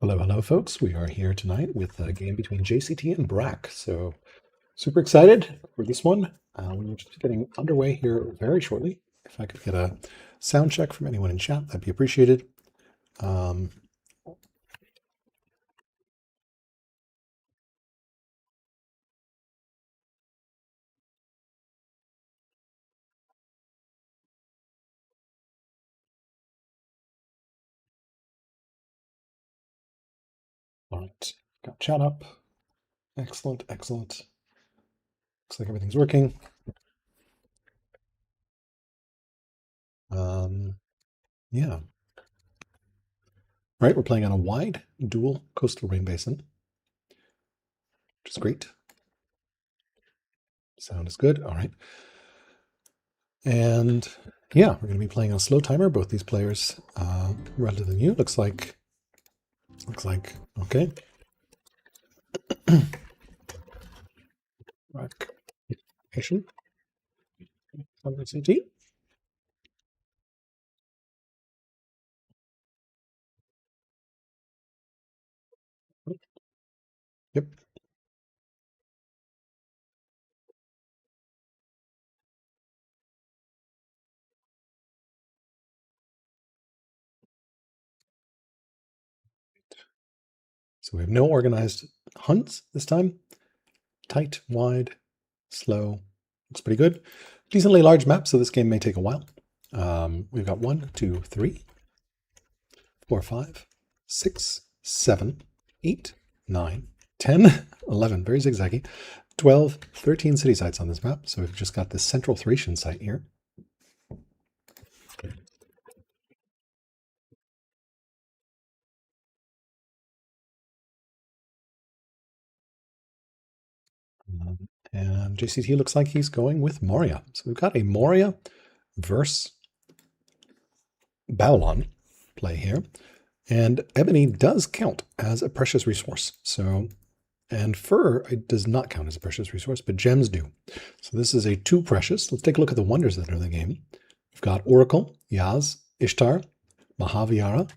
Hello, folks. We are here tonight with a game between JCT and brrak. So super excited for this one. We're just getting underway here very shortly. If I could get a sound check from anyone in chat, that'd be appreciated. Um, all right, got chat up. Excellent. Looks like everything's working. Yeah. All right, we're playing on a wide dual coastal rain basin, which is great. Sound is good. All right. And yeah, we're going to be playing on a slow timer. Both these players relatively new. Looks like okay. Brrak Asian JCT. Yep. So we have no organized hunts this time. Tight, wide, slow. Looks pretty good. Decently large map, so this game may take a while. We've got 1, 2, 3, 4, 5, 6, 7, 8, 9, 10, 11, very zigzaggy, 12, 13 city sites on this map. So we've just got this central Thracian site here. And JCT looks like he's going with Moria. So we've got a Moria versus Babylon play here. And ebony does count as a precious resource. So, and fur it does not count as a precious resource, but gems do. So this is a 2 precious. Let's take a look at the wonders that are in the game. We've got Oracle, Yaz, Ishtar, Mahavihara,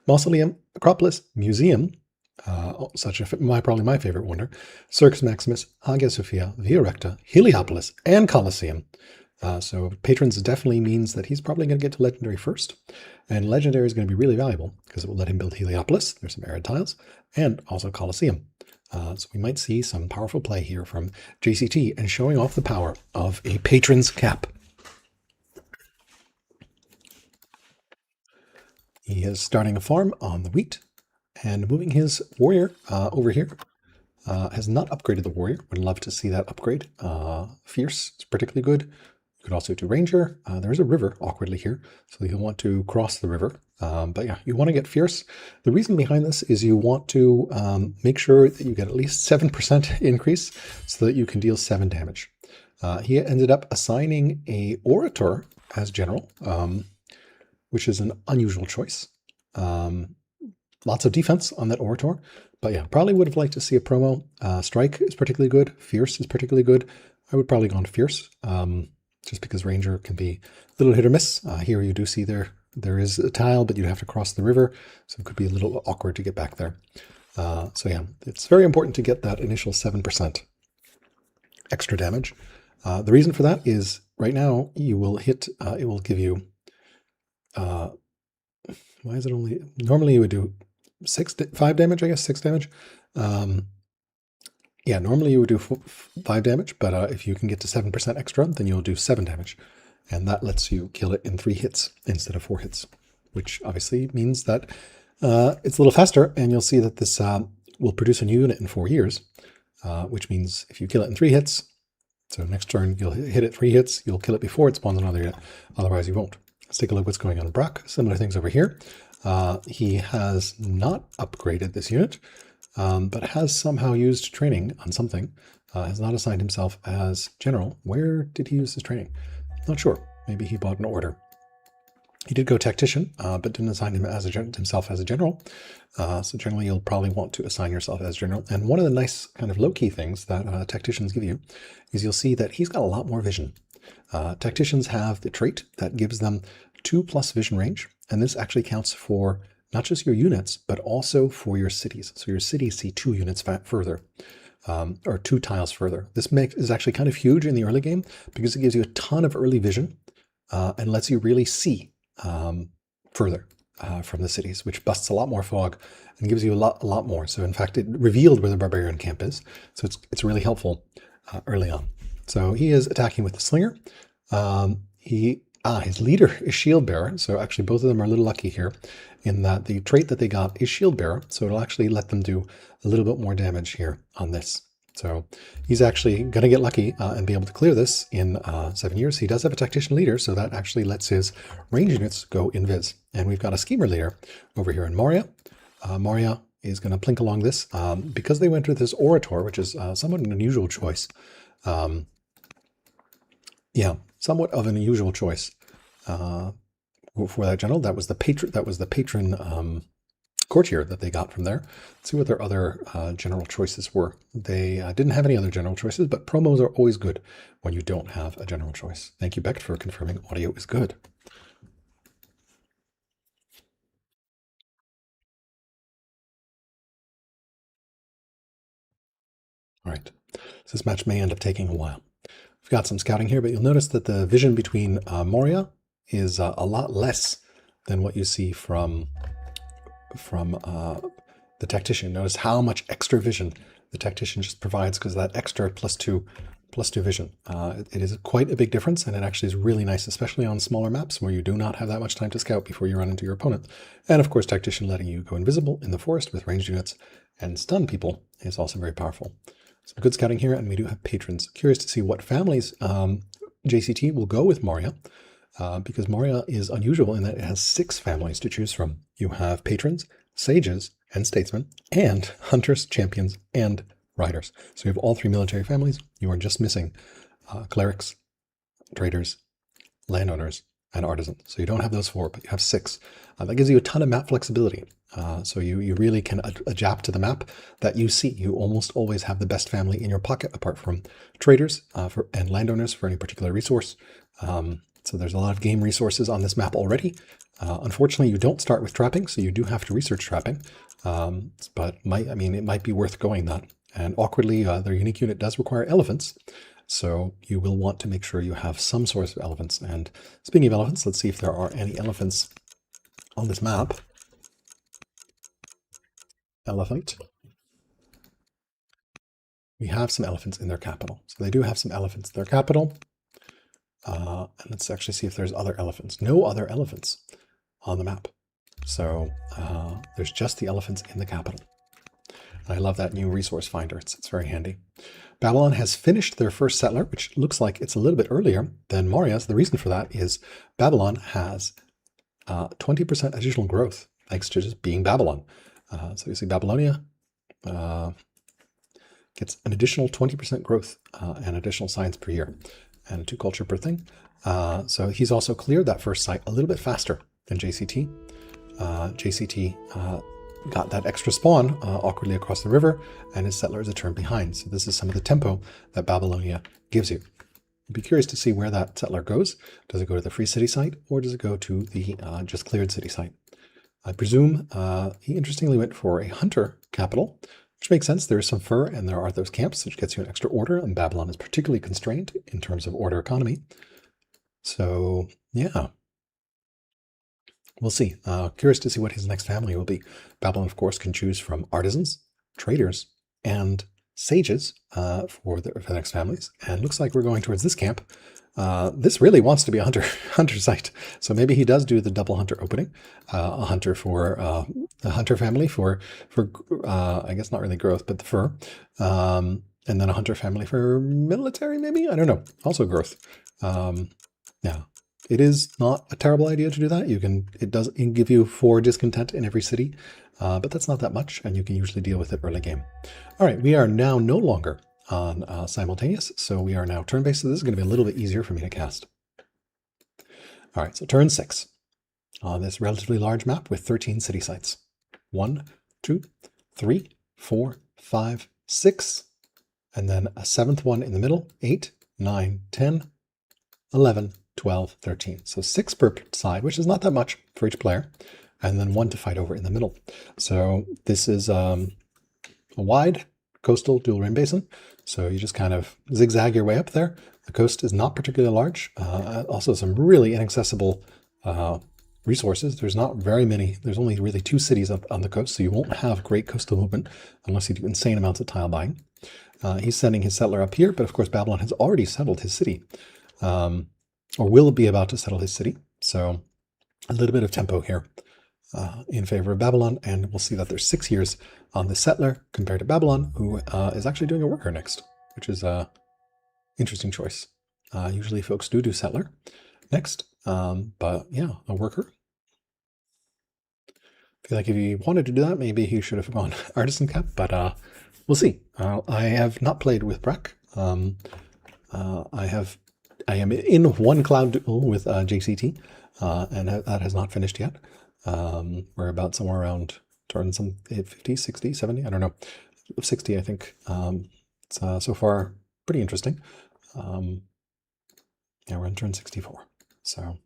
Mausoleum, Acropolis, Museum, probably my favorite wonder, Circus Maximus, Hagia Sophia, Via Recta, Heliopolis, and Colosseum. So patrons definitely means that he's probably going to get to legendary first. And legendary is going to be really valuable because it will let him build Heliopolis. There's some arid tiles and also Colosseum. So we might see some powerful play here from JCT and showing off the power of a patron's cap. He is starting a farm on the wheat and moving his warrior over here. Has not upgraded the warrior. Would love to see that upgrade. Fierce is particularly good. You could also do ranger. There's a river awkwardly here, so you'll want to cross the river. But yeah, you want to get fierce. The reason behind this is you want to make sure that you get at least 7% increase so that you can deal 7 damage. He ended up assigning a orator as general, which is an unusual choice. Lots of defense on that orator. But yeah, probably would have liked to see a promo. Strike is particularly good. Fierce is particularly good. I would probably go on Fierce, just because Ranger can be a little hit or miss. Here you do see there is a tile, but you have to cross the river, so it could be a little awkward to get back there. So yeah, it's very important to get that initial 7% extra damage. The reason for that is right now you will hit, it will give you, why is it only, normally you would do 5 damage, I guess, 6 damage. Yeah, normally you would do 5 damage, but if you can get to 7% extra, then you'll do 7 damage. And that lets you kill it in 3 hits instead of 4 hits, which obviously means that it's a little faster, and you'll see that this will produce a new unit in 4 years, which means if you kill it in 3 hits, so next turn you'll hit it 3 hits, you'll kill it before it spawns another unit, otherwise you won't. Let's take a look what's going on in brrak. Similar things over here. He has not upgraded this unit, but has somehow used training on something. Has not assigned himself as general. Where did he use his training? Not sure. Maybe he bought an order. He did go tactician, but didn't assign him as himself as a general. So generally, you'll probably want to assign yourself as general. And one of the nice kind of low-key things that tacticians give you is you'll see that he's got a lot more vision. Tacticians have the trait that gives them 2+ vision range, and this actually counts for not just your units, but also for your cities. So your cities see 2 units further, or 2 tiles further. This is actually kind of huge in the early game because it gives you a ton of early vision and lets you really see further from the cities, which busts a lot more fog and gives you a lot more. So in fact, it revealed where the barbarian camp is. So it's really helpful early on. So he is attacking with the slinger. His leader is shield bearer. So actually both of them are a little lucky here in that the trait that they got is shield bearer. So it'll actually let them do a little bit more damage here on this. So he's actually going to get lucky and be able to clear this in 7 years. He does have a tactician leader, so that actually lets his range units go invis. And we've got a schemer leader over here in Moria. Moria is going to plink along this because they went with this orator, which is somewhat an unusual choice. Yeah, somewhat of an unusual choice for that general. That was the patron courtier that they got from there. Let's see what their other general choices were. They didn't have any other general choices, but promos are always good when you don't have a general choice. Thank you, Beck, for confirming audio is good. All right, so this match may end up taking a while. We've got some scouting here, but you'll notice that the vision between Moria is a lot less than what you see from the tactician. Notice how much extra vision the tactician just provides because that extra +2 vision. It is quite a big difference, and it actually is really nice, especially on smaller maps where you do not have that much time to scout before you run into your opponent. And of course, tactician letting you go invisible in the forest with ranged units and stun people is also very powerful. Some good scouting here, and we do have patrons. Curious to see what families JCT will go with Moria, because Moria is unusual in that it has 6 families to choose from. You have patrons, sages, and statesmen, and hunters, champions, and riders. So you have all 3 military families. You are just missing clerics, traders, landowners, and artisans. So you don't have those 4, but you have 6. That gives you a ton of map flexibility. So you really can adapt to the map that you see. You almost always have the best family in your pocket, apart from traders and landowners for any particular resource. So there's a lot of game resources on this map already. Unfortunately, you don't start with trapping, so you do have to research trapping. But it might be worth going that. And awkwardly, their unique unit does require elephants. So you will want to make sure you have some source of elephants. And speaking of elephants, let's see if there are any elephants on this map. Elephant. We have some elephants in their capital. So they do have some elephants in their capital. And let's actually see if there's other elephants. No other elephants on the map. So there's just the elephants in the capital. And I love that new resource finder. It's very handy. Babylon has finished their first settler, which looks like it's a little bit earlier than Maria's. The reason for that is Babylon has 20% additional growth, thanks to just being Babylon. So you see Babylonia gets an additional 20% growth and additional science per year and 2 culture per thing. So he's also cleared that first site a little bit faster than JCT. JCT got that extra spawn awkwardly across the river, and his settler is a turn behind. So this is some of the tempo that Babylonia gives you. I'd be curious to see where that settler goes. Does it go to the free city site, or does it go to the just cleared city site? I presume he interestingly went for a hunter capital, which makes sense. There is some fur, and there are those camps, which gets you an extra order, and Babylon is particularly constrained in terms of order economy. So, yeah. We'll see. Curious to see what his next family will be. Babylon, of course, can choose from artisans, traders, and sages for the next families. And looks like we're going towards this camp. This really wants to be a hunter site. So maybe he does do the double hunter opening. A hunter for a hunter family for I guess not really growth, but the fur. And then a hunter family for military, maybe? I don't know. Also growth. Yeah. It is not a terrible idea to do that. It does give you 4 discontent in every city, but that's not that much, and you can usually deal with it early game. All right, we are now no longer on simultaneous, so we are now turn-based, so this is going to be a little bit easier for me to cast. All right, so turn 6 on this relatively large map with 13 city sites. 1, 2, 3, 4, 5, 6, and then a 7th one in the middle, 8, 9, 10, 11, 12, 13. So 6 per side, which is not that much for each player. and then one to fight over in the middle. So this is a wide coastal dual rim basin. So you just kind of zigzag your way up there. The coast is not particularly large. Also some really inaccessible resources. There's not very many. There's only really 2 cities up on the coast, so you won't have great coastal movement unless you do insane amounts of tile buying. He's sending his settler up here, but of course Babylon has already settled his city, or will be about to settle his city. So a little bit of tempo here in favor of Babylon, and we'll see that there's 6 years on the settler compared to Babylon, who is actually doing a worker next, which is a interesting choice. Usually folks do settler next, but yeah, a worker. I feel like if he wanted to do that, maybe he should have gone artisan cap, but we'll see. I have not played with brrak. I am in one cloud duel with JCT, and that has not finished yet. We're about somewhere around turn some 50, 60, 70, I don't know, 60, I think. It's so far pretty interesting. Yeah, we're on turn 64. So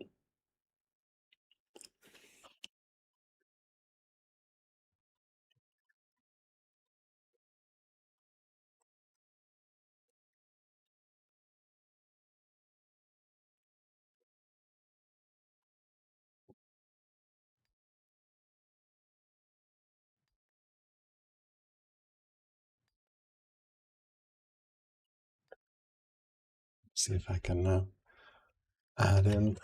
see if I can add in.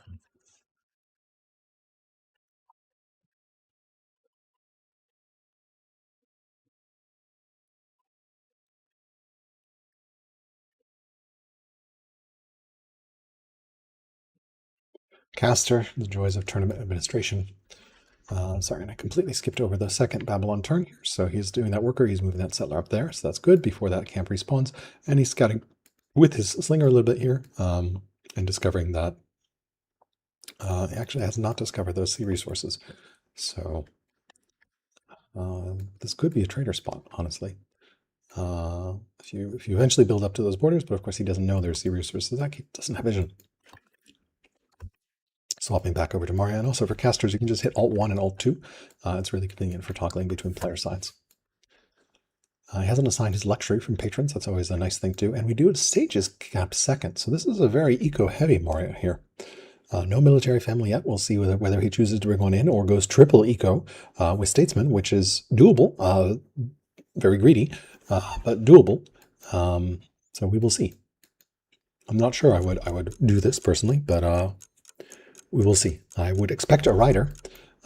Caster, the joys of tournament administration. Sorry, and I completely skipped over the second Babylon turn here. So he's doing that worker, he's moving that settler up there, so that's good before that camp respawns. And he's scouting with his slinger a little bit here, and discovering that he actually has not discovered those sea resources. So this could be a trader spot, honestly. If you eventually build up to those borders, but of course he doesn't know there's sea resources, that he doesn't have vision. Swapping back over to Maria, and also for casters, you can just hit Alt-1 and Alt-2. It's really convenient for toggling between player sides. He hasn't assigned his luxury from patrons. That's always a nice thing to do. And we do it Sage's cap second. So this is a very eco-heavy Mario here. No military family yet. We'll see whether he chooses to bring one in or goes triple eco with Statesman, which is doable. Very greedy, but doable. So we will see. I'm not sure I would do this personally, but we will see. I would expect a rider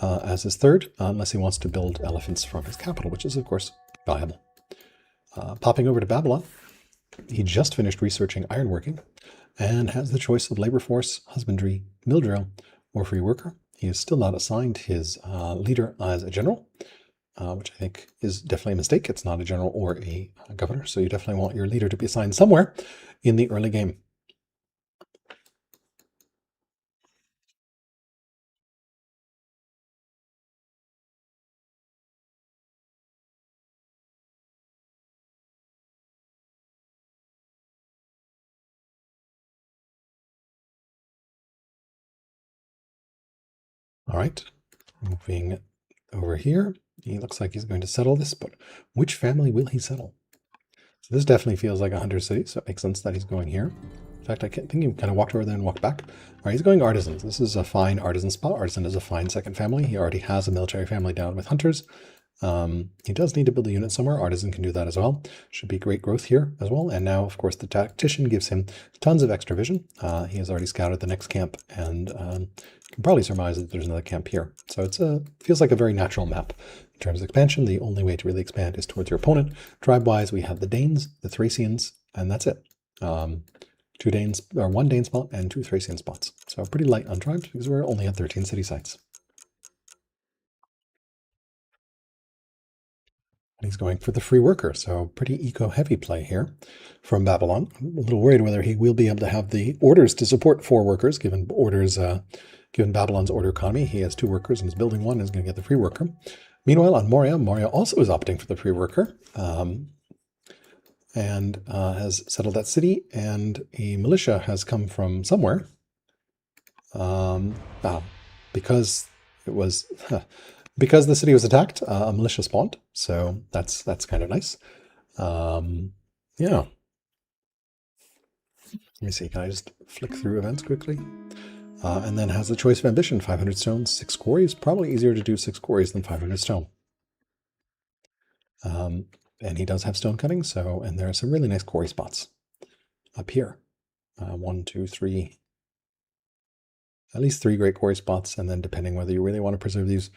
as his third, unless he wants to build elephants from his capital, which is, of course, valuable. Popping over to Babylon, he just finished researching ironworking and has the choice of labor force, husbandry, mill drill, or free worker. He has still not assigned his leader as a general, which I think is definitely a mistake. It's not a general or a governor, so you definitely want your leader to be assigned somewhere in the early game. All right, moving over here. He looks like he's going to settle this, but which family will he settle? So this definitely feels like a hunter city, so it makes sense that he's going here. In fact, I think he kind of walked over there and walked back. All right, he's going artisans. This is a fine artisan spot. Artisan is a fine second family. He already has a military family down with hunters. He does need to build a unit somewhere. Artisan can do that as well. Should be great growth here as well. And now, of course, the tactician gives him tons of extra vision. He has already scouted the next camp and can probably surmise that there's another camp here. So it feels like a very natural map. In terms of expansion, the only way to really expand is towards your opponent. Tribe-wise, we have the Danes, the Thracians, and that's it. 2 Danes, or 1 Dane spot and 2 Thracian spots. So pretty light on tribes because we're only at 13 city sites. And he's going for the free worker, so pretty eco-heavy play here from Babylon. I'm a little worried whether he will be able to have the orders to support 4 workers, given Babylon's order economy. He has 2 workers and is building 1 and is going to get the free worker. Meanwhile, on Moria also is opting for the free worker and has settled that city, and a militia has come from somewhere because it was Because the city was attacked, a militia spawned, so that's kind of nice. Yeah. Let me see, can I just flick through events quickly? And then has the choice of ambition, 500 stones, 6 quarries. Probably easier to do 6 quarries than 500 stone. And he does have stone cutting, so, and there are some really nice quarry spots up here. 1, 2, 3, at least 3 great quarry spots, and then depending whether you really want to preserve these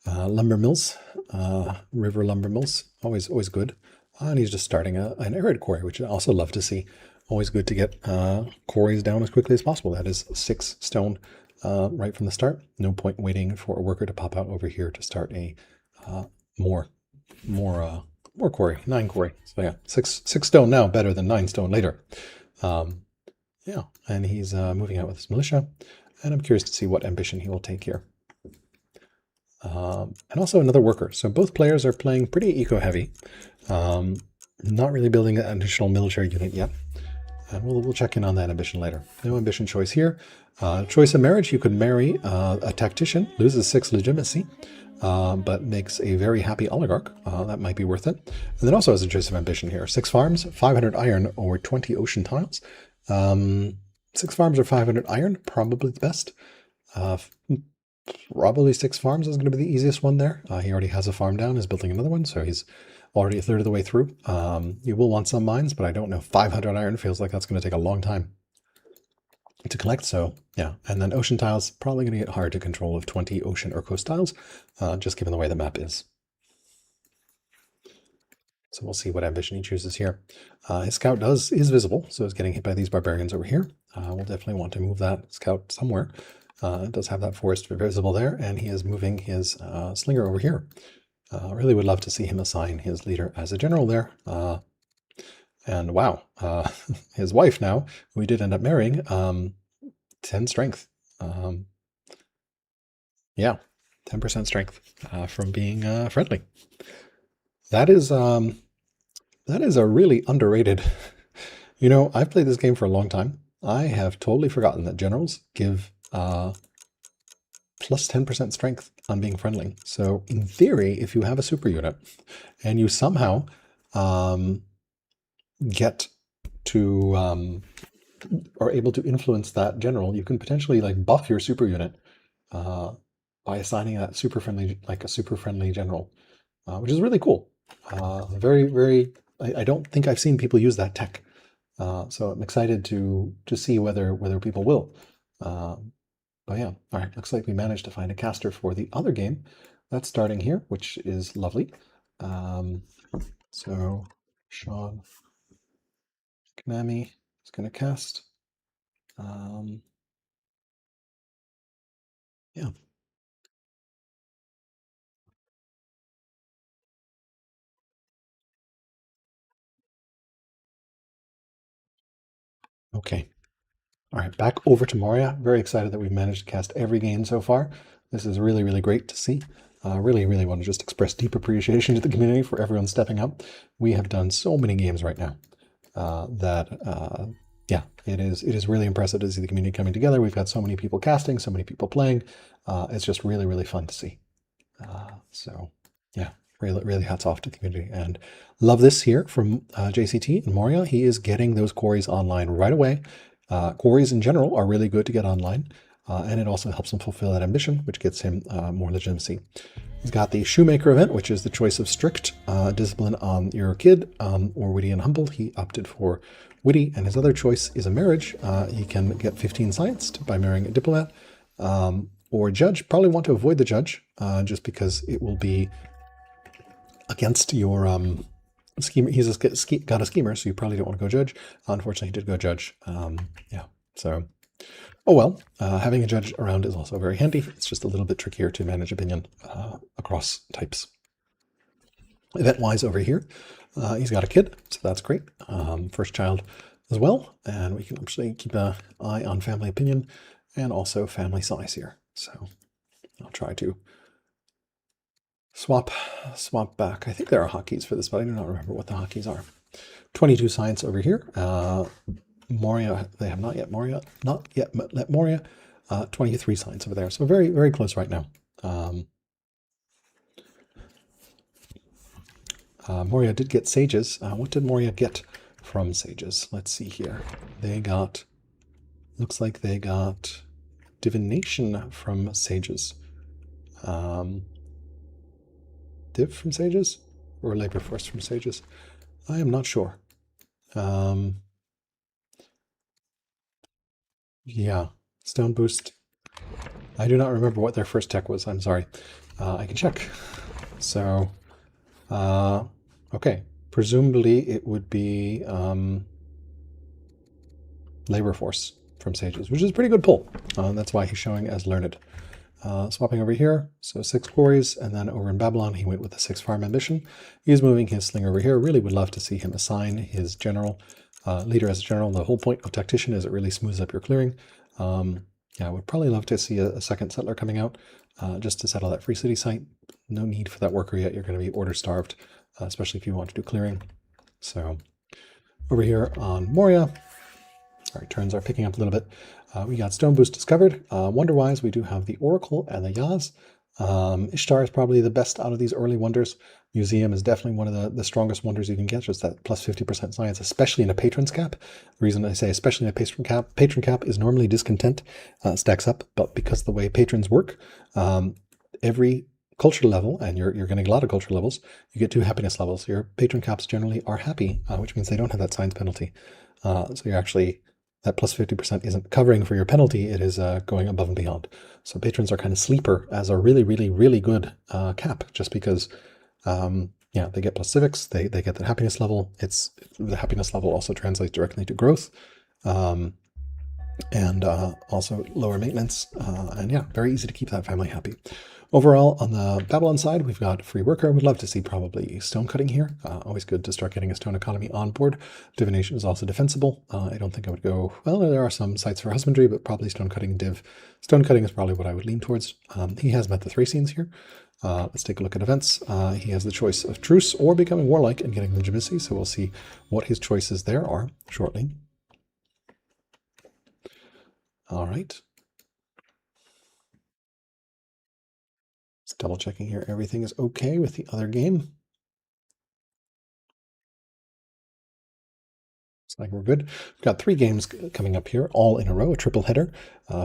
lumber mills, river lumber mills, always good. And he's just starting an arid quarry, which I also love to see. Always good to get quarries down as quickly as possible. That is 6 stone right from the start. No point waiting for a worker to pop out over here to start a more quarry, 9 quarry. So yeah, 6 stone now, better than 9 stone later. Yeah, and he's moving out with his militia, and I'm curious to see what ambition he will take here. And also another worker. So both players are playing pretty eco-heavy. Not really building an additional military unit yet. And we'll check in on that ambition later. No ambition choice here. Choice of marriage, you could marry a tactician, loses 6 legitimacy, but makes a very happy oligarch. That might be worth it. And then also has a choice of ambition here. 6 farms, 500 iron, or 20 ocean tiles. 6 farms or 500 iron, probably the best. Probably 6 farms is going to be the easiest one there. He already has a farm down, is building another one, so he's already a third of the way through. You will want some mines, but I don't know. 500 iron feels like that's going to take a long time to collect, so yeah. And then ocean tiles, probably going to get hard to control of 20 ocean or coast tiles, just given the way the map is. So we'll see what ambition he chooses here. His scout is visible, so it's getting hit by these barbarians over here. We'll definitely want to move that scout somewhere. It does have that forest visible there, and he is moving his slinger over here. Really would love to see him assign his leader as a general there. And wow, his wife now, who he did end up marrying, 10 strength. Yeah, 10% strength from being friendly. That is a really underrated. You know, I've played this game for a long time. I have totally forgotten that generals give plus 10% strength on being friendly. So in theory, if you have a super unit and you somehow get to are able to influence that general, you can potentially like buff your super unit by assigning that super friendly, like a super friendly general, which is really cool. Very. I don't think I've seen people use that tech, so I'm excited to see whether people will. But yeah, all right. Looks like we managed to find a caster for the other game. That's starting here, which is lovely. So Sean Konami is going to cast. Yeah. Okay. All right, back over to Moria. Very excited that we've managed to cast every game so far. This is really, really great to see. Really want to just express deep appreciation to the community for everyone stepping up. We have done so many games right now yeah, it is really impressive to see the community coming together. We've got so many people casting, so many people playing. It's just really fun to see. So yeah, really hats off to the community, and love this here from JCT and Moria. He is getting those quarries online right away. Quarries in general are really good to get online, and it also helps him fulfill that ambition, which gets him more legitimacy. He's got the Shoemaker event, which is the choice of strict discipline on your kid, or witty and humble. He opted for witty, and his other choice is a marriage. He can get 15 science by marrying a diplomat, or judge. Probably want to avoid the judge, just because it will be against your schemer. He's got a schemer, so you probably don't want to go judge. Unfortunately, he did go judge. Yeah, so oh well. Having a judge around is also very handy. It's just a little bit trickier to manage opinion across types. Event-wise over here, he's got a kid, so that's great. First child as well, and we can actually keep an eye on family opinion and also family size here. So I'll try to swap back. I think there are hotkeys for this, but I do not remember what the hotkeys are. 22 science over here. Moria, they have not yet let Moria. 23 science over there. So very close right now. Moria did get sages. What did Moria get from sages? Let's see here. They got, looks like they got divination from sages. Div from sages or labor force from sages? I am not sure. Yeah, stone boost. I do not remember what their first tech was. I'm sorry. I can check. So, okay. Presumably it would be labor force from sages, which is a pretty good pull. That's why he's showing as learned. Swapping over here, so 6 quarries, and then over in Babylon he went with the 6 farm ambition. He's moving his slinger over here. Really would love to see him assign his general leader as a general. The whole point of tactician is it really smooths up your clearing. Yeah, I would probably love to see a second settler coming out just to settle that free city site. No need for that worker yet. You're going to be order starved, especially if you want to do clearing. So over here on Moria, our turns are picking up a little bit. We got Stone Boost discovered. Wonder-wise, we do have the Oracle and the Yaz. Ishtar is probably the best out of these early wonders. Museum is definitely one of the strongest wonders you can get, just that plus 50% science, especially in a patron's cap. The reason I say especially in a patron cap is normally discontent stacks up, but because of the way patrons work, every culture level, and you're getting a lot of culture levels, you get 2 happiness levels. Your patron caps generally are happy, which means they don't have that science penalty. So you're actually, that plus 50% isn't covering for your penalty, it is going above and beyond. So patrons are kind of sleeper as a really, really, really good cap, just because, yeah, they get plus civics, they get the happiness level. The happiness level also translates directly to growth, and also lower maintenance, and yeah, very easy to keep that family happy. Overall, on the Babylon side, we've got free worker. We'd love to see probably stone cutting here. Always good to start getting a stone economy on board. Divination is also defensible. I don't think I would go, well, there are some sites for husbandry, but probably stone cutting div. Stone cutting is probably what I would lean towards. He has met the Thracians here. Let's take a look at events. He has the choice of truce or becoming warlike and getting legitimacy, so we'll see what his choices there are shortly. All right. Just double checking here. Everything is okay with the other game. Looks like we're good. We've got 3 games coming up here, all in a row, a triple header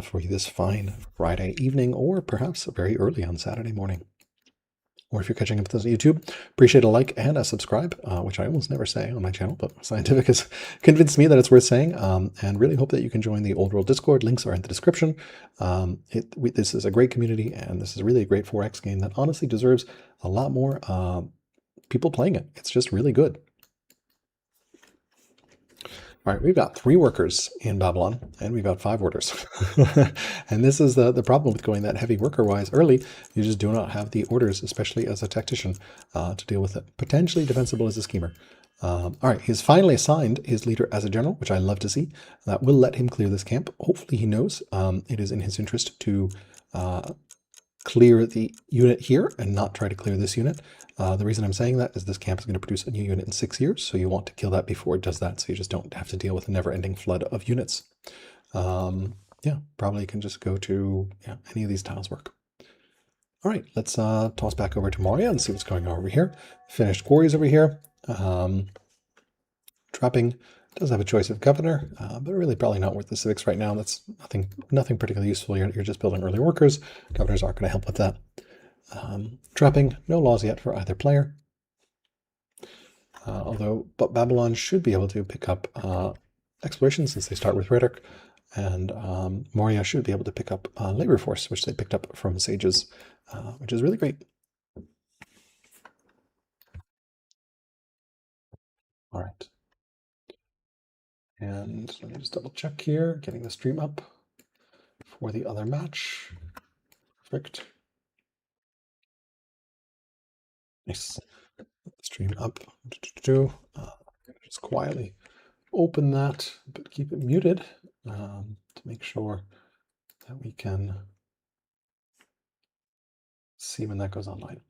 for this fine Friday evening, or perhaps very early on Saturday morning. Or if you're catching up with us on YouTube, appreciate a like and a subscribe, which I almost never say on my channel, but Scientific has convinced me that it's worth saying, and really hope that you can join the Old World Discord. Links are in the description. This is a great community, and this is really a great 4X game that honestly deserves a lot more people playing it. It's just really good. All right, we've got 3 workers in Babylon, and we've got 5 orders. And this is the problem with going that heavy worker-wise early. You just do not have the orders, especially as a tactician, to deal with it. Potentially defensible as a schemer. All right, he's finally assigned his leader as a general, which I love to see. That will let him clear this camp. Hopefully he knows it is in his interest to clear the unit here and not try to clear this unit. The reason I'm saying that is this camp is going to produce a new unit in 6 years, so you want to kill that before it does that, so you just don't have to deal with a never-ending flood of units. Yeah, probably can just go to any of these tiles work. All right, let's toss back over to Moria and see what's going on over here. Finished quarries over here. Trapping does have a choice of governor, but really probably not worth the civics right now. That's nothing particularly useful. You're just building early workers. Governors aren't going to help with that. Trapping, no laws yet for either player. But Babylon should be able to pick up exploration since they start with rhetoric, and Moria should be able to pick up labor force, which they picked up from sages, which is really great. All right. And let me just double check here, getting the stream up for the other match. Perfect. Nice. Stream up. Just quietly open that, but keep it muted to make sure that we can see when that goes online.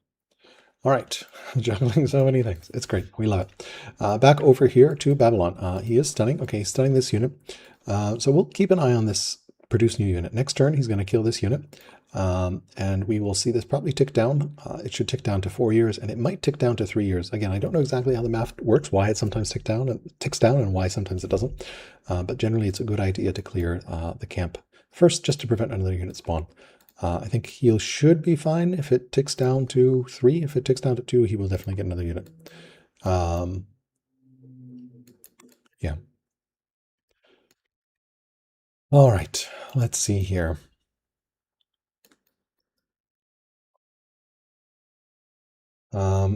All right, juggling so many things. It's great. We love it. Back over here to Babylon. He is stunning. Okay, he's stunning this unit. So we'll keep an eye on this produce new unit. Next turn, he's going to kill this unit. And we will see this probably tick down. It should tick down to 4 years, and it might tick down to 3 years. Again, I don't know exactly how the math works, why it sometimes ticks down and why sometimes it doesn't. But generally, it's a good idea to clear the camp first, just to prevent another unit spawn. I think he should be fine if it ticks down to 3. If it ticks down to 2, he will definitely get another unit. Yeah. All right, let's see here.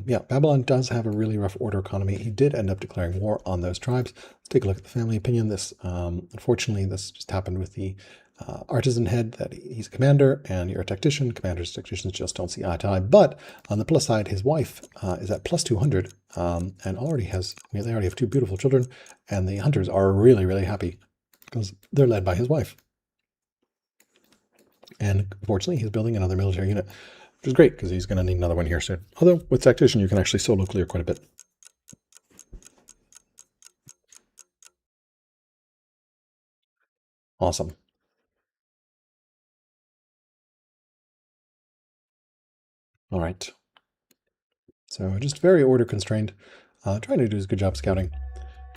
Yeah, Babylon does have a really rough order economy. He did end up declaring war on those tribes. Let's take a look at the family opinion. This, unfortunately, this just happened with the artisan head, that he's a commander and you're a tactician. Commanders, tacticians just don't see eye to eye. But on the plus side, his wife is at plus 200 and they already have 2 beautiful children, and the hunters are really, really happy because they're led by his wife. And unfortunately, he's building another military unit, which is great because he's going to need another one here soon. Although with Tactician, you can actually solo clear quite a bit. Awesome. All right. So just very order constrained, trying to do a good job scouting.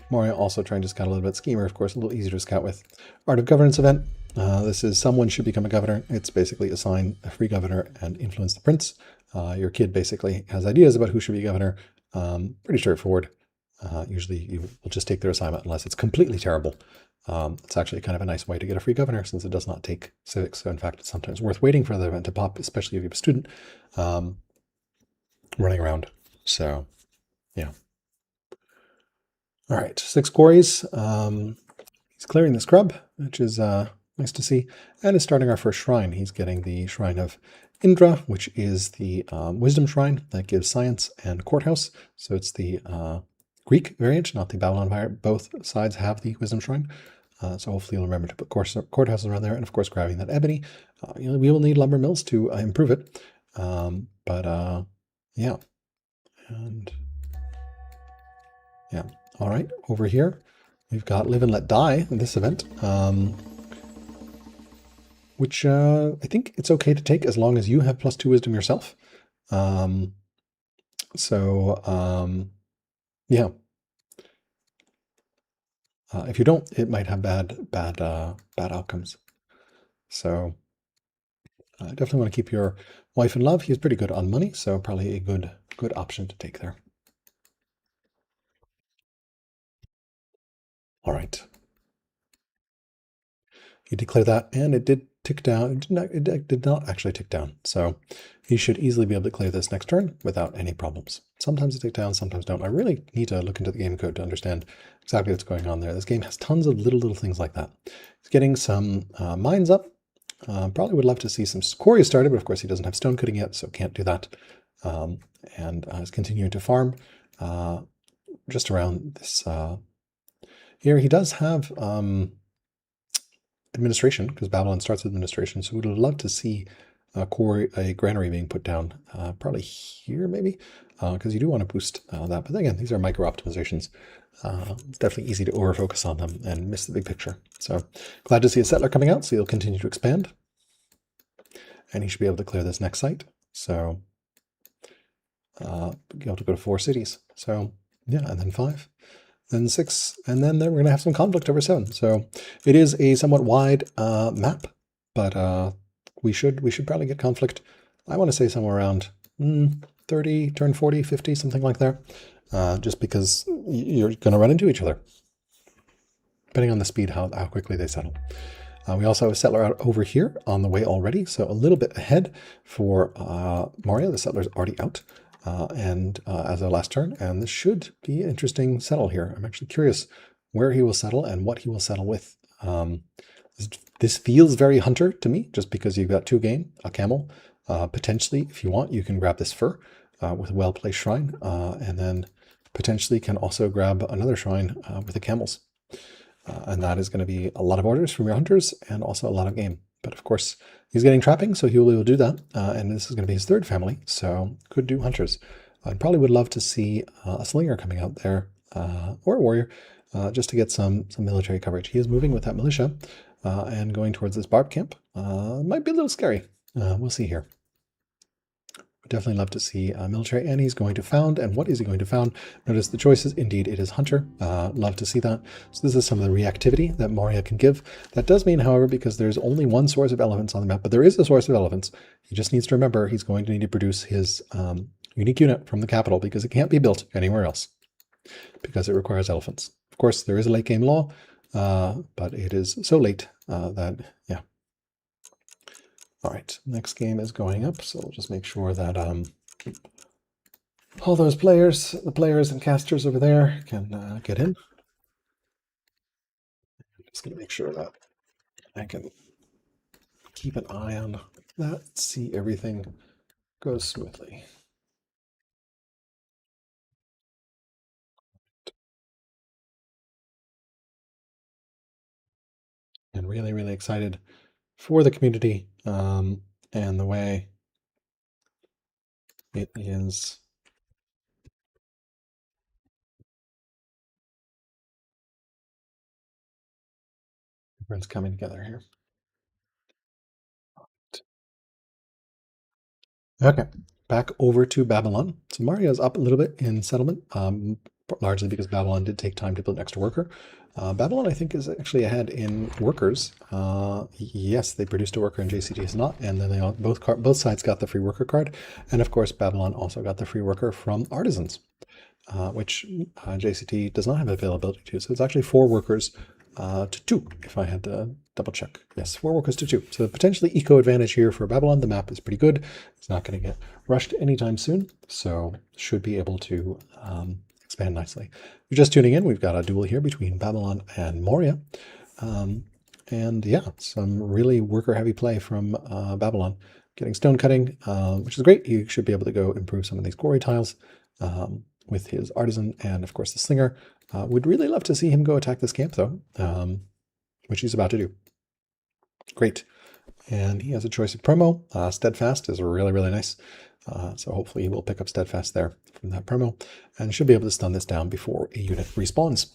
Moria also trying to scout a little bit. Schemer, of course, a little easier to scout with. Art of Governance event. This is someone should become a governor. It's basically assign a free governor and influence the prince. Your kid basically has ideas about who should be governor. Pretty straightforward. Usually you will just take their assignment unless it's completely terrible. It's actually kind of a nice way to get a free governor since it does not take civics. So in fact, it's sometimes worth waiting for the event to pop, especially if you have a student running around. So yeah. All right, 6 quarries. He's clearing the scrub, which is nice to see, and is starting our first shrine. He's getting the Shrine of Indra, which is the wisdom shrine that gives science and courthouse. So it's the Greek variant, not the Babylon variant. Both sides have the wisdom shrine. So hopefully you'll remember to put courthouses around there, and of course grabbing that ebony. We will need lumber mills to improve it. Yeah. And yeah. All right, over here, we've got Live and Let Die in this event, which I think it's okay to take as long as you have +2 wisdom yourself. Yeah. If you don't, it might have bad outcomes. So I definitely want to keep your wife in love. He's pretty good on money, so probably a good option to take there. All right. He declared that, and it did tick down. It did not actually tick down. So he should easily be able to clear this next turn without any problems. Sometimes it tick down, sometimes don't. I really need to look into the game code to understand exactly what's going on there. This game has tons of little things like that. He's getting some mines up. Probably would love to see some quarries started, but of course he doesn't have stone cutting yet, so can't do that. And is continuing to farm just around this. Here he does have administration, because Babylon starts with administration, so we'd love to see a granary being put down, probably here maybe, because you do want to boost that. But again, these are micro optimizations. It's definitely easy to overfocus on them and miss the big picture. So glad to see a settler coming out, so he'll continue to expand. And he should be able to clear this next site. So be able to go to 4 cities. So yeah, and then 5. Then 6, and then we're going to have some conflict over 7. So it is a somewhat wide map, but we should probably get conflict. I want to say somewhere around 30, turn 40, 50, something like that, just because you're going to run into each other, depending on the speed, how quickly they settle. We also have a settler out over here on the way already, so a little bit ahead for Moria. The settler's already out. As a last turn, and this should be an interesting settle here. I'm actually curious where he will settle and what he will settle with. This feels very hunter to me, just because you've got 2 game, a camel. Potentially, if you want, you can grab this fur with a well-placed shrine, and then potentially can also grab another shrine with the camels. And that is going to be a lot of orders from your hunters and also a lot of game. But of course, he's getting trapping, so he will be able to do that. And this is going to be his 3rd family, so could do hunters. I probably would love to see a slinger coming out there, or a warrior, just to get some military coverage. He is moving with that militia and going towards this barb camp. Might be a little scary. We'll see here. Definitely love to see military, and he's going to found. And what is he going to found? Notice the choices. Indeed, it is Hunter. Love to see that. So this is some of the reactivity that Moria can give. That does mean, however, because there's only one source of elephants on the map, but there is a source of elephants. He just needs to remember he's going to need to produce his unique unit from the capital because it can't be built anywhere else because it requires elephants. Of course, there is a late game law, but it is so late that, yeah. All right, next game is going up, so we'll just make sure that all those players, the players and casters over there can get in. I'm just going to make sure that I can keep an eye on that, see everything goes smoothly. And really, really excited for the community and the way it is. Everyone's coming together here. Okay, back over to Babylon. So Maria's up a little bit in settlement, largely because Babylon did take time to build an extra worker. Babylon, I think, is actually ahead in workers. Yes, they produced a worker and JCT is not, and then they all, both sides got the free worker card, and of course Babylon also got the free worker from artisans, which JCT does not have availability to. So it's actually 4 workers to 2, if I had to double check. Yes, 4 workers to 2. So potentially eco advantage here for Babylon. The map is pretty good. It's not going to get rushed anytime soon, so should be able to expand nicely. If you're just tuning in, we've got a duel here between Babylon and Moria. And yeah, some really worker-heavy play from Babylon. Getting stone cutting, which is great. He should be able to go improve some of these quarry tiles with his artisan and, of course, the slinger. Would really love to see him go attack this camp, though, which he's about to do. Great. And he has a choice of promo. Steadfast is really, really nice. So hopefully he will pick up Steadfast there from that promo and should be able to stun this down before a unit respawns.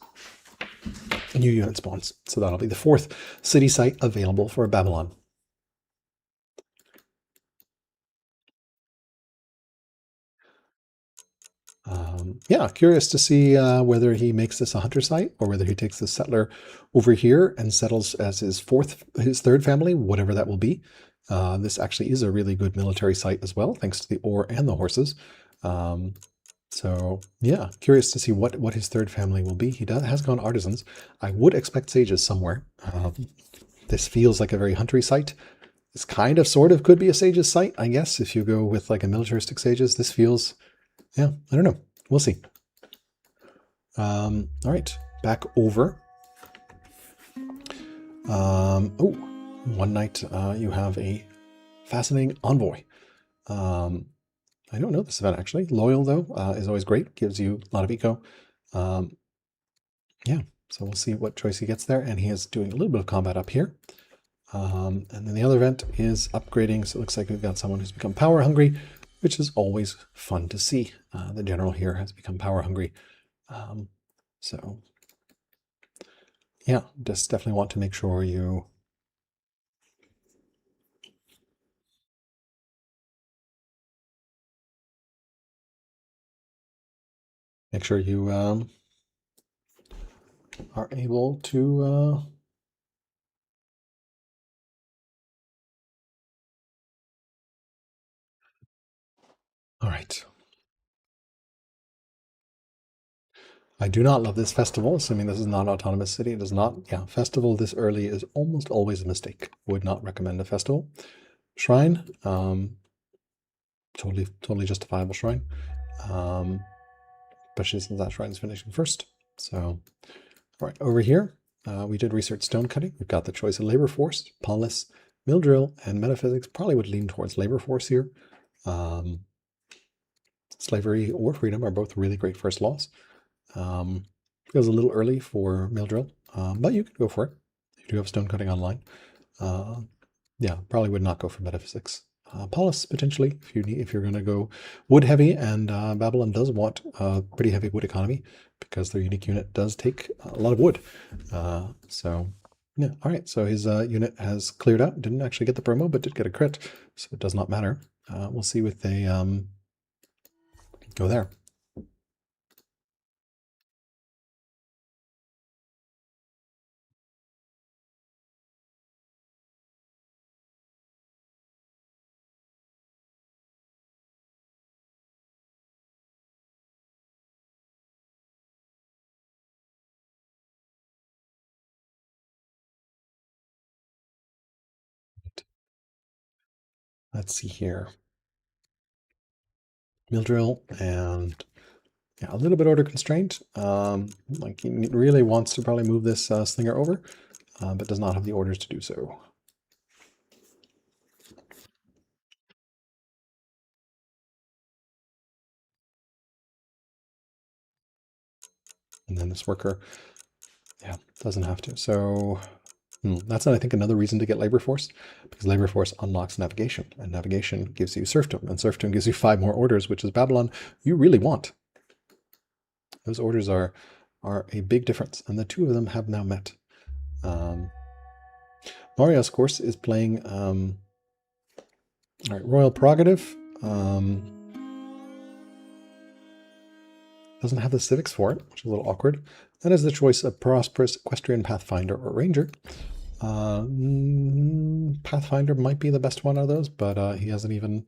A new unit spawns. So that'll be the 4th city site available for Babylon. Yeah, curious to see whether he makes this a hunter site or whether he takes the settler over here and settles as his 3rd family, whatever that will be. This actually is a really good military site as well, thanks to the ore and the horses. So yeah, curious to see what his 3rd family will be. He has gone artisans. I would expect sages somewhere. This feels like a very huntery site. This kind of sort of could be a sage's site, I guess, if you go with like a militaristic sages. This feels, yeah, I don't know. We'll see. All right, back over. Oh, one night you have a fascinating envoy. I don't know this event actually. Loyal though is always great. Gives you a lot of eco. Yeah, so we'll see what choice he gets there. And he is doing a little bit of combat up here. And then the other event is upgrading. So it looks like we've got someone who's become power hungry, which is always fun to see. The general here has become power hungry. So yeah, just definitely want to make sure you are able to all right. I do not love this festival, assuming this is not an autonomous city. It is not. Yeah, festival this early is almost always a mistake. Would not recommend a festival. Shrine, totally justifiable shrine. Especially since that shrine is finishing first. So, all right, over here, we did research stone cutting. We've got the choice of labor force, polis, mill drill, and metaphysics. Probably would lean towards labor force here. Slavery or freedom are both really great first laws. Feels a little early for mill drill, but you can go for it. You do have stone cutting online. Yeah, probably would not go for metaphysics. Polis potentially if you're going to go wood heavy, and Babylon does want a pretty heavy wood economy because their unique unit does take a lot of wood. So Yeah, all right, so his unit has cleared out. Didn't actually get the promo, but did get a crit, so it does not matter. We'll see what they go there. Let's see here. Mill drill and yeah, a little bit order constraint. Like he really wants to probably move this slinger over, but does not have the orders to do so. And then this worker, yeah, doesn't have to. So that's, I think, another reason to get labor force, because labor force unlocks navigation, and navigation gives you serfdom, and serfdom gives you 5 more orders, which is Babylon you really want. Those orders are a big difference, and the two of them have now met. Mario, of course, is playing all right, Royal Prerogative. Doesn't have the civics for it, which is a little awkward. That is the choice of Prosperous, Equestrian, Pathfinder, or Ranger. Pathfinder might be the best one of those, but he hasn't even...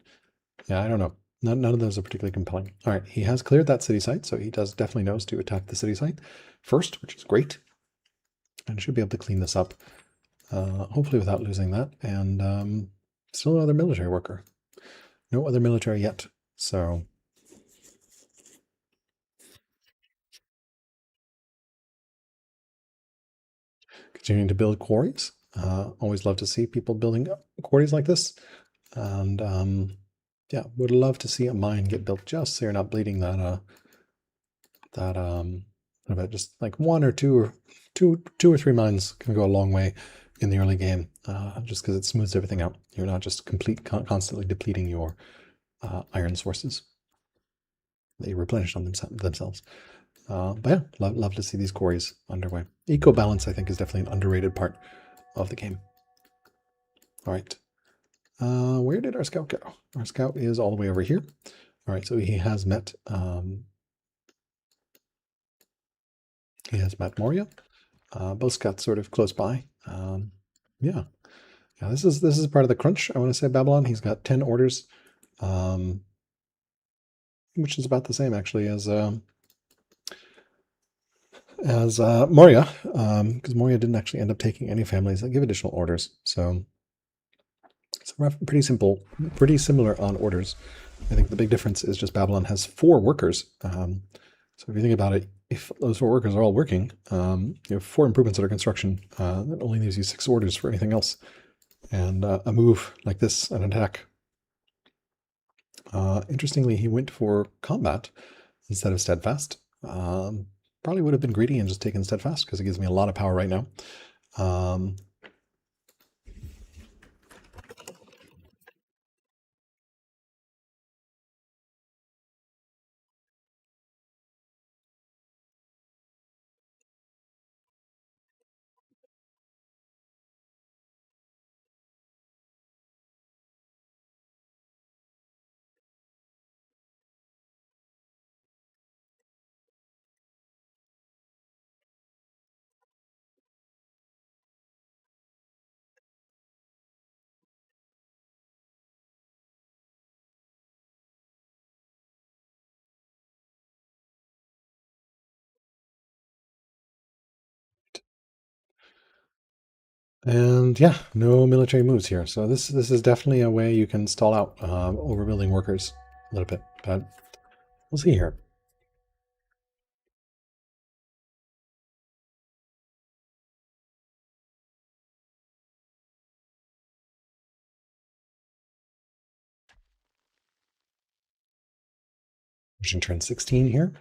Yeah, I don't know. None of those are particularly compelling. All right, he has cleared that city site, so he definitely knows to attack the city site first, which is great. And should be able to clean this up, hopefully without losing that. And still another military worker. No other military yet, so... Continuing to build quarries. Always love to see people building quarries like this. And yeah, would love to see a mine get built just so you're not bleeding that just like one or two or three mines can go a long way in the early game, just because it smooths everything out. You're not just constantly depleting your iron sources. They replenish on themselves. But yeah, love to see these quarries underway. Eco balance, I think, is definitely an underrated part of the game. All right. Where did our scout go? Our scout is all the way over here. All right, so he has met Moria. Both scouts sort of close by. Yeah. This is part of the crunch. I want to say Babylon. He's got 10 orders, which is about the same actually as Moria, because Moria didn't actually end up taking any families that give additional orders. So it's pretty simple, pretty similar on orders. I think the big difference is just Babylon has 4 workers. So if you think about it, if those 4 workers are all working, you have 4 improvements under construction. That only leaves you 6 orders for anything else. And a move like this, an attack. Interestingly, he went for combat instead of steadfast. Probably would have been greedy and just taken steadfast because it gives me a lot of power right now. And yeah, no military moves here. So this is definitely a way you can stall out overbuilding workers a little bit. But we'll see here. Mission turn 16 here.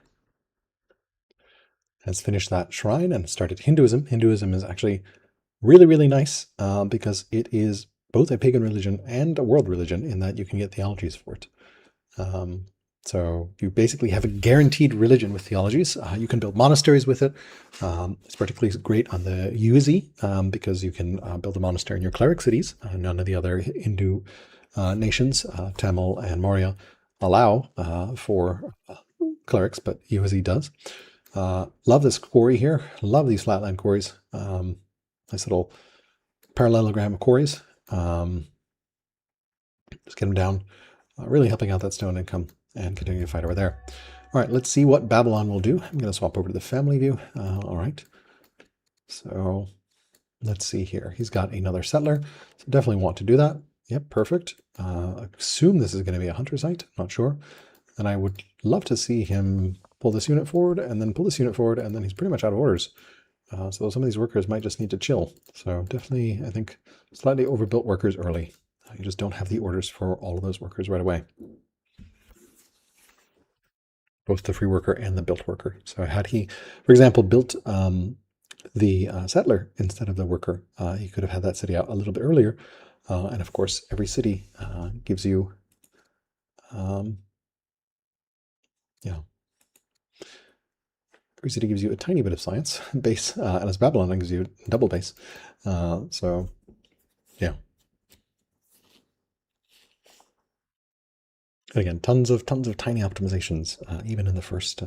Has finished that shrine and started Hinduism. Hinduism is actually really, really nice because it is both a pagan religion and a world religion in that you can get theologies for it. So you basically have a guaranteed religion with theologies. You can build monasteries with it. It's particularly great on the UZ because you can build a monastery in your cleric cities. None of the other Hindu nations, Tamil and Maurya, allow for clerics, but UZ does. Love this quarry here. Love these flatland quarries. Nice little parallelogram of quarries. Just get them down. Really helping out that stone income and continue to fight over there. All right, let's see what Babylon will do. I'm going to swap over to the family view. All right. So let's see here. He's got another settler. So definitely want to do that. Yep, perfect. I assume this is going to be a hunter site. Not sure. And I would love to see him pull this unit forward and then pull this unit forward, and then he's pretty much out of orders. So some of these workers might just need to chill. So definitely, I think, slightly overbuilt workers early. You just don't have the orders for all of those workers right away. Both the free worker and the built worker. So had he, for example, built the settler instead of the worker, he could have had that city out a little bit earlier. And of course, every city gives you, every city gives you a tiny bit of science base, and as Babylon gives you double base. So, yeah. And again, tons of tiny optimizations, even in the first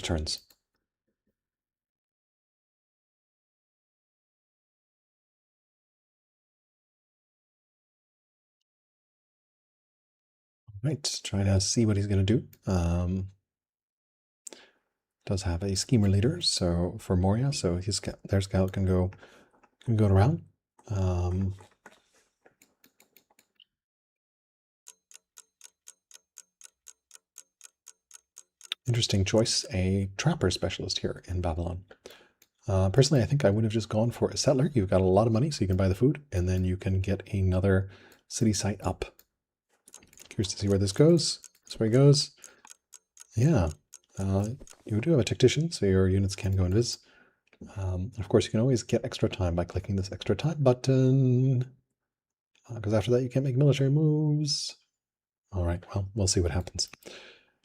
turns. Right, try to see what he's going to do. Does have a schemer leader, so for Moria, so his their scout can go around. Interesting choice, a trapper specialist here in Babylon. Personally, I think I would have just gone for a settler. You've got a lot of money, so you can buy the food, and then you can get another city site up. Curious to see where this goes. That's where he goes. Yeah. You do have a tactician, so your units can go and visit. Of course, you can always get extra time by clicking this extra time button, because after that you can't make military moves. All right, well, we'll see what happens.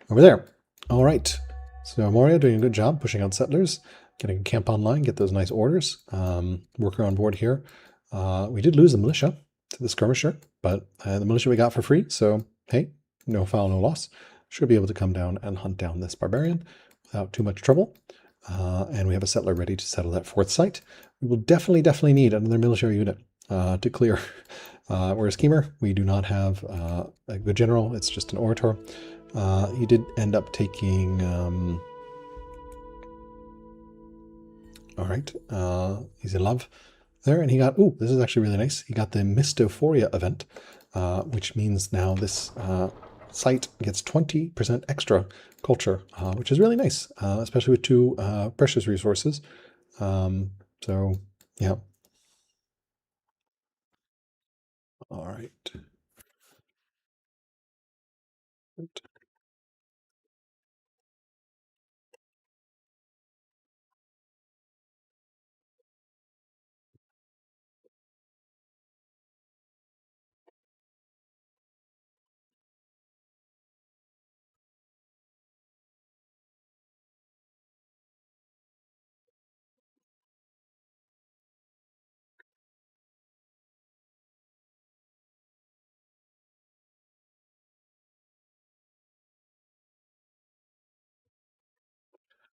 Over there. All right. So Moria doing a good job pushing out settlers, getting a camp online, get those nice orders. Worker on board here. We did lose the militia to the skirmisher, but the militia we got for free, so hey, no foul, no loss. Should be able to come down and hunt down this barbarian without too much trouble. And we have a settler ready to settle that fourth site. We will definitely need another military unit to clear. We're a schemer. We do not have a good general. It's just an orator. He did end up taking... all right. He's in love there, and he got... Ooh, this is actually really nice. He got the Mystophoria event, which means now this site gets 20% extra culture, which is really nice, especially with two precious resources. So, yeah. All right.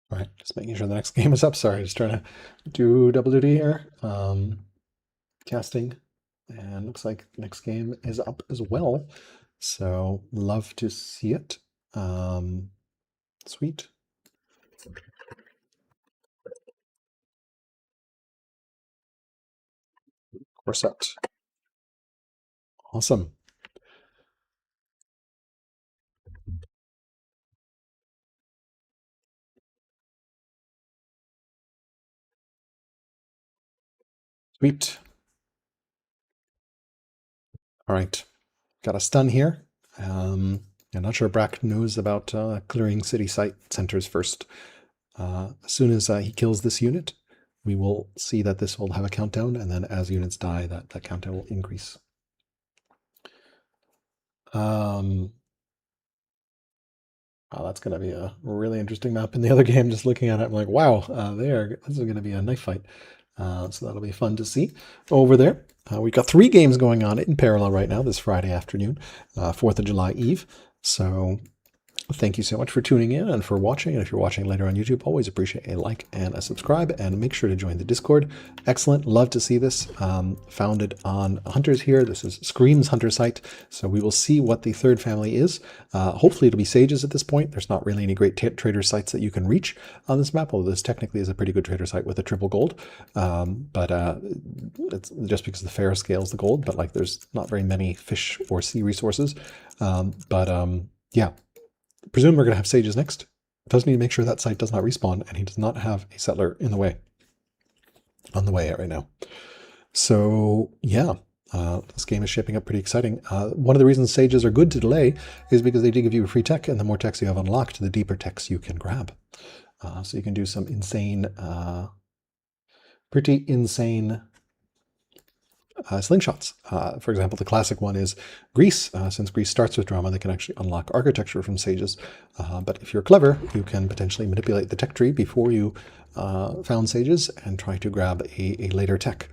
All right, just making sure the next game is up. Sorry, just trying to do double duty here. Casting, and looks like the next game is up as well. So love to see it. Sweet. We're set. Awesome. Sweet. All right, got a stun here. I'm not sure brrak knows about clearing city site centers first. As soon as he kills this unit, we will see that this will have a countdown, and then as units die, that countdown will increase. Oh, that's going to be a really interesting map in the other game. Just looking at it, I'm like, wow, this is going to be a knife fight. So that'll be fun to see over there. We've got 3 games going on in parallel right now this Friday afternoon, 4th of July Eve. So thank you so much for tuning in and for watching. And if you're watching later on YouTube, always appreciate a like and a subscribe, and make sure to join the Discord. Excellent. Love to see this. Founded on Hunters here. This is Scream's Hunter site. So we will see what the third family is. Hopefully it'll be Sages at this point. There's not really any great trader sites that you can reach on this map, although this technically is a pretty good trader site with a triple gold. It's just because the fair scales the gold, but like there's not very many fish or sea resources. Yeah. Presume we're going to have Sages next. Does need to make sure that site does not respawn, and he does not have a settler in the way. On the way right now. So yeah, this game is shaping up pretty exciting. One of the reasons Sages are good to delay is because they do give you a free tech, and the more techs you have unlocked, the deeper techs you can grab. So you can do some insane, pretty insane slingshots. For example, the classic one is Greece. Since Greece starts with drama, they can actually unlock architecture from Sages. But if you're clever, you can potentially manipulate the tech tree before you found Sages and try to grab a later tech.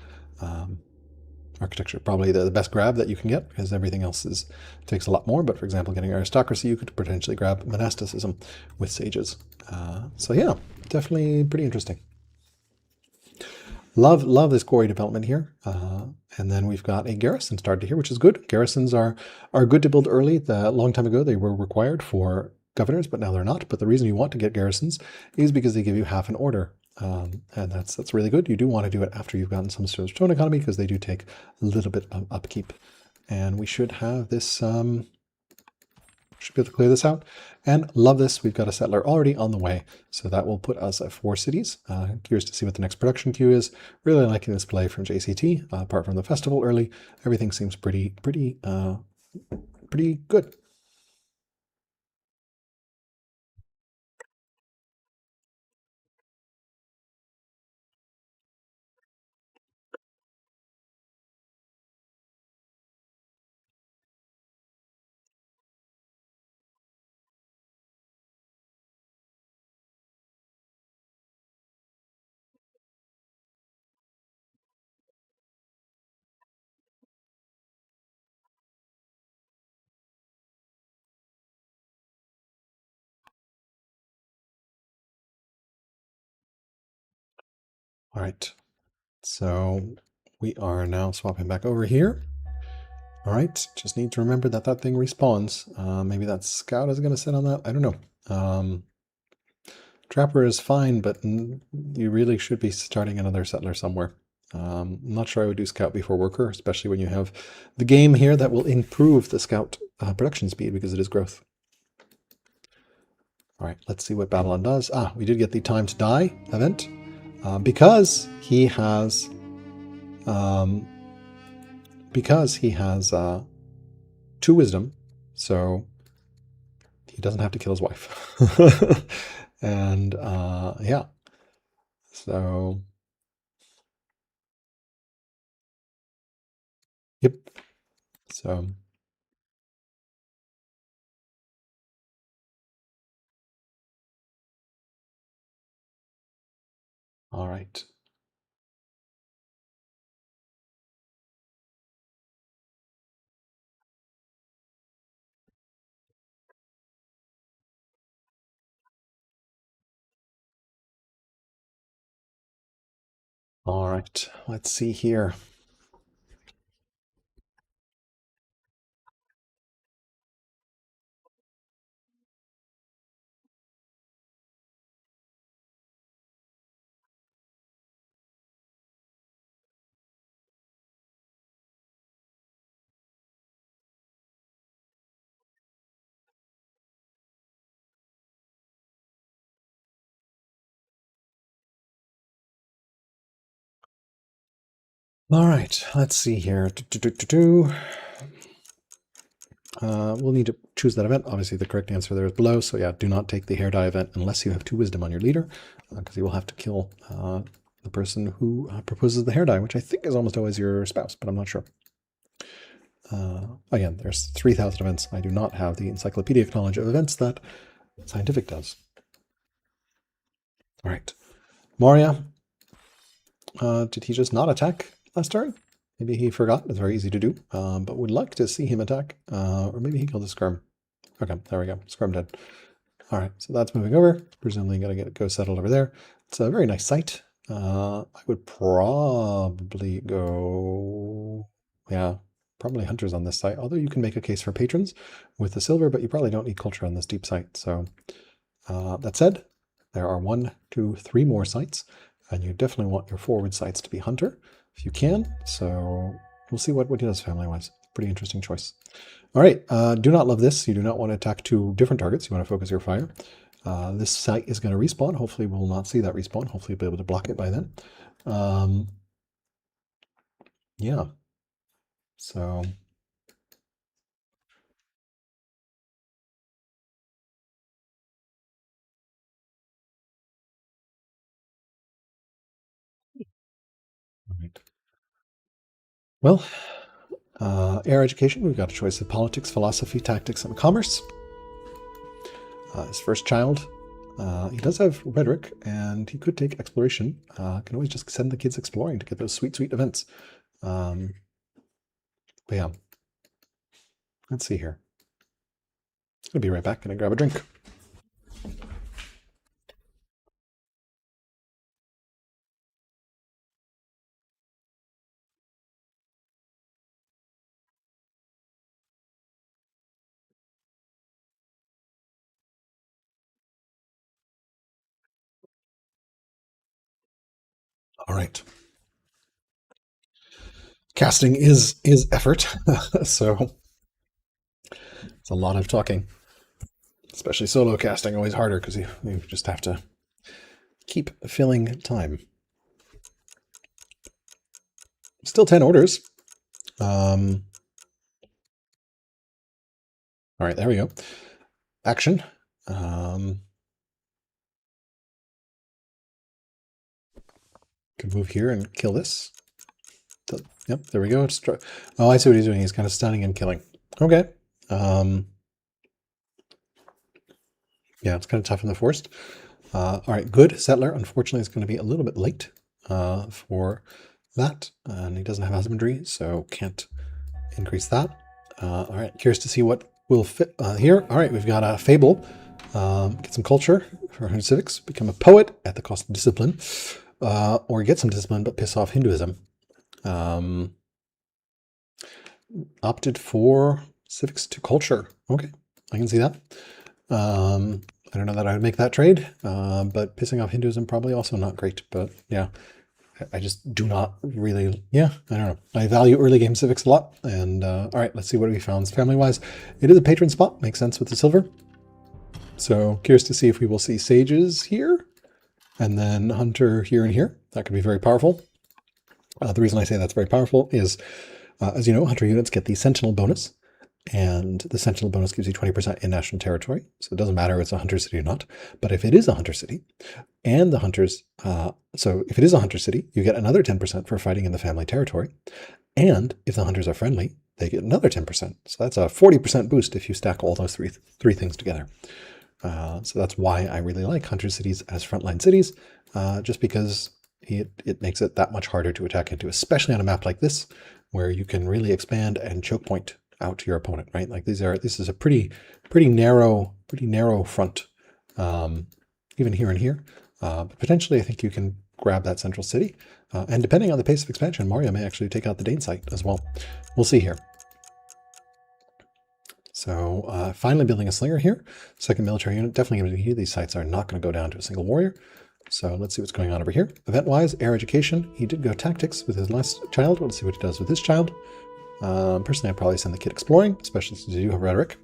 Architecture, probably the best grab that you can get, because everything else takes a lot more. But for example, getting aristocracy, you could potentially grab monasticism with Sages. So yeah, definitely pretty interesting. Love this quarry development here. And then we've got a garrison started here, which is good. Garrisons are good to build early. A long time ago, they were required for governors, but now they're not. But the reason you want to get garrisons is because they give you half an order. And that's really good. You do want to do it after you've gotten some sort of stone economy, because they do take a little bit of upkeep. And we should have this... should be able to clear this out. And love this. We've got a settler already on the way. So that will put us at 4 cities. Curious to see what the next production queue is. Really liking this play from JCT. Apart from the festival early, everything seems pretty good. All right. So we are now swapping back over here. All right. Just need to remember that that thing respawns. Maybe that scout is going to sit on that. I don't know. Trapper is fine, but you really should be starting another settler somewhere. I'm not sure I would do scout before worker, especially when you have the game here that will improve the scout production speed because it is growth. All right, let's see what Babylon does. We did get the time to die event because he has 2 wisdom, so he doesn't have to kill his wife. And yeah, so yep. So all right. All right, let's see here. All right, let's see here. We'll need to choose that event. Obviously, the correct answer there is below. So yeah, do not take the hair dye event unless you have 2 wisdom on your leader, because you will have to kill the person who proposes the hair dye, which I think is almost always your spouse, but I'm not sure. Again, there's 3,000 events. I do not have the encyclopedic knowledge of events that Scientific does. All right. Moria, did he just not attack last turn? Maybe he forgot. It's very easy to do, but would like to see him attack. Or maybe he killed a Skirm. Okay, there we go. Skirm dead. All right, so that's moving over. Presumably going to go settled over there. It's a very nice site. I would probably go... Yeah, probably hunters on this site. Although you can make a case for patrons with the silver, but you probably don't need culture on this deep site. So that said, there are 1, 2, 3 more sites, and you definitely want your forward sites to be hunter if you can. So we'll see what he does family-wise. Pretty interesting choice. All right, do not love this. You do not want to attack 2 different targets. You want to focus your fire. This site is going to respawn. Hopefully we'll not see that respawn. Hopefully we'll be able to block it by then. Yeah, so... Right. Well, air education, we've got a choice of politics, philosophy, tactics, and commerce. His first child, he does have rhetoric, and he could take exploration. Can always just send the kids exploring to get those sweet, sweet events. But yeah, let's see here. I'll be right back. Gonna grab a drink. All right. Casting is effort, so it's a lot of talking. Especially solo casting, always harder because you just have to keep filling time. Still 10 orders. All right, there we go. Action. Could move here and kill this. Yep, there we go. Oh, I see what he's doing. He's kind of stunning and killing. Okay. Yeah, it's kind of tough in the forest. All right, good. Settler, unfortunately, is going to be a little bit late for that. And he doesn't have husbandry, so can't increase that. All right, curious to see what will fit here. All right, we've got a fable. Get some culture for civics. Become a poet at the cost of discipline. Or get some discipline but piss off Hinduism. Opted for civics to culture. Okay, I can see that. I don't know that I would make that trade, but pissing off Hinduism probably also not great. But yeah, I just do not really, I don't know. I value early game civics a lot. And all right, let's see what we found family-wise. It is a patron spot, makes sense with the silver. So curious to see if we will see sages here, and then hunter here and here. That could be very powerful. The reason I say that's very powerful is, as you know, hunter units get the sentinel bonus. And the sentinel bonus gives you 20% in national territory. So it doesn't matter if it's a hunter city or not. But if it is a hunter city, and the hunters, so if it is a hunter city, you get another 10% for fighting in the family territory. And if the hunters are friendly, they get another 10%. So that's a 40% boost if you stack all those three things together. So that's why I really like hunter cities as frontline cities, just because it makes it that much harder to attack into, especially on a map like this, where you can really expand and choke point out to your opponent, right? Like this is a pretty narrow front, even here and here. But potentially, I think you can grab that central city, and depending on the pace of expansion, Mario may actually take out the Dane site as well. We'll see here. So finally building a slinger here. Second military unit, definitely going to be here. These sites are not going to go down to a single warrior. So let's see what's going on over here. Event-wise, air education. He did go tactics with his last child. Let's see what he does with this child. Personally, I'd probably send the kid exploring, especially since you have rhetoric.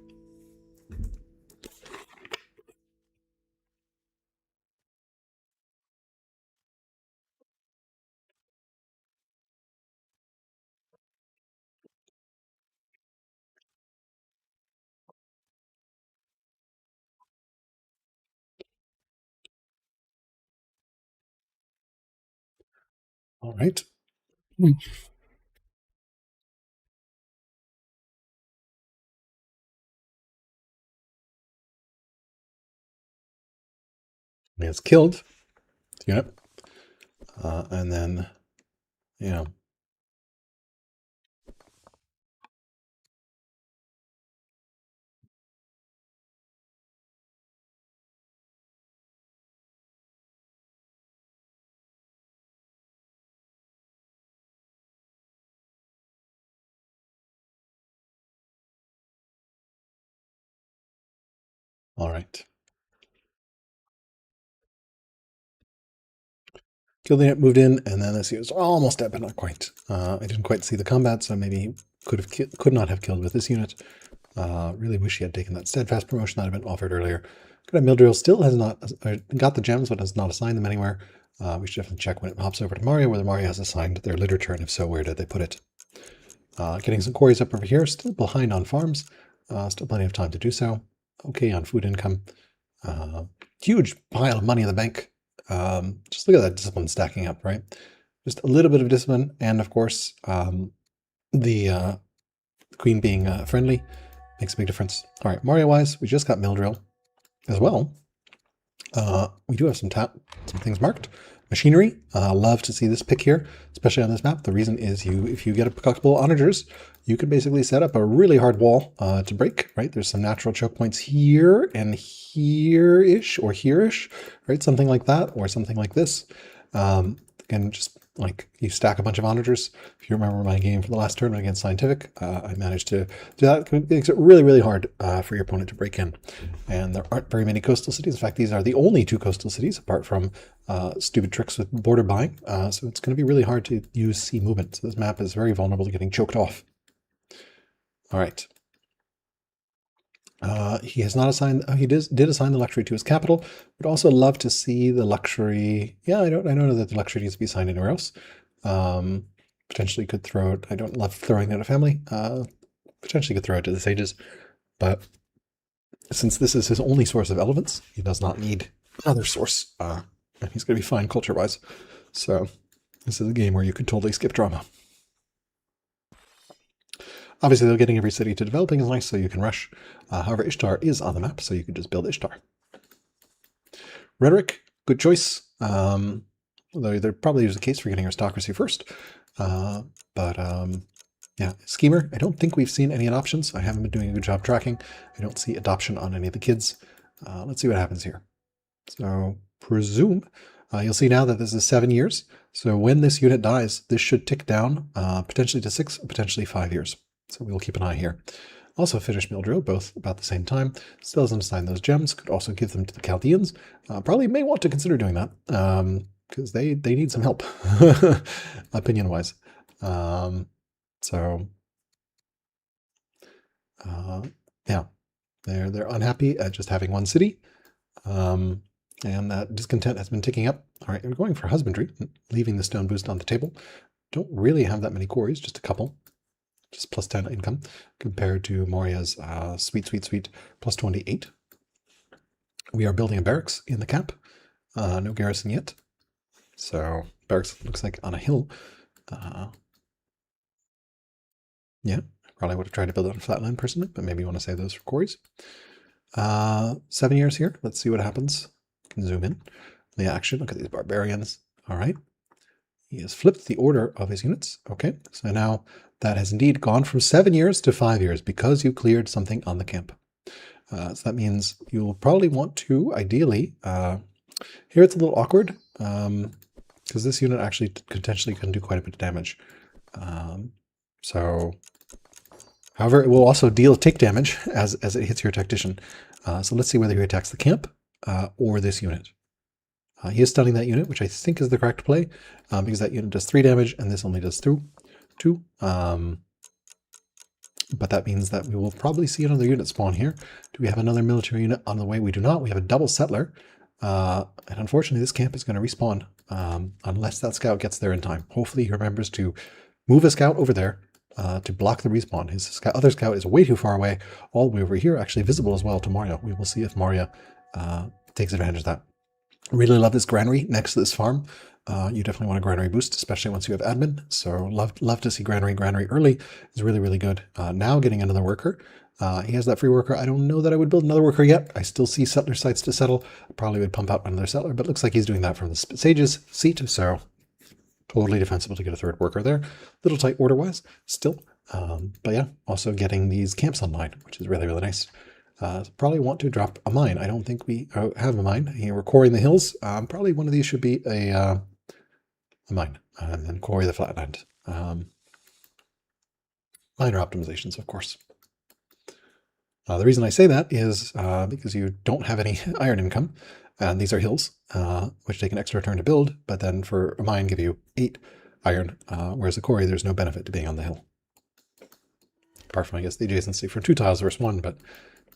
All right. He has killed the unit. And then, you know, all right. Killed the unit, moved in, and then this was almost dead, but not quite. I didn't quite see the combat, so maybe he could not have killed with this unit. Really wish he had taken that steadfast promotion that had been offered earlier. Good at Mill Drill still has not got the gems, but has not assigned them anywhere. We should definitely check when it hops over to Mario, whether Mario has assigned their literature, and if so, where did they put it? Getting some quarries up over here, still behind on farms. Still plenty of time to do so. Okay on food income. Huge pile of money in the bank. Just look at that discipline stacking up, right? Just a little bit of discipline, and of course, the queen being friendly makes a big difference. All right, Mario-wise, we just got Mill Drill as well. We do have some things marked. Machinery, love to see this pick here, especially on this map. The reason is if you get a couple onagers, you can basically set up a really hard wall to break, right? There's some natural choke points here and here-ish or here-ish, right? Something like that or something like this. Again, just like you stack a bunch of onagers. If you remember my game for the last tournament against Scientific, I managed to do that. It makes it really, really hard for your opponent to break in. And there aren't very many coastal cities. In fact, these are the only 2 coastal cities apart from stupid tricks with border buying. So it's going to be really hard to use sea movement. So this map is very vulnerable to getting choked off. All right. He has not assigned. Oh, he did assign the luxury to his capital. Would also love to see the luxury. Yeah, I don't know that the luxury needs to be assigned anywhere else. Potentially could throw it. I don't love throwing it a family. Potentially could throw it to the sages, but since this is his only source of relevance, he does not need another source. And he's going to be fine culture-wise. So this is a game where you can totally skip drama. Obviously, though, getting every city to developing is nice, so you can rush. However, Ishtar is on the map, so you can just build Ishtar. Rhetoric, good choice. Although there probably is a case for getting aristocracy first. Yeah, Schemer, I don't think we've seen any adoptions. I haven't been doing a good job tracking. I don't see adoption on any of the kids. Let's see what happens here. So, presume, you'll see now that this is 7 years. So when this unit dies, this should tick down potentially to 6, potentially 5 years. So we'll keep an eye here. Also finish Mill Drill, both about the same time. Still doesn't assign those gems. Could also give them to the Chaldeans. Probably may want to consider doing that because they need some help, opinion-wise. Yeah, they're unhappy at just having one city, and that discontent has been ticking up. All right, we're going for husbandry, leaving the stone boost on the table. Don't really have that many quarries, just a couple. Just plus 10 income compared to Moria's sweet plus 28. We are building a barracks in the camp. No garrison yet. So barracks looks like on a hill. Yeah, probably would have tried to build it on a flat land personally, but maybe you want to save those for quarries. 7 years here. Let's see what happens. Can zoom in. The action. Look at these barbarians. All right. He has flipped the order of his units. Okay, so now that has indeed gone from 7 years to 5 years because you cleared something on the camp. So that means you'll probably want to, ideally, here it's a little awkward because this unit actually potentially can do quite a bit of damage. However, it will also deal tick damage as it hits your tactician. So let's see whether he attacks the camp or this unit. He is stunning that unit, which I think is the correct play, because that unit does 3 damage, and this only does 2. But that means that we will probably see another unit spawn here. Do we have another military unit on the way? We do not. We have a double settler. And unfortunately, this camp is going to respawn unless that scout gets there in time. Hopefully, he remembers to move a scout over there to block the respawn. His other scout is way too far away, all the way over here, actually visible as well to Mario. We will see if Mario takes advantage of that. Really love this granary next to this farm. You definitely want a granary boost, especially once you have admin. So love to see granary early is really, really good. Now getting another worker. He has that free worker. I don't know that I would build another worker yet. I still see settler sites to settle. Probably would pump out another settler, but looks like he's doing that from the Sage's seat. So totally defensible to get a third worker there. Little tight order-wise still. But yeah, also getting these camps online, which is really, really nice. Probably want to drop a mine. I don't think we have a mine. Here we're quarrying the hills. Probably one of these should be a mine, and then quarry the flatland. Minor optimizations, of course. The reason I say that is because you don't have any iron income, and these are hills, which take an extra turn to build, but then for a mine give you 8 iron, whereas a quarry, there's no benefit to being on the hill. Apart from, I guess, the adjacency for 2 tiles versus 1, but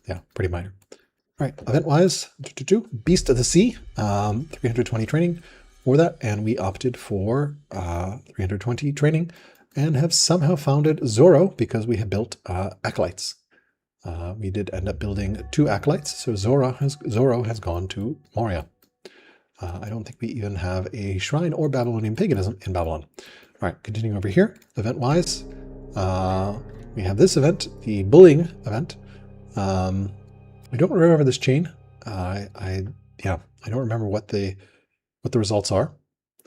yeah, pretty minor. All right, event-wise, Beast of the Sea, 320 training for that, and we opted for 320 training and have somehow founded Zorro because we have built acolytes. We did end up building 2 acolytes, so Zorro has gone to Moria. I don't think we even have a shrine or Babylonian paganism in Babylon. All right, continuing over here, event-wise, we have this event, the bullying event. I don't remember this chain. I don't remember what the results are.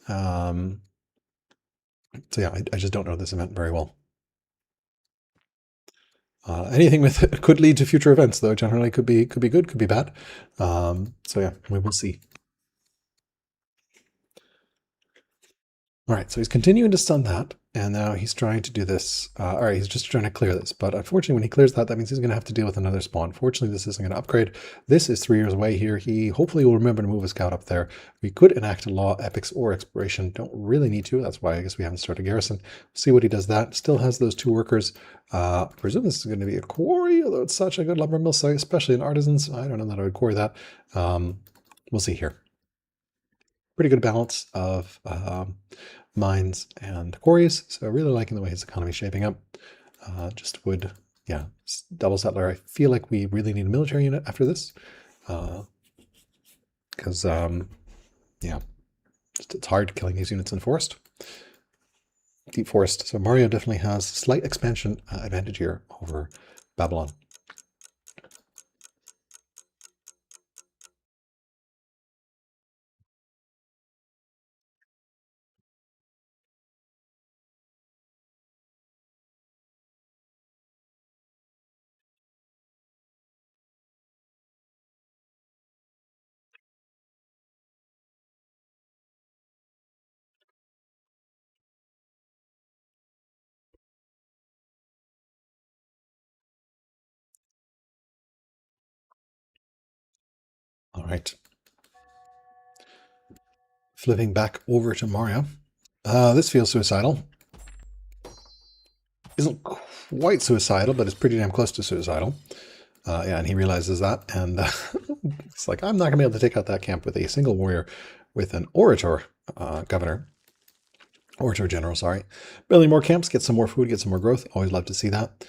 So yeah, I just don't know this event very well. Anything with could lead to future events, though. Generally, could be good, could be bad. So yeah, we will see. All right, so he's continuing to stun that, and now he's trying to do this. All right, he's just trying to clear this, but unfortunately when he clears that, that means he's going to have to deal with another spawn. Fortunately, this isn't going to upgrade. This is 3 years away here. He hopefully will remember to move a scout up there. We could enact a law, epics, or exploration. Don't really need to. That's why I guess we haven't started garrison. See what he does that. Still has those 2 workers. I presume this is going to be a quarry, although it's such a good lumber mill site, especially in artisans. I don't know that I would quarry that. We'll see here. Pretty good balance of mines and quarries, so really liking the way his economy is shaping up. Just would, yeah, double settler. I feel like we really need a military unit after this, because yeah, it's hard killing these units in forest, deep forest. So Mario definitely has slight expansion advantage here over Babylon. All right. Flipping back over to Mario. This feels suicidal. Isn't quite suicidal, but it's pretty damn close to suicidal. Yeah, and he realizes that, and it's like, I'm not going to be able to take out that camp with a single warrior with an orator governor. Orator general, sorry. Building more camps, get some more food, get some more growth. Always love to see that.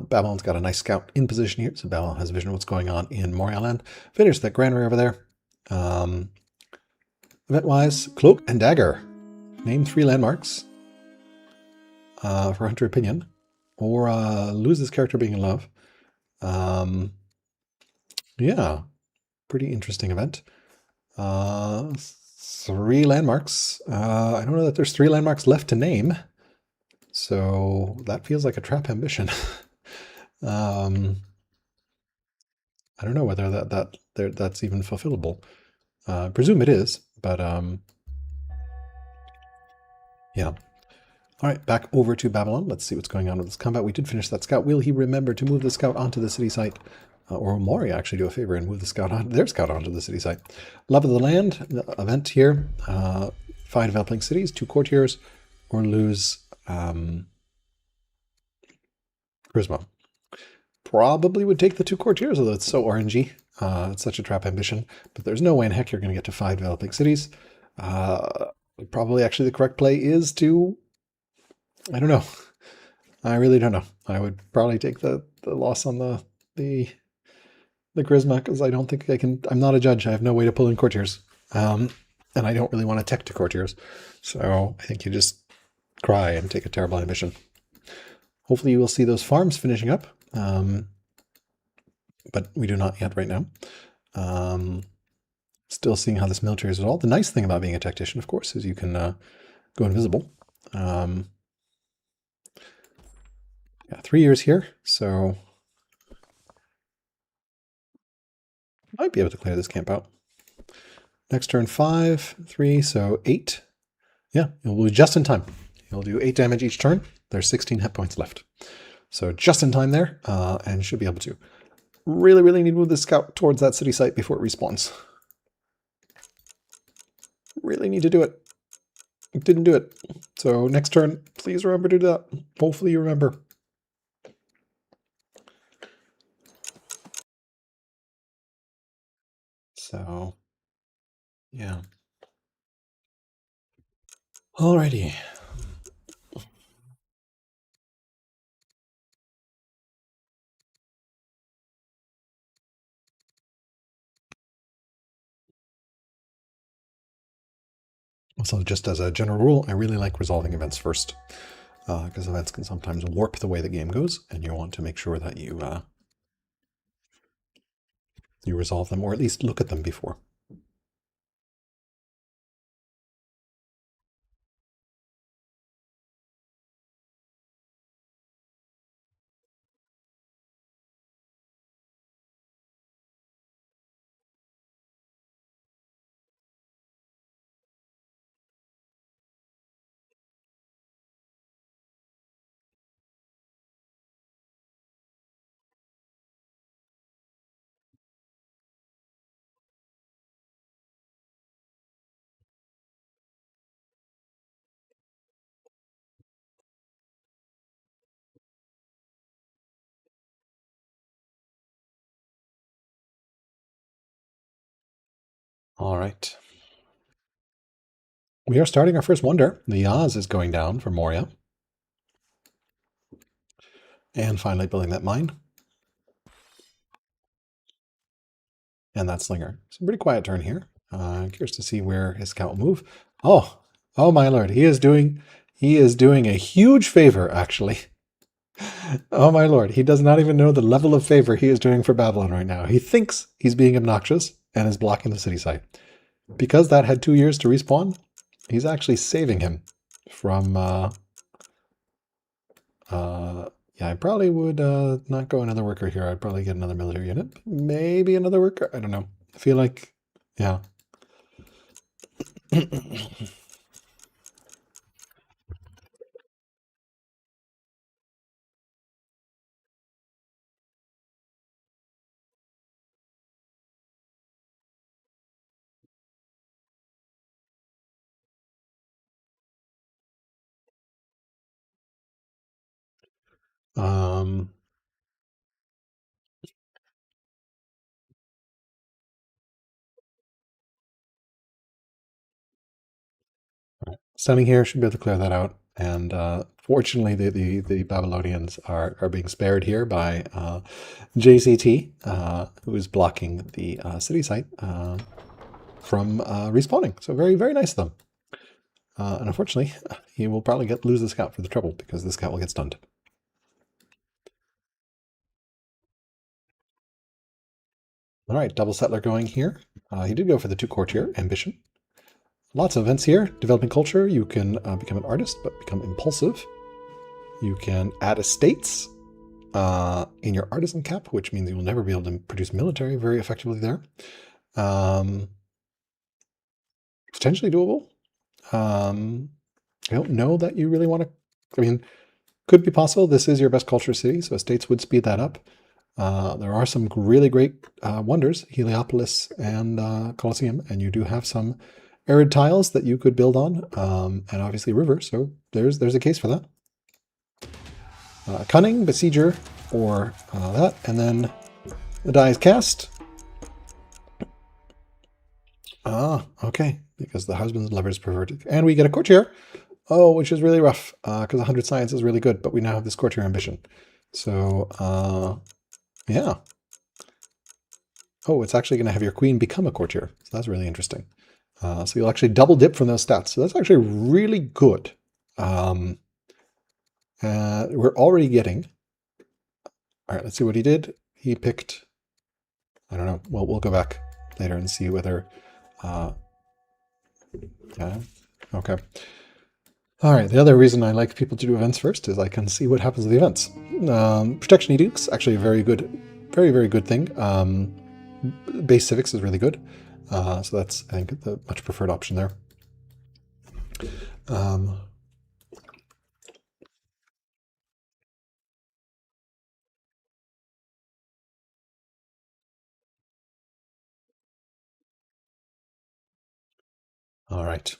Babylon's got a nice scout in position here, so Babylon has a vision of what's going on in Moria land. Finish that granary over there. Event-wise, Cloak and Dagger. Name 3 landmarks for Hunter Opinion, or lose this character being in love. Yeah, pretty interesting event. 3 landmarks. I don't know that there's 3 landmarks left to name, so that feels like a trap ambition. I don't know whether that's even fulfillable. Presume it is, but yeah. All right, back over to Babylon. Let's see what's going on with this combat. We did finish that scout. Will he remember to move the scout onto the city site? Or will Mori actually do a favor and move the scout on their scout onto the city site? Love of the land event here. 5 developing cities, 2 courtiers, or lose charisma. Probably would take the 2 courtiers, although it's so RNG. It's such a trap ambition. But there's no way in heck you're going to get to 5 developing cities. Probably actually the correct play is to, I don't know. I really don't know. I would probably take the loss on the charisma, because I don't think I can. I'm not a judge. I have no way to pull in courtiers. And I don't really want to tech to courtiers. So I think you just cry and take a terrible ambition. Hopefully you will see those farms finishing up. But we do not yet right now. Still seeing how this military is resolved. The nice thing about being a tactician, of course, is you can go invisible. Yeah, 3 years here, so might be able to clear this camp out. Next turn 5, 3, so 8. Yeah, you'll be just in time. You'll do 8 damage each turn. There's 16 hit points left. So just in time there, and should be able to. Really, really need to move the scout towards that city site before it respawns. Really need to do it. Didn't do it. So next turn, please remember to do that. Hopefully you remember. So, yeah. Alrighty. So just as a general rule, I really like resolving events first, because events can sometimes warp the way the game goes, and you want to make sure that you you resolve them, or at least look at them before. All right. We are starting our first wonder. The Yaz is going down for Moria. And finally building that mine. And that slinger. It's a pretty quiet turn here. Curious to see where his scout will move. Oh, oh my lord. He is doing a huge favor, actually. Oh my lord. He does not even know the level of favor he is doing for Babylon right now. He thinks he's being obnoxious and is blocking the city site. Because that had 2 years to respawn, he's actually saving him from yeah, I probably would not go another worker here. I'd probably get another military unit. Maybe another worker. I don't know. I feel like, yeah. um, Standing here should be able to clear that out. And fortunately, the Babylonians are being spared here by JCT, who is blocking the city site from respawning. So very, very nice of them. And unfortunately, he will probably lose the scout for the trouble because the scout will get stunned. All right, double settler going here. He did go for the 2 courtier ambition. Lots of events here. Developing culture. You can become an artist, but become impulsive. You can add estates in your artisan cap, which means you will never be able to produce military very effectively there. Potentially doable. I don't know that you really want to. I mean, could be possible. This is your best culture city, so estates would speed that up. There are some really great wonders, Heliopolis and Colosseum, and you do have some arid tiles that you could build on, and obviously river, so there's a case for that. Cunning, Besieger for that, and then the die is cast. Okay, because the husband's lover is perverted. And we get a courtier, which is really rough, because 100 science is really good, but we now have this courtier ambition. So, yeah. Oh, it's actually going to have your queen become a courtier. So that's really interesting. So you'll actually double dip from those stats. So that's actually really good. We're already getting... All right, let's see what he did. He picked... I don't know. Well, we'll go back later and see whether... yeah, okay. All right, the other reason I like people to do events first is I can see what happens with the events. Protection edicts, actually a very good, very, very good thing. Base civics is really good. So that's, I think, the much preferred option there. All right.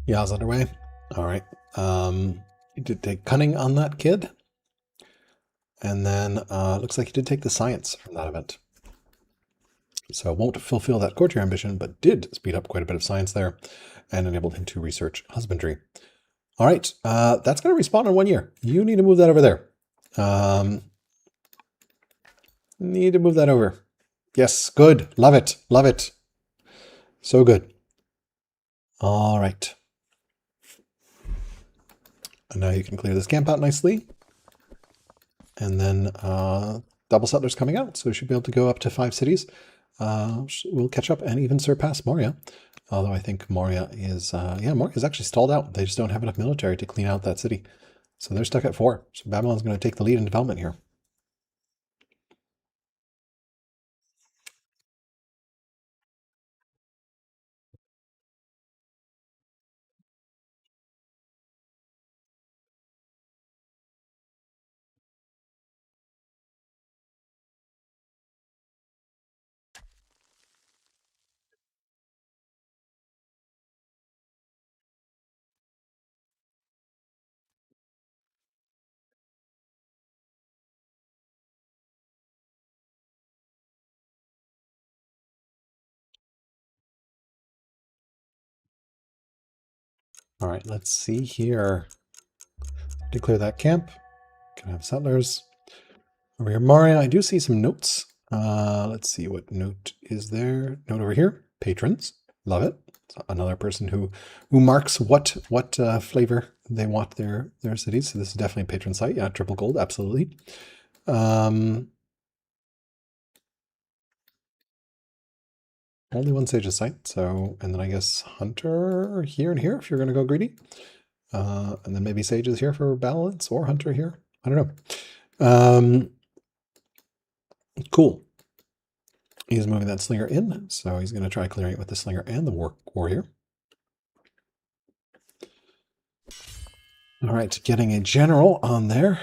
Yaw's underway. All right. You did take cunning on that kid. And then looks like you did take the science from that event. So won't fulfill that courtier ambition, but did speed up quite a bit of science there and enabled him to research husbandry. All right, that's going to respawn in 1 year. You need to move that over there. Need to move that over. Yes, good. Love it. Love it. So good. All right. And now you can clear this camp out nicely. And then double settlers coming out. So we should be able to go up to 5 cities. We'll catch up and even surpass Moria. Although I think Moria is, yeah, Moria's actually stalled out. They just don't have enough military to clean out that city. So they're stuck at 4. So Babylon's going to take the lead in development here. All right, let's see here. Declare that camp. Can have settlers. Over here, Moria, I do see some notes. Let's see what note is there. Note over here, patrons. Love it. So another person who marks what flavor they want their cities. So this is definitely a patron site. Yeah, triple gold, absolutely. Only one Sage's site, so, and then I guess Hunter here and here if you're going to go greedy. And then maybe Sage is here for balance or Hunter here. I don't know. Cool. He's moving that slinger in, so he's going to try clearing it with the slinger and the warrior. All right, getting a general on there,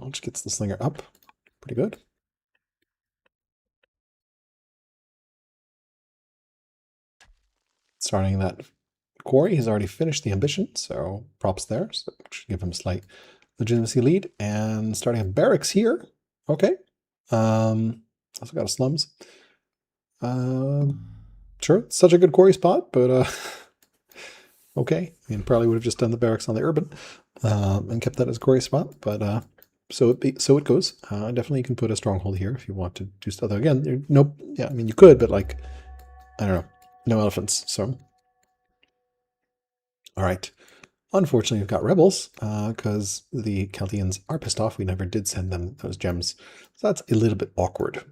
which gets the slinger up. Pretty good. Starting that quarry, he's already finished the ambition, so props there. So should give him a slight legitimacy lead. And starting a barracks here. Okay. Also got a slums. Sure, it's such a good quarry spot, but okay. I mean, probably would have just done the barracks on the urban and kept that as a quarry spot, but so it goes. Definitely you can put a stronghold here if you want to do stuff. Again, nope. Yeah, I mean you could, but like I don't know, no elephants. So all right. Unfortunately, we've got rebels because the Chaldeans are pissed off. We never did send them those gems, so that's a little bit awkward.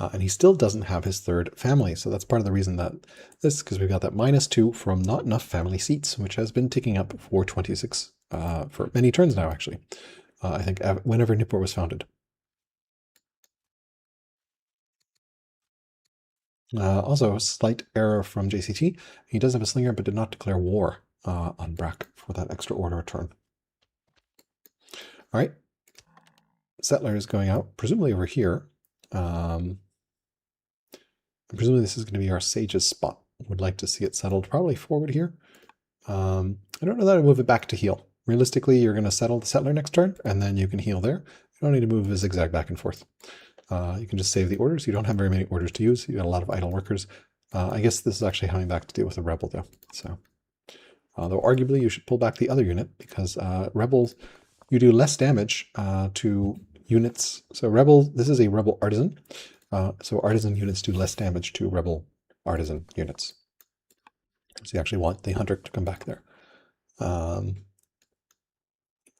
And he still doesn't have his 3rd family. So that's part of the reason that this, because we've got that -2 from not enough family seats, which has been ticking up for 26 for many turns now, actually. I think whenever Nippur was founded. Also, a slight error from JCT. He does have a slinger, but did not declare war on brrak for that extra order return. All right. Settler is going out, presumably over here. presumably this is going to be our sage's spot. Would like to see it settled probably forward here. I don't know that I move it back to heal. Realistically, you're going to settle the settler next turn, and then you can heal there. You don't need to move a zigzag back and forth. You can just save the orders. You don't have very many orders to use. You got a lot of idle workers. I guess this is actually coming back to deal with a rebel, though. So, though arguably you should pull back the other unit because rebels, you do less damage to units. So rebel, this is a rebel artisan. So artisan units do less damage to rebel artisan units. So you actually want the hunter to come back there.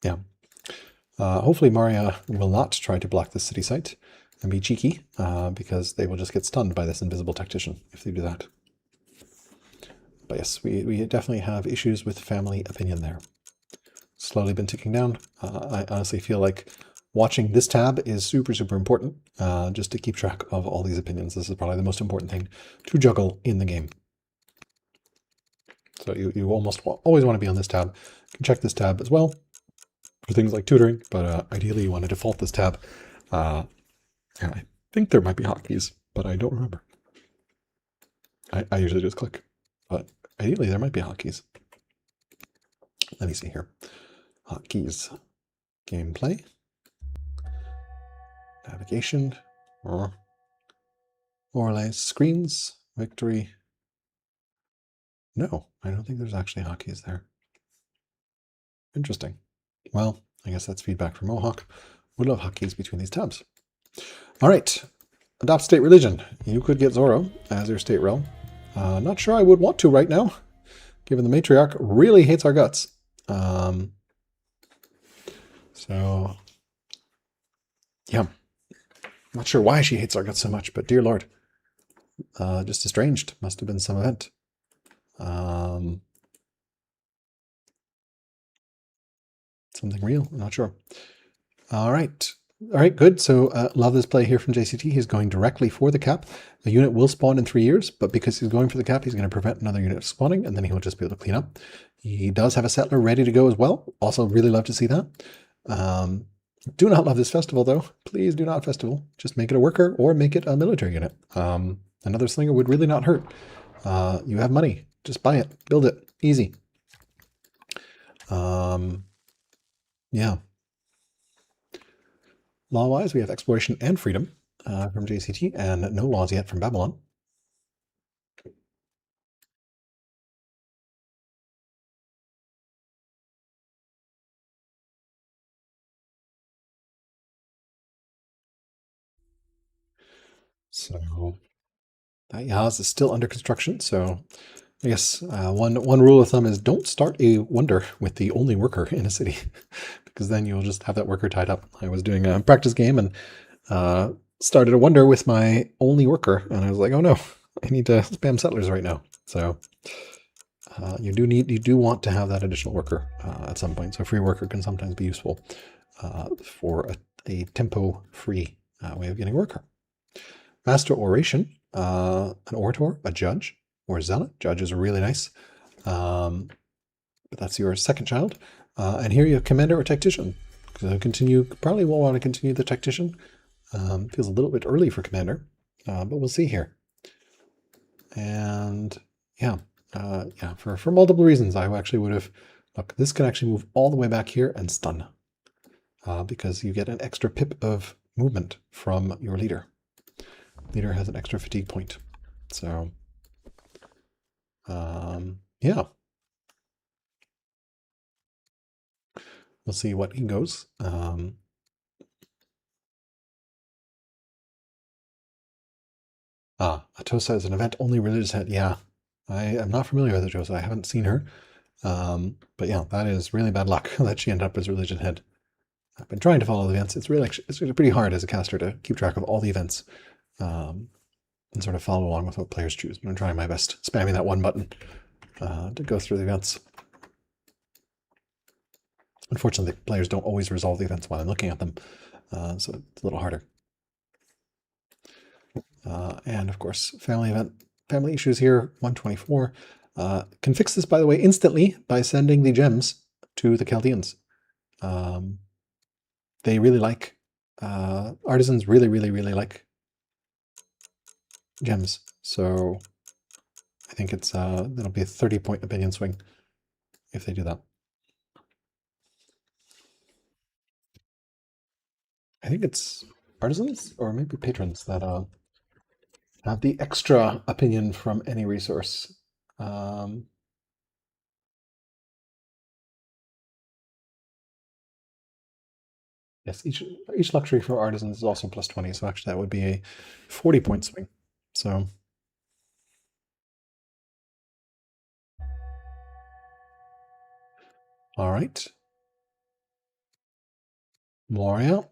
Yeah. Hopefully Maria will not try to block the city site and be cheeky, because they will just get stunned by this invisible tactician if they do that. But yes, we definitely have issues with family opinion there. Slowly been ticking down. I honestly feel like watching this tab is super, super important, just to keep track of all these opinions. This is probably the most important thing to juggle in the game. So you almost always want to be on this tab. You can check this tab as well for things like tutoring, but ideally you want to default this tab. Yeah, I think there might be hotkeys, but I don't remember. I usually just click, but ideally there might be hotkeys. Let me see here. Hotkeys. Gameplay. Navigation. Overlays. Screens. Victory. No, I don't think there's actually hotkeys there. Interesting. Well, I guess that's feedback from Mohawk. Would love hotkeys between these tabs. All right. Adopt state religion. You could get Zoro as your state realm. Not sure I would want to right now, given the matriarch really hates our guts. So, yeah. Not sure why she hates our guts so much, but dear Lord. Just estranged. Must have been some event. Something real. I'm not sure. All right. All right, good. So love this play here from JCT. He's going directly for the cap. A unit will spawn in 3 years, but because he's going for the cap, he's going to prevent another unit spawning, and then he will just be able to clean up. He does have a settler ready to go as well. Also really love to see that. Do not love this festival, though. Please do not festival. Just make it a worker or make it a military unit. Another slinger would really not hurt. You have money. Just buy it. Build it. Easy. Yeah. Law-wise, we have exploration and freedom from JCT, and no laws yet from Babylon. So that Yaz is still under construction. So I guess one rule of thumb is don't start a wonder with the only worker in a city, because then you'll just have that worker tied up. I was doing a practice game and started a wonder with my only worker, and I was like, oh no, I need to spam settlers right now. So you do want to have that additional worker at some point. So a free worker can sometimes be useful for a tempo-free way of getting worker. Master Oration, an orator, a judge, or zealot. Judge is really nice. But that's your second child. And here you have commander or tactician. So probably will want to continue the tactician. Feels a little bit early for commander, but we'll see here. And yeah, for multiple reasons, I actually would have, look, this can actually move all the way back here and stun, because you get an extra pip of movement from your leader. Leader has an extra fatigue point. So, yeah. We'll see what he goes. Atosa is an event-only religious head. Yeah, I am not familiar with Atosa. I haven't seen her. But yeah, that is really bad luck that she ended up as religion head. I've been trying to follow the events. It's really pretty hard as a caster to keep track of all the events and sort of follow along with what players choose. But I'm trying my best, spamming that one button to go through the events. Unfortunately, players don't always resolve the events while I'm looking at them, so it's a little harder. And of course, family issues here, 124. Can fix this, by the way, instantly by sending the gems to the Chaldeans. They really like, artisans really like gems. So I think it's that'll be a 30-point opinion swing if they do that. I think it's artisans or maybe patrons that have the extra opinion from any resource. Yes, each luxury for artisans is also plus 20, so actually that would be a 40-point swing. So all right. Moria,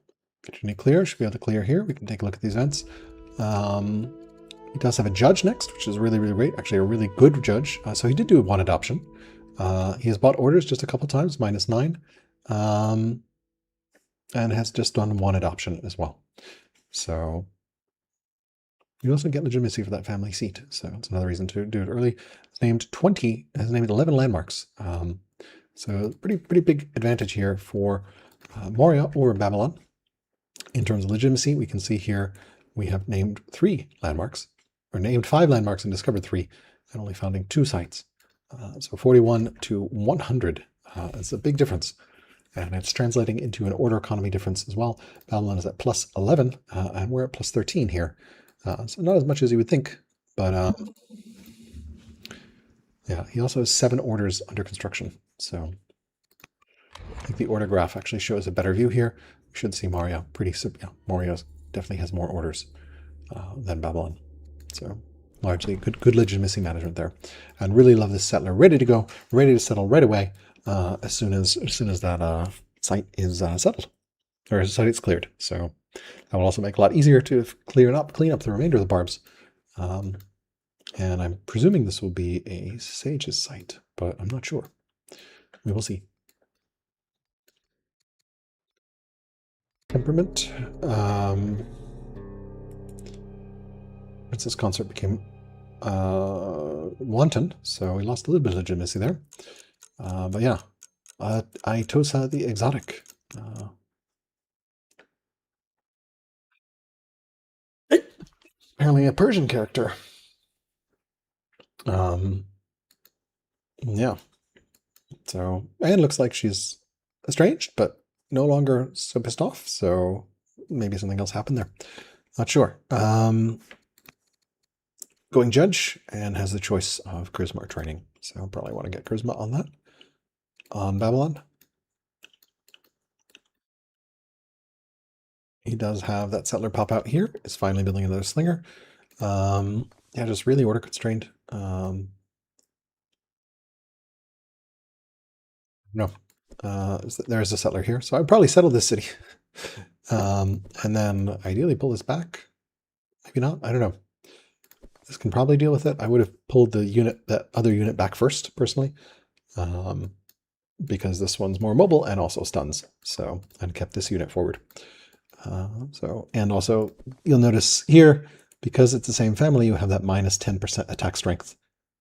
opportunity clear. Should be able to clear here. We can take a look at these events. He does have a judge next, which is really, really great. Actually, a really good judge. So he did do one adoption. He has bought orders just a couple times, -9, and has just done one adoption as well. So you also get legitimacy for that family seat. So it's another reason to do it early. It's named 20, has named 11 landmarks. So pretty big advantage here for Moria over Babylon. In terms of legitimacy, we can see here we have named 3 landmarks, or named 5 landmarks and discovered 3, and only founding 2 sites. So 41 to 100 is a big difference. And it's translating into an order economy difference as well. Babylon is at plus 11, and we're at plus 13 here. So not as much as you would think, but yeah, he also has 7 orders under construction. So I think the order graph actually shows a better view here. We should see Moria Moria definitely has more orders than Babylon. So largely good legitimacy management there. And really love this settler, ready to go, ready to settle right away as soon as that site is settled, or as site is cleared. So that will also make it a lot easier to clean up the remainder of the barbs. And I'm presuming this will be a Sage's site, but I'm not sure. We will see. Temperament. Princess Consort became wanton, so we lost a little bit of legitimacy there. But yeah, Aitosa the Exotic. Apparently a Persian character. Yeah. So, and looks like she's estranged, but no longer so pissed off. So maybe something else happened there. Not sure. Going judge and has the choice of charisma or training. So I'll probably want to get charisma on that. On Babylon. He does have that settler pop out here. Is finally building another slinger. Yeah, just really order constrained. No, there's a settler here, so I'd probably settle this city, and then ideally pull this back. Maybe not. I don't know. This can probably deal with it. I would have pulled that other unit back first, personally, because this one's more mobile and also stuns. So I'd kept this unit forward. And also you'll notice here, because it's the same family, you have that -10% attack strength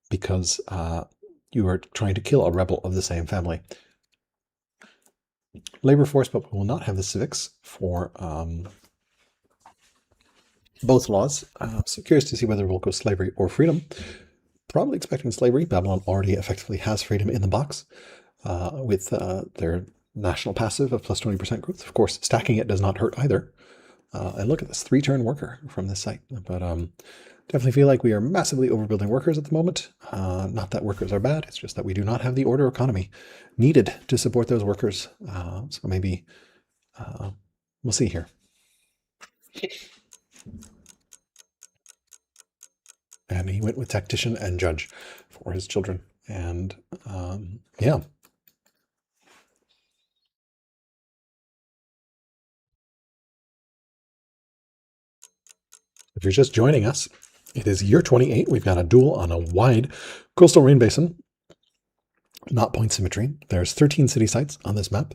because you are trying to kill a rebel of the same family. Labor force, but we will not have the civics for both laws. So curious to see whether we'll go slavery or freedom. Probably expecting slavery. Babylon already effectively has freedom in the box with their national passive of plus 20% growth. Of course, stacking it does not hurt either. And look at this 3-turn worker from this site. But definitely feel like we are massively overbuilding workers at the moment. Not that workers are bad. It's just that we do not have the order economy needed to support those workers. So maybe we'll see here. And he went with tactician and judge for his children. And yeah. If you're just joining us, it is year 28. We've got a duel on a wide coastal rain basin, not point symmetry. There's 13 city sites on this map.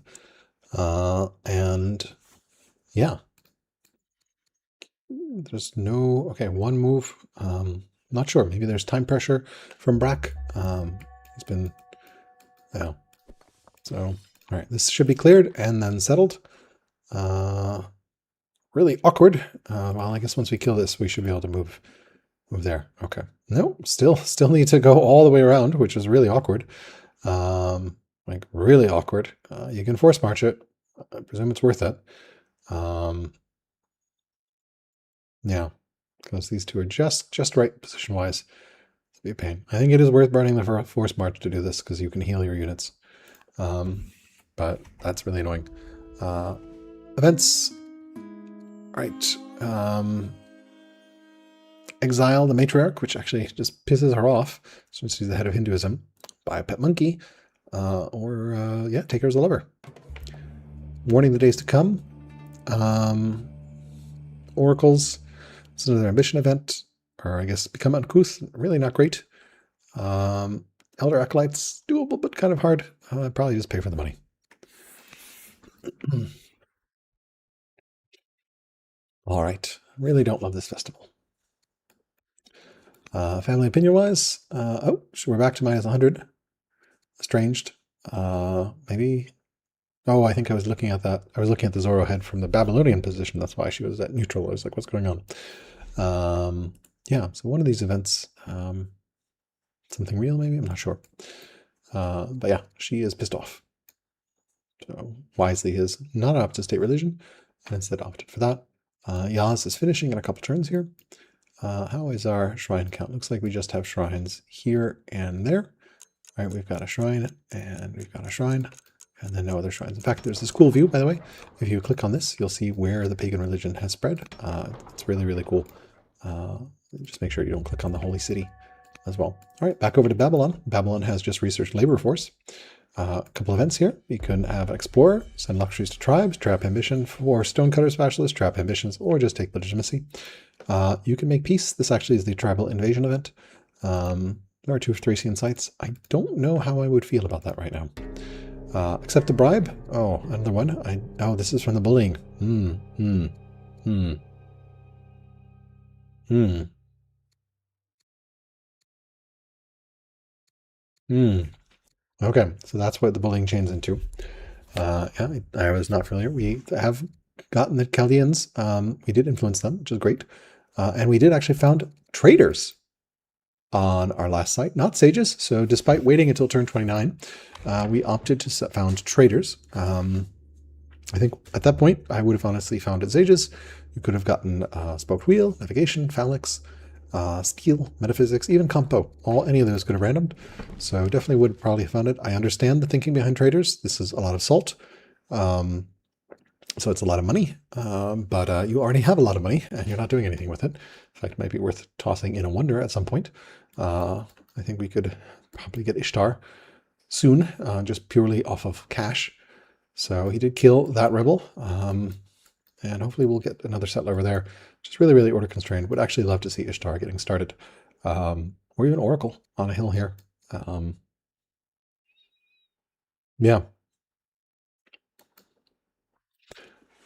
And yeah, there's no, okay, one move. Not sure. Maybe there's time pressure from brrak. It's been, yeah. So, all right, this should be cleared and then settled. Really awkward. Well, I guess once we kill this, we should be able to move Move there. Okay. No, still need to go all the way around, which is really awkward. Like really awkward. You can force march it. I presume it's worth it. Yeah, because these two are just right position-wise. It'd be a pain. I think it is worth burning the force march to do this because you can heal your units. But that's really annoying. Events. Right. Exile the matriarch, which actually just pisses her off since she's the head of Hinduism. Buy a pet monkey. Or yeah, take her as a lover. Warning the days to come. Oracles. It's another ambition event. Or I guess become uncouth. Really not great. Elder acolytes, doable but kind of hard. Probably just pay for the money. All right. Really don't love this festival. Family opinion wise, oh, so we're back to minus 100. Estranged. Maybe. Oh, I think I was looking at that. I was looking at the Zoro head from the Babylonian position. That's why she was at neutral. I was like, what's going on? Yeah, so one of these events, something real maybe? I'm not sure. But yeah, she is pissed off. So wisely has not opted to state religion and instead opted for that. Yaz is finishing in a couple turns here. How is our shrine count? Looks like we just have shrines here and there. All right, we've got a shrine and we've got a shrine and then no other shrines. In fact, there's this cool view, by the way. If you click on this, you'll see where the pagan religion has spread. It's really, really cool. Just make sure you don't click on the holy city as well. All right, back over to Babylon. Babylon has just researched labor force. A couple events here. You can have an explorer, send luxuries to tribes, trap ambition for stonecutter specialists, trap ambitions, or just take legitimacy. You can make peace. This actually is the tribal invasion event. There are 2 Thracian sites. I don't know how I would feel about that right now. Accept a bribe. Oh, another one. Oh, this is from the bullying. Okay, so that's what the bullying chains into. Yeah, I was not familiar. We have gotten the Chaldeans. We did influence them, which is great. And we did actually found traders on our last site, not sages. So despite waiting until turn 29, we opted to found traders. I think at that point, I would have honestly founded sages. You could have gotten spoked wheel, navigation, phalanx, steel, metaphysics, even compo. Any of those could have randomed. So definitely would probably have found it. I understand the thinking behind traders. This is a lot of salt. So it's a lot of money, but you already have a lot of money and you're not doing anything with it. In fact, it might be worth tossing in a wonder at some point. I think we could probably get Ishtar soon, just purely off of cash. So he did kill that rebel, and hopefully we'll get another settler over there. Just really, really order constrained. Would actually love to see Ishtar getting started, or even Oracle on a hill here. Yeah.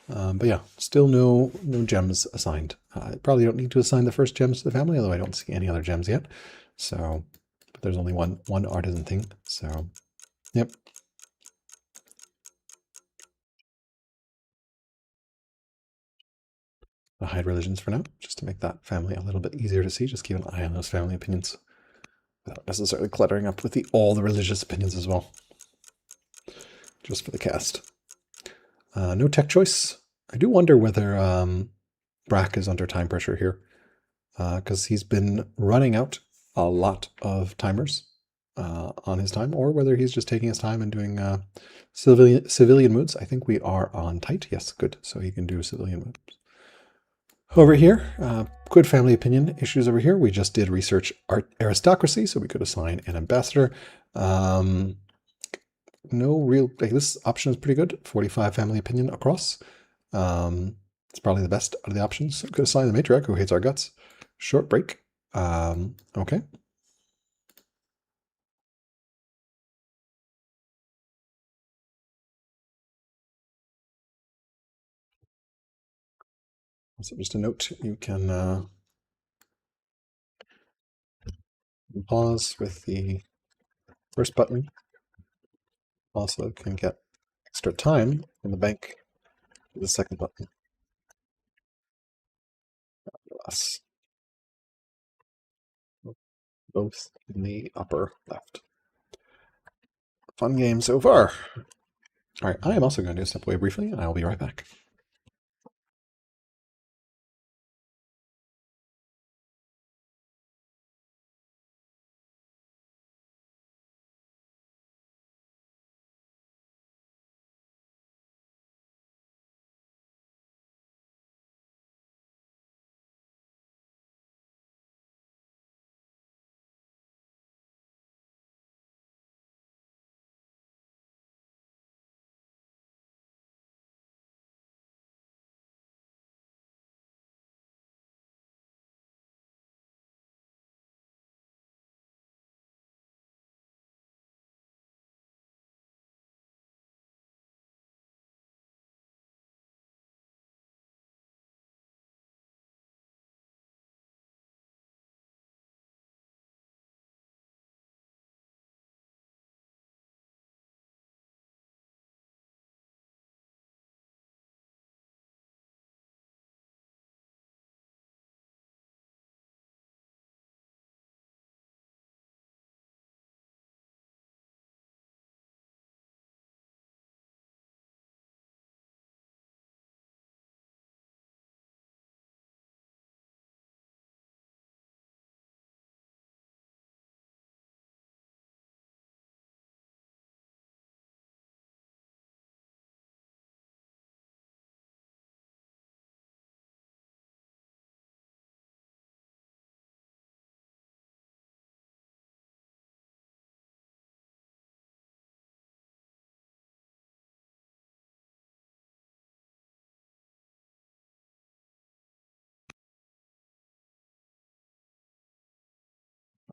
But yeah, still no gems assigned. I probably don't need to assign the first gems to the family, although I don't see any other gems yet. So, but there's only one artisan thing. So, yep. I'll hide religions for now, just to make that family a little bit easier to see. Just keep an eye on those family opinions without necessarily cluttering up with all the religious opinions as well. Just for the cast. No tech choice. I do wonder whether brrak is under time pressure here, because he's been running out a lot of timers on his time, or whether he's just taking his time and doing civilian moods. I think we are on tight. Yes, good. So he can do civilian moods. Over here, good family opinion issues over here. We just did research aristocracy, so we could assign an ambassador. No real, like this option is pretty good. 45 family opinion across. It's probably the best out of the options. So could assign the matriarch who hates our guts. Short break. Okay. So just a note, you can pause with the first button. Also can get extra time in the bank with the second button. Less. both in the upper left. Fun game so far. All right, I am also going to step away briefly, and I will be right back.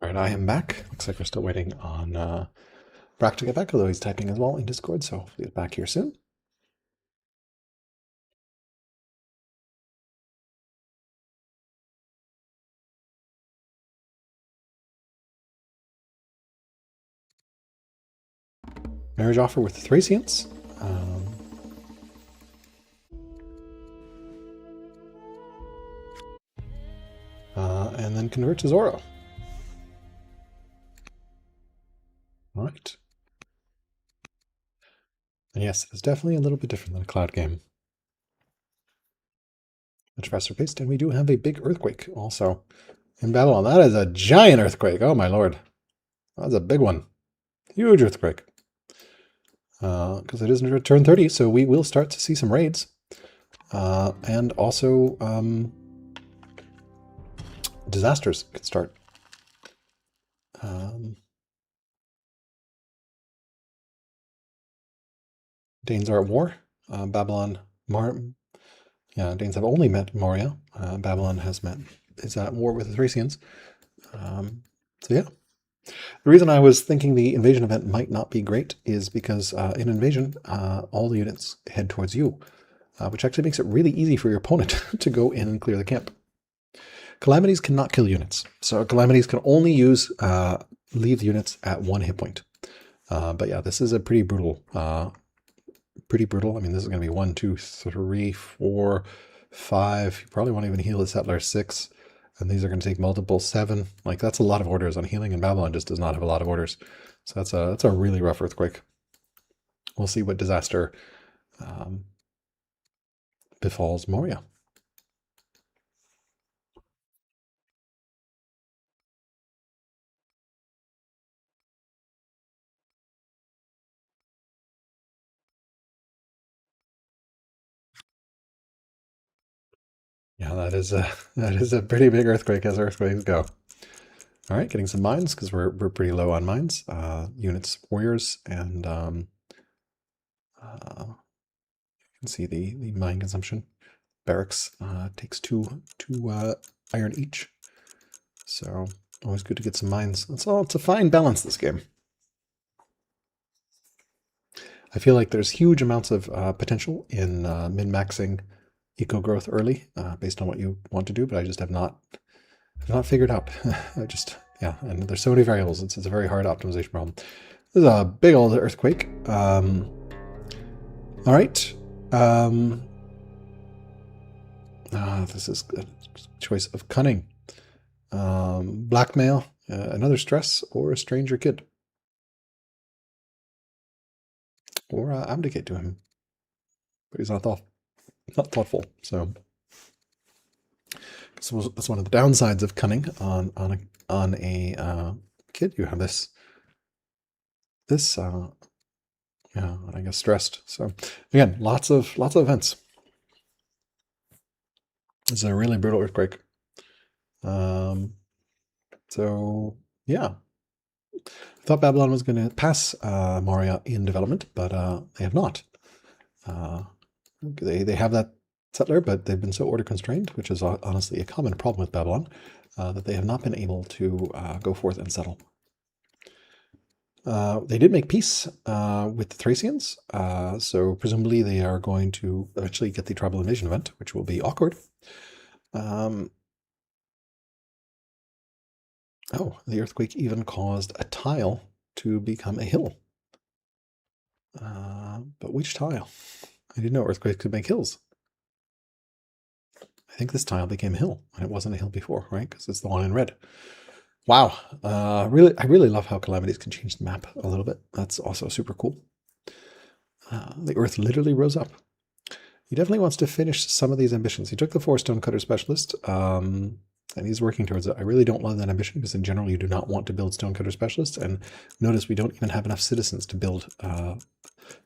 All right, I am back. Looks like we're still waiting on brrak to get back, although he's typing as well in Discord, so hopefully he's back here soon. Marriage offer with the Thracians. And then convert to Zoro. All right. And yes, it's definitely a little bit different than a cloud game. Much faster paced, and we do have a big earthquake also in Babylon. That is a giant earthquake. Oh my lord. That's a big one. Huge earthquake. Because it isn't turn 30, so we will start to see some raids. And also disasters could start. Danes are at war. Babylon, Danes have only met Moria. Babylon is at war with the Thracians. So yeah. The reason I was thinking the invasion event might not be great is because in invasion, all the units head towards you, which actually makes it really easy for your opponent to go in and clear the camp. Calamities cannot kill units, so calamities can only leave the units at 1 hit point. But yeah, this is a pretty brutal. I mean, this is going to be 1, 2, 3, 4, 5. You probably won't even heal a settler 6. And these are going to take multiple 7. Like, that's a lot of orders on healing, and Babylon just does not have a lot of orders. So that's a really rough earthquake. We'll see what disaster befalls Moria. Yeah, that is a pretty big earthquake, as earthquakes go. All right, getting some mines because we're pretty low on mines. Units, warriors, and you can see the mine consumption. Barracks takes two iron each, so always good to get some mines. It's a fine balance, this game. I feel like there's huge amounts of potential in min-maxing eco growth early, based on what you want to do, but I just have not figured out. And there's so many variables. It's a very hard optimization problem. This is a big old earthquake. All right. This is a choice of cunning. Blackmail another stress or a stranger kid. Or abdicate to him. But he's not thoughtful, so that's one of the downsides of cunning on a kid. You have this yeah, I guess stressed. So again, lots of events. It's a really brutal earthquake. So yeah, I thought Babylon was going to pass Moria in development, but they have not. They have that settler, but they've been so order constrained, which is honestly a common problem with Babylon, that they have not been able to go forth and settle. They did make peace with the Thracians, so presumably they are going to eventually get the tribal invasion event, which will be awkward. Oh, the earthquake even caused a tile to become a hill. But which tile? I didn't know earthquakes could make hills. I think this tile became a hill, and it wasn't a hill before, right? Because it's the one in red. Wow. I really love how calamities can change the map a little bit. That's also super cool. The earth literally rose up. He definitely wants to finish some of these ambitions. He took the 4 stonecutter specialist, and he's working towards it. I really don't love that ambition because in general you do not want to build stonecutter specialists. And notice we don't even have enough citizens to build.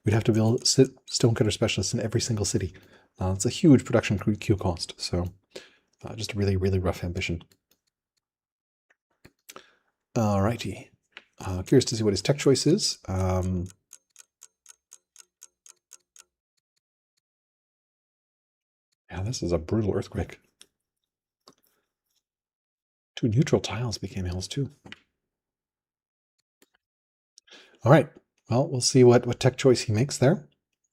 We'd have to build stonecutter specialists in every single city. It's a huge production queue cost. So just a really, really rough ambition. Alrighty. Curious to see what his tech choice is. Yeah, this is a brutal earthquake. 2 neutral tiles became hills too. All right. Well, we'll see what tech choice he makes there.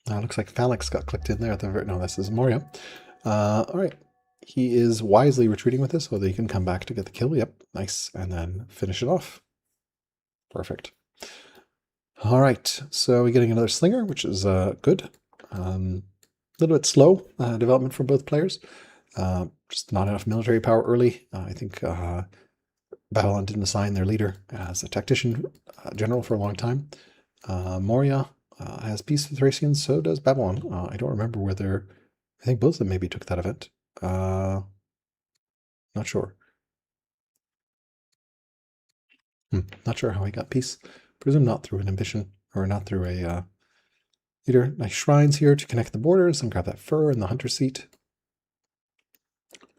Looks like Phalanx got clicked in there at the very... No, this is Moria. All right. He is wisely retreating with this so that he can come back to get the kill. Yep, nice. And then finish it off. Perfect. All right. So we're getting another slinger, which is good. A little bit slow development for both players. Just not enough military power early. I think Babylon didn't assign their leader as a tactician general for a long time. Moria has peace with Thracians, so does Babylon. I don't remember whether... I think both of them maybe took that event. Not sure. Not sure how he got peace. Presume not through an ambition, or not through a leader. Nice shrines here to connect the borders and grab that fur and the hunter seat.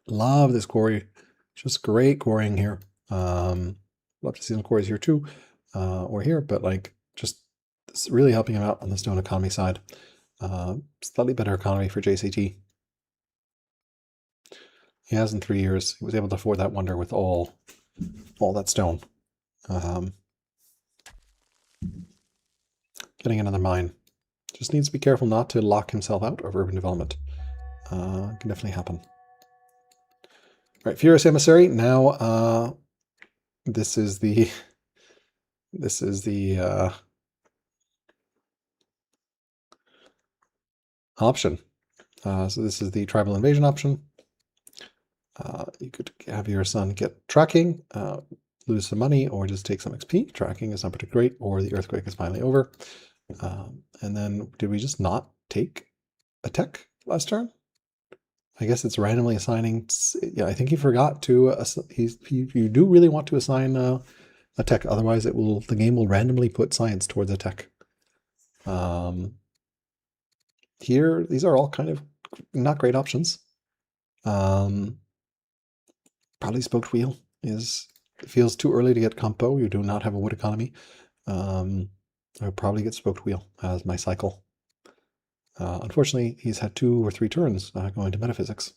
Love this quarry. Just great quarrying here. Love to see some quarries here too, or here, but like just it's really helping him out on the stone economy side. Slightly better economy for JCT. He has in 3 years. He was able to afford that wonder with all that stone. Getting another mine. Just needs to be careful not to lock himself out of urban development. Can definitely happen. All right, Furious Emissary. Now, this is the option. So this is the tribal invasion option. You could have your son get tracking, lose some money, or just take some XP. Tracking is not particularly great, or the earthquake is finally over. And then did we just not take a tech last turn? I guess it's randomly assigning. Yeah, I think he forgot to. You do really want to assign a tech, otherwise the game will randomly put science towards a tech. Here, these are all kind of not great options. Probably spoked wheel it feels too early to get compo. You do not have a wood economy. I would probably get spoked wheel as my cycle. Unfortunately, he's had 2 or 3 turns going to metaphysics.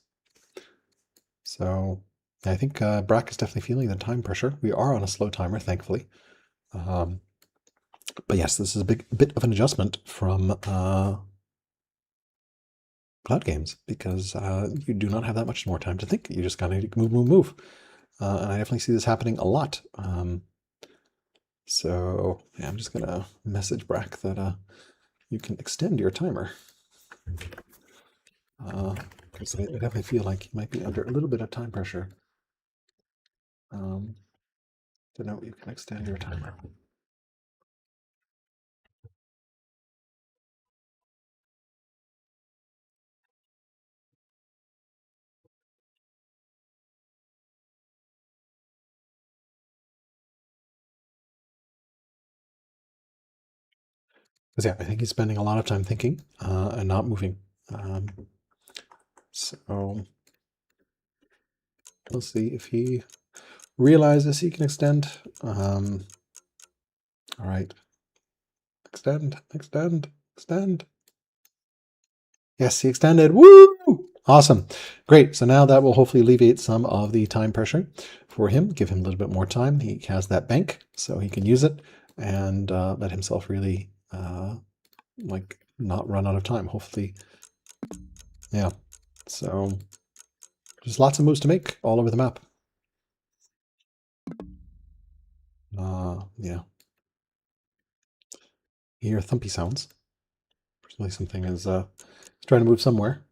So I think brrak is definitely feeling the time pressure. We are on a slow timer, thankfully. But yes, this is a bit of an adjustment from cloud games because you do not have that much more time to think. You just kind of move. And I definitely see this happening a lot. So yeah, I'm just going to message brrak that you can extend your timer. Because I definitely feel like you might be under a little bit of time pressure. to note you can extend your timer. Because yeah, I think he's spending a lot of time thinking and not moving. So we'll see if he realizes he can extend. All right. Extend, extend, extend. Yes, he extended. Woo! Awesome. Great. So now that will hopefully alleviate some of the time pressure for him, give him a little bit more time. He has that bank, so he can use it and let himself really like not run out of time, hopefully. Yeah. So there's lots of moves to make all over the map. Yeah. You hear thumpy sounds. Presumably something is trying to move somewhere.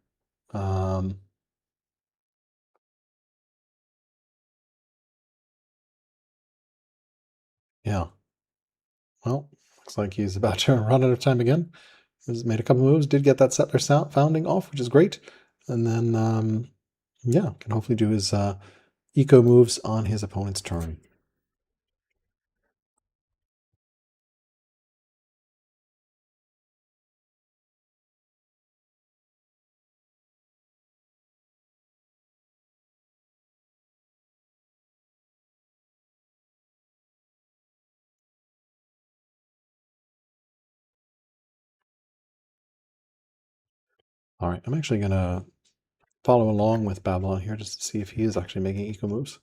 Yeah. Well, looks like he's about to run out of time again. He's made a couple moves, did get that settler founding off, which is great. And then, yeah, can hopefully do his eco moves on his opponent's turn. All right, I'm actually going to follow along with Babylon here just to see if he is actually making eco moves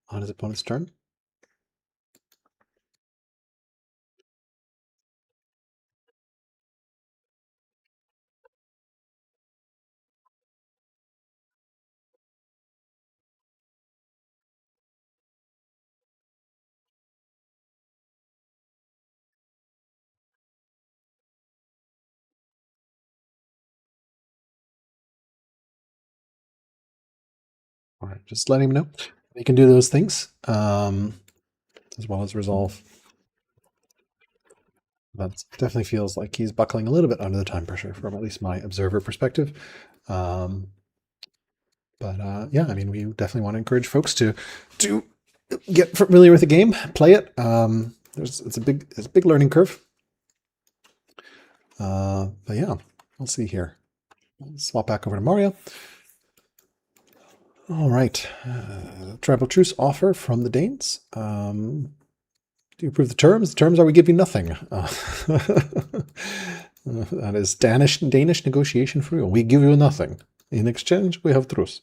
on his opponent's turn. All right, just letting him know he can do those things as well as resolve. That definitely feels like he's buckling a little bit under the time pressure from at least my observer perspective. But yeah, I mean, we definitely want to encourage folks to get familiar with the game, play it. It's a big learning curve. But yeah, we'll see here. Swap back over to Mario. All right, tribal truce offer from the Danes. Do you approve the terms? The terms are we give you nothing. That is Danish negotiation for you. We give you nothing. In exchange, we have truce.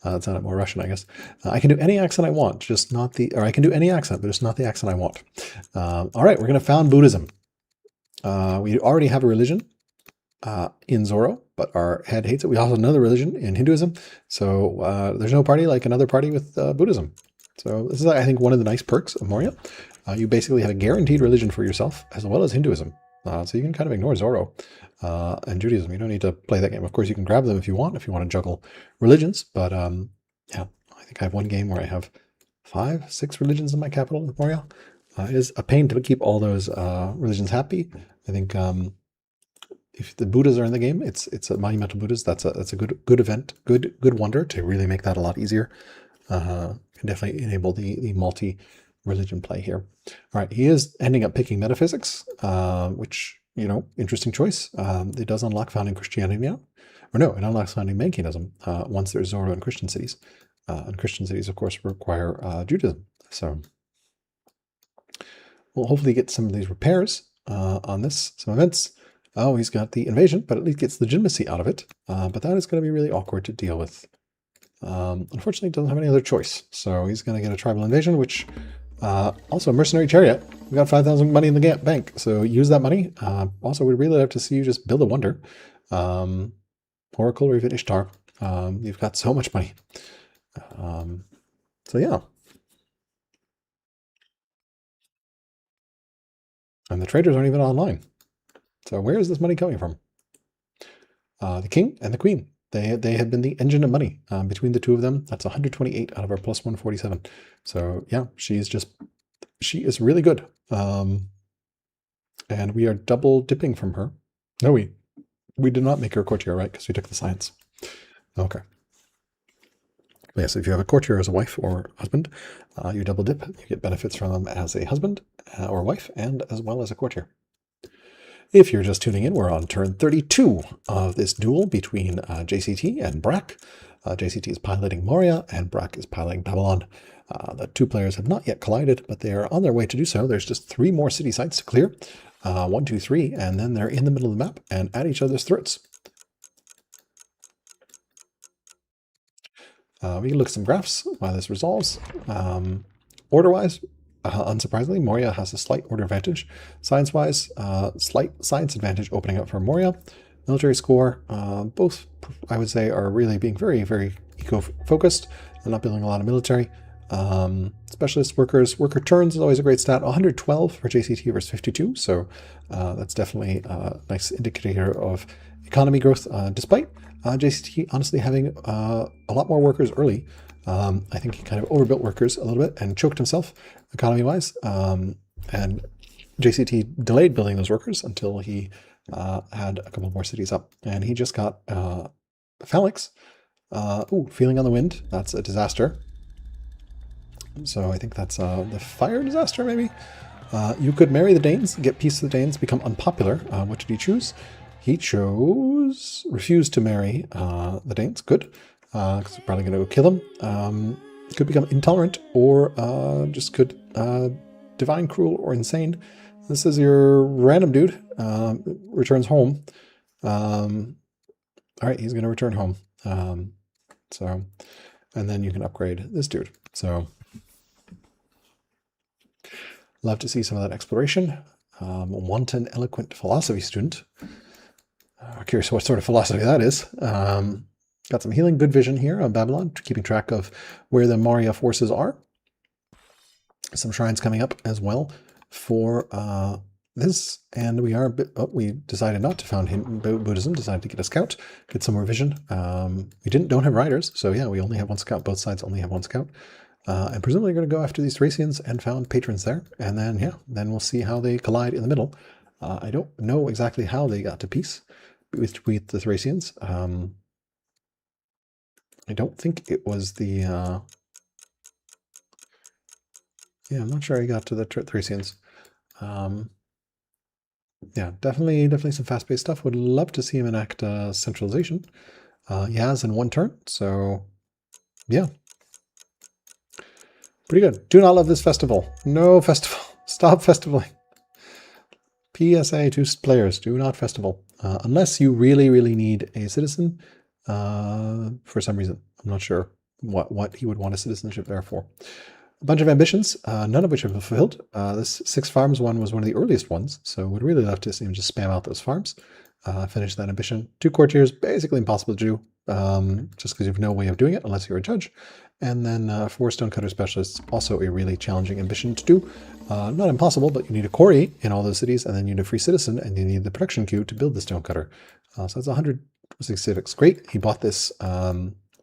That sounded more Russian, I guess. I can do any accent I want, just not the, or I can do any accent, but it's not the accent I want. All right, we're going to found Buddhism. We already have a religion in Zoro, but our head hates it. We also have another religion in Hinduism. So there's no party like another party with Buddhism. So this is, I think, one of the nice perks of Moria. You basically have a guaranteed religion for yourself, as well as Hinduism. So you can kind of ignore Zoro and Judaism. You don't need to play that game. Of course, you can grab them if you want to juggle religions. But yeah, I think I have one game where I have 5, 6 religions in my capital with Moria. It is a pain to keep all those religions happy. I think if the Buddhas are in the game, it's a monumental Buddhas. That's a good event, good wonder to really make that a lot easier. Can definitely enable the multi-religion play here. All right, he is ending up picking metaphysics, which, interesting choice. It does unlock founding Christianity now. Or no, it unlocks founding Manichaeism once there's Zoro and Christian cities. And Christian cities, of course, require Judaism. So we'll hopefully get some of these repairs on this, some events. Oh, he's got the invasion, but at least gets legitimacy out of it. But that is going to be really awkward to deal with. Unfortunately, doesn't have any other choice. So he's going to get a tribal invasion, which also a mercenary chariot. We got 5,000 money in the bank, so use that money. Also, we'd really love to see you just build a wonder. Oracle or even Ishtar. You've got so much money. So yeah. And the traders aren't even online. So where is this money coming from? The king and the queen. They had been the engine of money between the two of them. That's 128 out of our plus 147. So yeah, she's just She is really good. And we are double dipping from her. No, we did not make her a courtier, right? Because we took the science. Okay. Yes, if you have a courtier as a wife or husband, you double dip. You get benefits from them as a husband or wife, and as well as a courtier. If you're just tuning in, we're on turn 32 of this duel between JCT and brrak. JCT is piloting Moria, and brrak is piloting Babylon. The two players have not yet collided, but they are on their way to do so. There's just 3 more city sites to clear. 1, 2, 3, and then they're in the middle of the map and at each other's throats. We can look at some graphs while this resolves. Order-wise, unsurprisingly, Moria has a slight order advantage. Science-wise, slight science advantage opening up for Moria. Military score, both, I would say, are really being very, very eco-focused. They're not building a lot of military. Specialist workers, worker turns is always a great stat. 112 for JCT versus 52, so that's definitely a nice indicator of economy growth, despite JCT honestly having a lot more workers early. I think he kind of overbuilt workers a little bit and choked himself economy-wise, and JCT delayed building those workers until he had a couple more cities up, and he just got phalanx. Feeling on the wind, that's a disaster. So I think that's the fire disaster, maybe? You could marry the Danes, get peace of the Danes, become unpopular. What did he choose? He chose refuse to marry the Danes. Good, because we're probably going to go kill them. Could become intolerant, or just could divine, cruel, or insane. This is your random dude. Returns home. All right, he's going to return home. And then you can upgrade this dude. So love to see some of that exploration. Wanton, eloquent philosophy student. Curious what sort of philosophy that is. Got some healing, good vision here on Babylon, keeping track of where the Moria forces are. Some shrines coming up as well for this, and we decided not to found Buddhism, decided to get a scout, get some more vision. We don't have riders, so yeah, we only have 1 scout. Both sides only have 1 scout. And presumably going to go after these Thracians and found patrons there. And then, yeah, then we'll see how they collide in the middle. I don't know exactly how they got to peace with the Thracians. I don't think it was the... yeah, I'm not sure I got to the Thracians. Yeah, definitely some fast-paced stuff. Would love to see him enact centralization. He has in 1 turn, so yeah. Pretty good. Do not love this festival. No festival. Stop festivaling. PSA to players, do not festival. Unless you really, really need a citizen for some reason. I'm not sure what he would want a citizenship there for. A bunch of ambitions, none of which have been fulfilled. This 6 farms one was one of the earliest ones, so would really love to see him just spam out those farms. Finish that ambition. 2 courtiers, basically impossible to do, just because you have no way of doing it unless you're a judge. And then 4 stonecutter specialists, also a really challenging ambition to do. Not impossible, but you need a quarry in all those cities, and then you need a free citizen, and you need the production queue to build the stonecutter. So that's 106 civics. Great, he bought this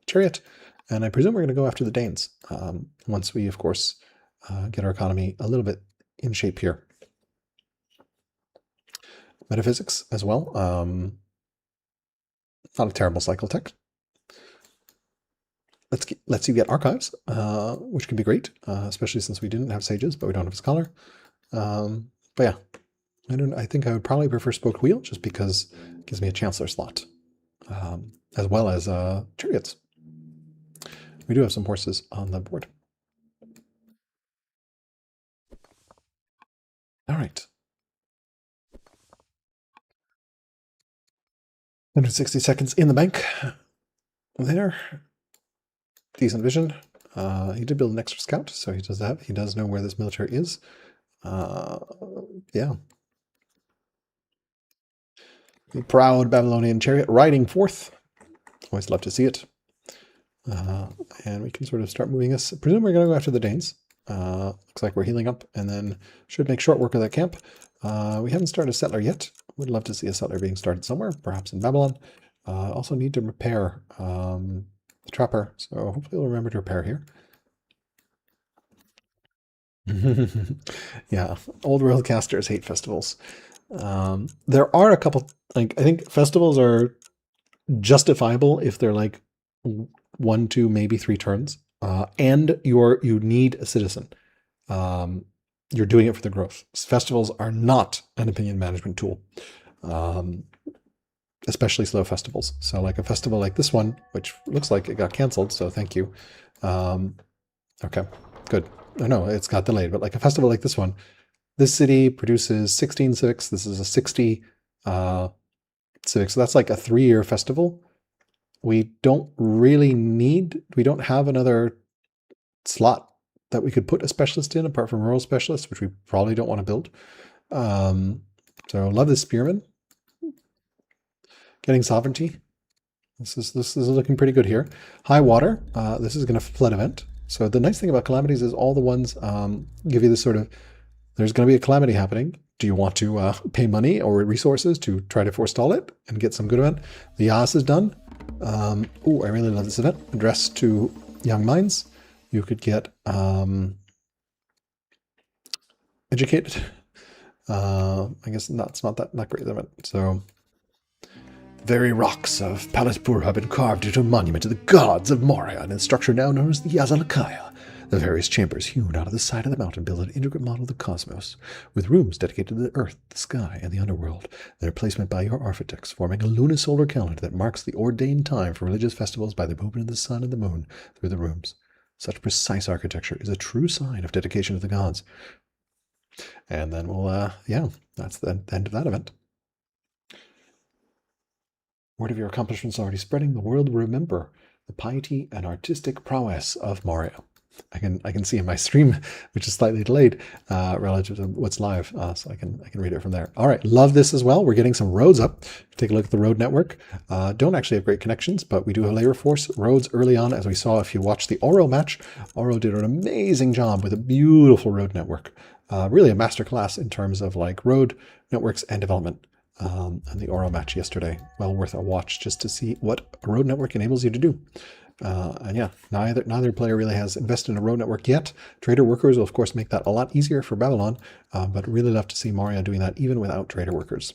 chariot, and I presume we're going to go after the Danes once we, of course, get our economy a little bit in shape here. Metaphysics as well. Not a terrible cycle tech. Let's you get archives, which can be great, especially since we didn't have sages, but we don't have a scholar. But yeah, I think I would probably prefer spoked wheel just because it gives me a chancellor slot, as well as chariots. We do have some horses on the board. All right. 160 seconds in the bank. There. Decent vision. He did build an extra scout, so he does know where this military is. Yeah. The proud Babylonian chariot riding forth. Always love to see it. And we can sort of start moving this. I presume we're going to go after the Danes. Looks like we're healing up, and then should make short work of that camp. We haven't started a settler yet. Would love to see a settler being started somewhere, perhaps in Babylon. Also need to repair the trapper, so hopefully we'll remember to repair here. Yeah, old world casters hate festivals. There are a couple, like, I think festivals are justifiable if they're like 1, 2, maybe 3 turns, and you need a citizen. Um, you're doing it for the growth. Festivals are not an opinion management tool, um, especially slow festivals. So like a festival like this one, which looks like it got canceled, so thank you. Um, okay, good. Oh, no, it's got delayed, but like a festival like this one, this city produces 16 civics. This is a 60 civics. So that's like a 3-year festival. We don't have another slot that we could put a specialist in apart from rural specialist, which we probably don't want to build. So love this spearman. Getting sovereignty. This is looking pretty good here. High water. This is going to flood event. So the nice thing about calamities is all the ones give you this sort of, there's going to be a calamity happening. Do you want to pay money or resources to try to forestall it and get some good event? The Yas is done. Oh, I really love this event. Addressed to young minds. You could get educated. I guess it's not that great event. So very rocks of Palaspur have been carved into a monument to the gods of Moria in a structure now known as the Yazalakaya. The various chambers hewn out of the side of the mountain build an intricate model of the cosmos, with rooms dedicated to the earth, the sky, and the underworld, their placement by your architects, forming a lunisolar calendar that marks the ordained time for religious festivals by the movement of the sun and the moon through the rooms. Such precise architecture is a true sign of dedication to the gods. And then we'll, yeah, that's the end of that event. Word of your accomplishments already spreading, the world will remember the piety and artistic prowess of Moria. I can see in my stream, which is slightly delayed relative to what's live, so I can read it from there. All right, love this as well. We're getting some roads up. Take a look at the road network. Don't actually have great connections, but we do have labor force roads early on, as we saw if you watched the Oro match. Oro did an amazing job with a beautiful road network. Really a masterclass in terms of like road networks and development. And the Oro match yesterday, well worth a watch just to see what a road network enables you to do. And yeah, neither player really has invested in a road network yet. Trader workers will of course make that a lot easier for Babylon, but really love to see Moria doing that even without trader workers.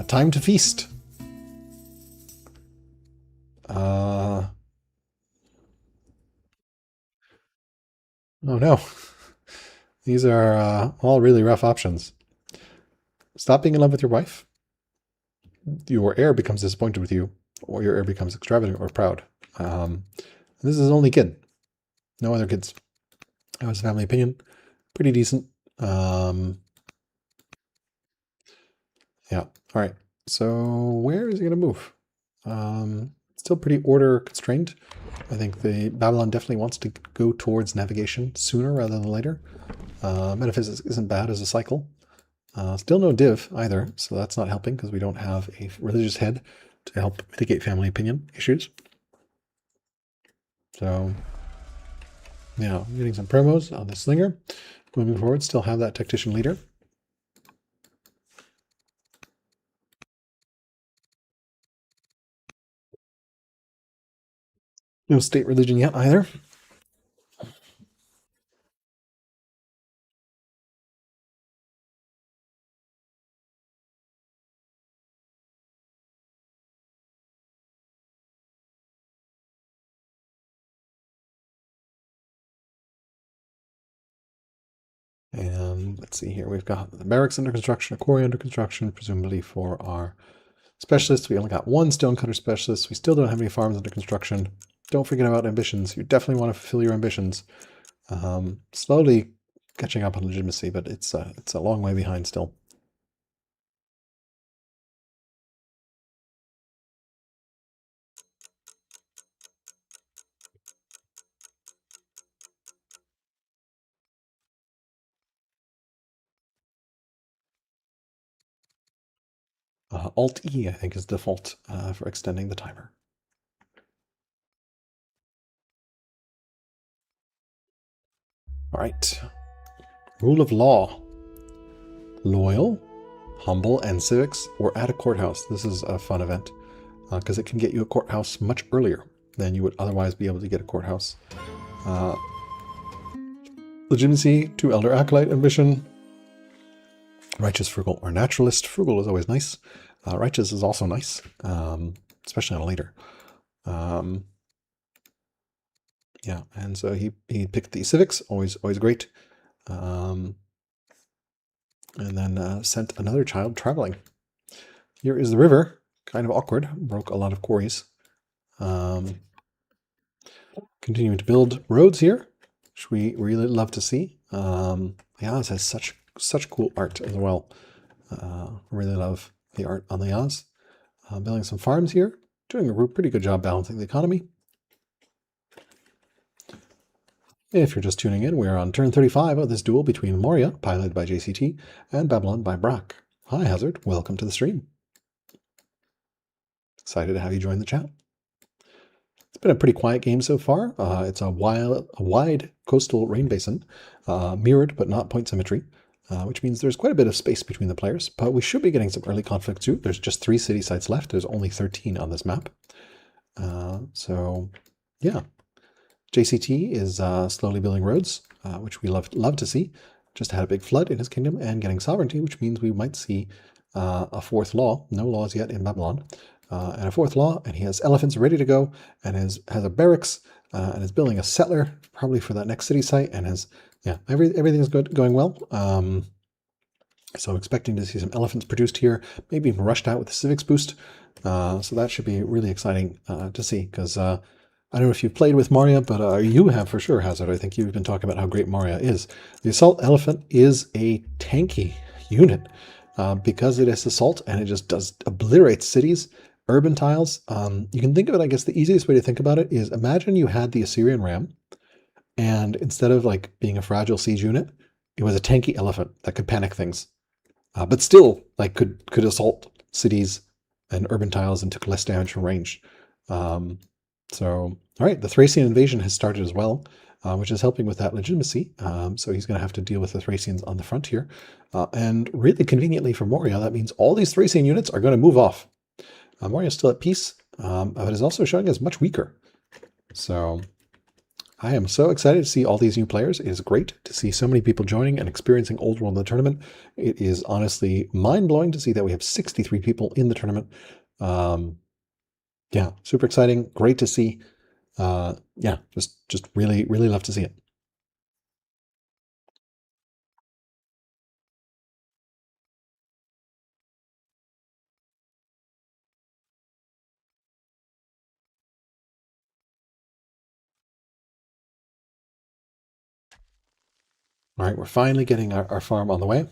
Time to feast. Oh no, these are all really rough options. Stop being in love with your wife. Your heir becomes disappointed with you, or your heir becomes extravagant or proud. This is his only kid. No other kids. That was family opinion. Pretty decent. Yeah. All right. So where is he going to move? Still pretty order constrained. I think the Babylon definitely wants to go towards navigation sooner rather than later. Metaphysics isn't bad as a cycle. Still no div either, so that's not helping because we don't have a religious head to help mitigate family opinion issues. So yeah, I'm getting some promos on the Slinger. Moving forward, still have that tactician leader. No state religion yet either. And let's see here, we've got the barracks under construction, a quarry under construction, presumably for our specialists. We only got 1 stonecutter specialist. We still don't have any farms under construction. Don't forget about ambitions. You definitely want to fulfill your ambitions. Slowly catching up on legitimacy, but it's a long way behind still. Alt-E, I think, is default for extending the timer. All right. Rule of law. Loyal, humble, and civics, or at a courthouse. This is a fun event because it can get you a courthouse much earlier than you would otherwise be able to get a courthouse. Legitimacy, 2 Elder Acolyte ambition. Righteous, Frugal, or Naturalist. Frugal is always nice. Righteous is also nice, especially on a later. Yeah, and so he picked the Civics, always great. And then sent another child traveling. Here is the river, kind of awkward, broke a lot of quarries. Continuing to build roads here, which we really love to see. Yaz has such cool art as well. Really love the art on the Yaz. Building some farms here, doing a pretty good job balancing the economy. If you're just tuning in, we're on turn 35 of this duel between Moria, piloted by JCT, and Babylon by brrak. Hi Hazard, welcome to the stream. Excited to have you join the chat. It's been a pretty quiet game so far. It's a wide coastal rain basin, mirrored but not point symmetry, which means there's quite a bit of space between the players, but we should be getting some early conflict too. There's just 3 city sites left. There's only 13 on this map. So yeah, JCT is slowly building roads, which we love to see. Just had a big flood in his kingdom and getting sovereignty, which means we might see a 4th law. No laws yet in Babylon. And a 4th law, and he has elephants ready to go, and has a barracks, and is building a settler probably for that next city site, and everything is going well. So expecting to see some elephants produced here, maybe even rushed out with the civics boost. So that should be really exciting to see, because I don't know if you've played with Moria, but you have for sure, Hazard. I think you've been talking about how great Moria is. The assault elephant is a tanky unit because it is assault and it just obliterates cities. Urban tiles, you can think of it, I guess the easiest way to think about it is imagine you had the Assyrian ram, and instead of like being a fragile siege unit, it was a tanky elephant that could panic things, but still like could assault cities and urban tiles and took less damage from range. So, all right, the Thracian invasion has started as well, which is helping with that legitimacy. So he's going to have to deal with the Thracians on the front here. And really conveniently for Moria, that means all these Thracian units are going to move off. Moria is still at peace, but is also showing as much weaker. So I am so excited to see all these new players. It is great to see so many people joining and experiencing Old World in the tournament. It is honestly mind-blowing to see that we have 63 people in the tournament. Yeah, super exciting. Great to see. Yeah, just really love to see it. All right, we're finally getting our farm on the way,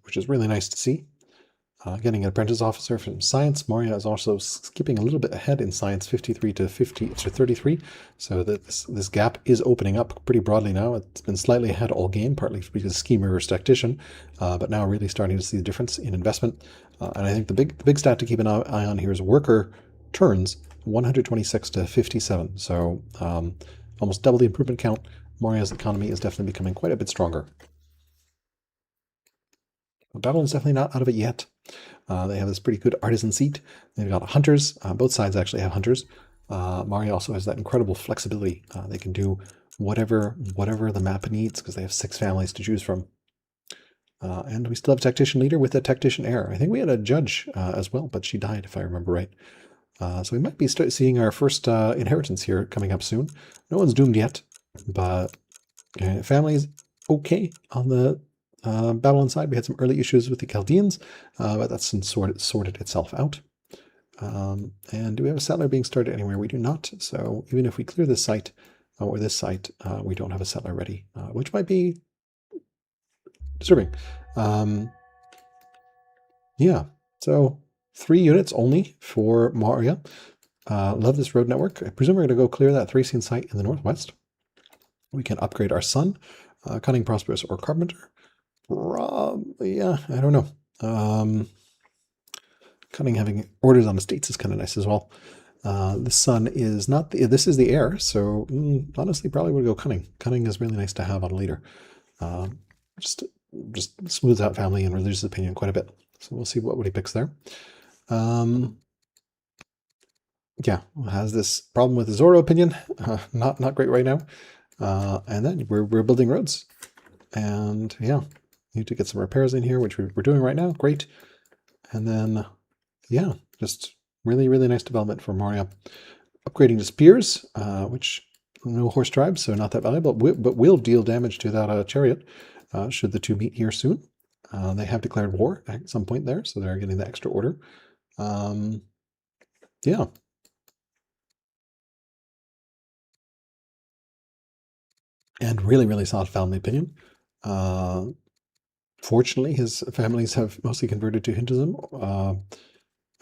which is really nice to see. Getting an apprentice officer from science. Moria is also skipping a little bit ahead in science, 53 to 33. So that this gap is opening up pretty broadly now. It's been slightly ahead all game, partly because of scheme reverse tactician, but now really starting to see the difference in investment. And I think the big stat to keep an eye on here is worker turns, 126 to 57. So almost double the improvement count. Moria's economy is definitely becoming quite a bit stronger. Babylon's definitely not out of it yet. They have this pretty good artisan seat. They've got hunters. Both sides actually have hunters. Moria also has that incredible flexibility. They can do whatever the map needs because they have 6 families to choose from. And we still have a tactician leader with a tactician heir. I think we had a judge as well, but she died if I remember right. So we might be seeing our first inheritance here coming up soon. No one's doomed yet, but families okay on the Babylon side. We had some early issues with the Chaldeans, but that's since sorted itself out. And do we have a settler being started anywhere? We do not. So even if we clear this site or this site, we don't have a settler ready, which might be disturbing. Yeah, so 3 units only for Moria. Love this road network. I presume we're going to go clear that Thracian site in the northwest. We can upgrade our son, Cunning, Prosperous, or Carpenter. Probably, yeah, I don't know. Cunning having orders on estates is kind of nice as well. The son is not this is the heir, so honestly, probably would go Cunning. Cunning is really nice to have on a leader. Just smooths out family and reduces opinion quite a bit. So we'll see what he picks there. yeah, has this problem with the Zoro opinion. Not great right now. And then we're building roads. And yeah, need to get some repairs in here, which we're doing right now. Great. And then, yeah, just really, really nice development for Moria. Upgrading to spears, which no horse tribes, so not that valuable, but will deal damage to that chariot should the two meet here soon. They have declared war at some point there, so they're getting the extra order. Yeah. And really, really solid family opinion. Fortunately, his families have mostly converted to Hinduism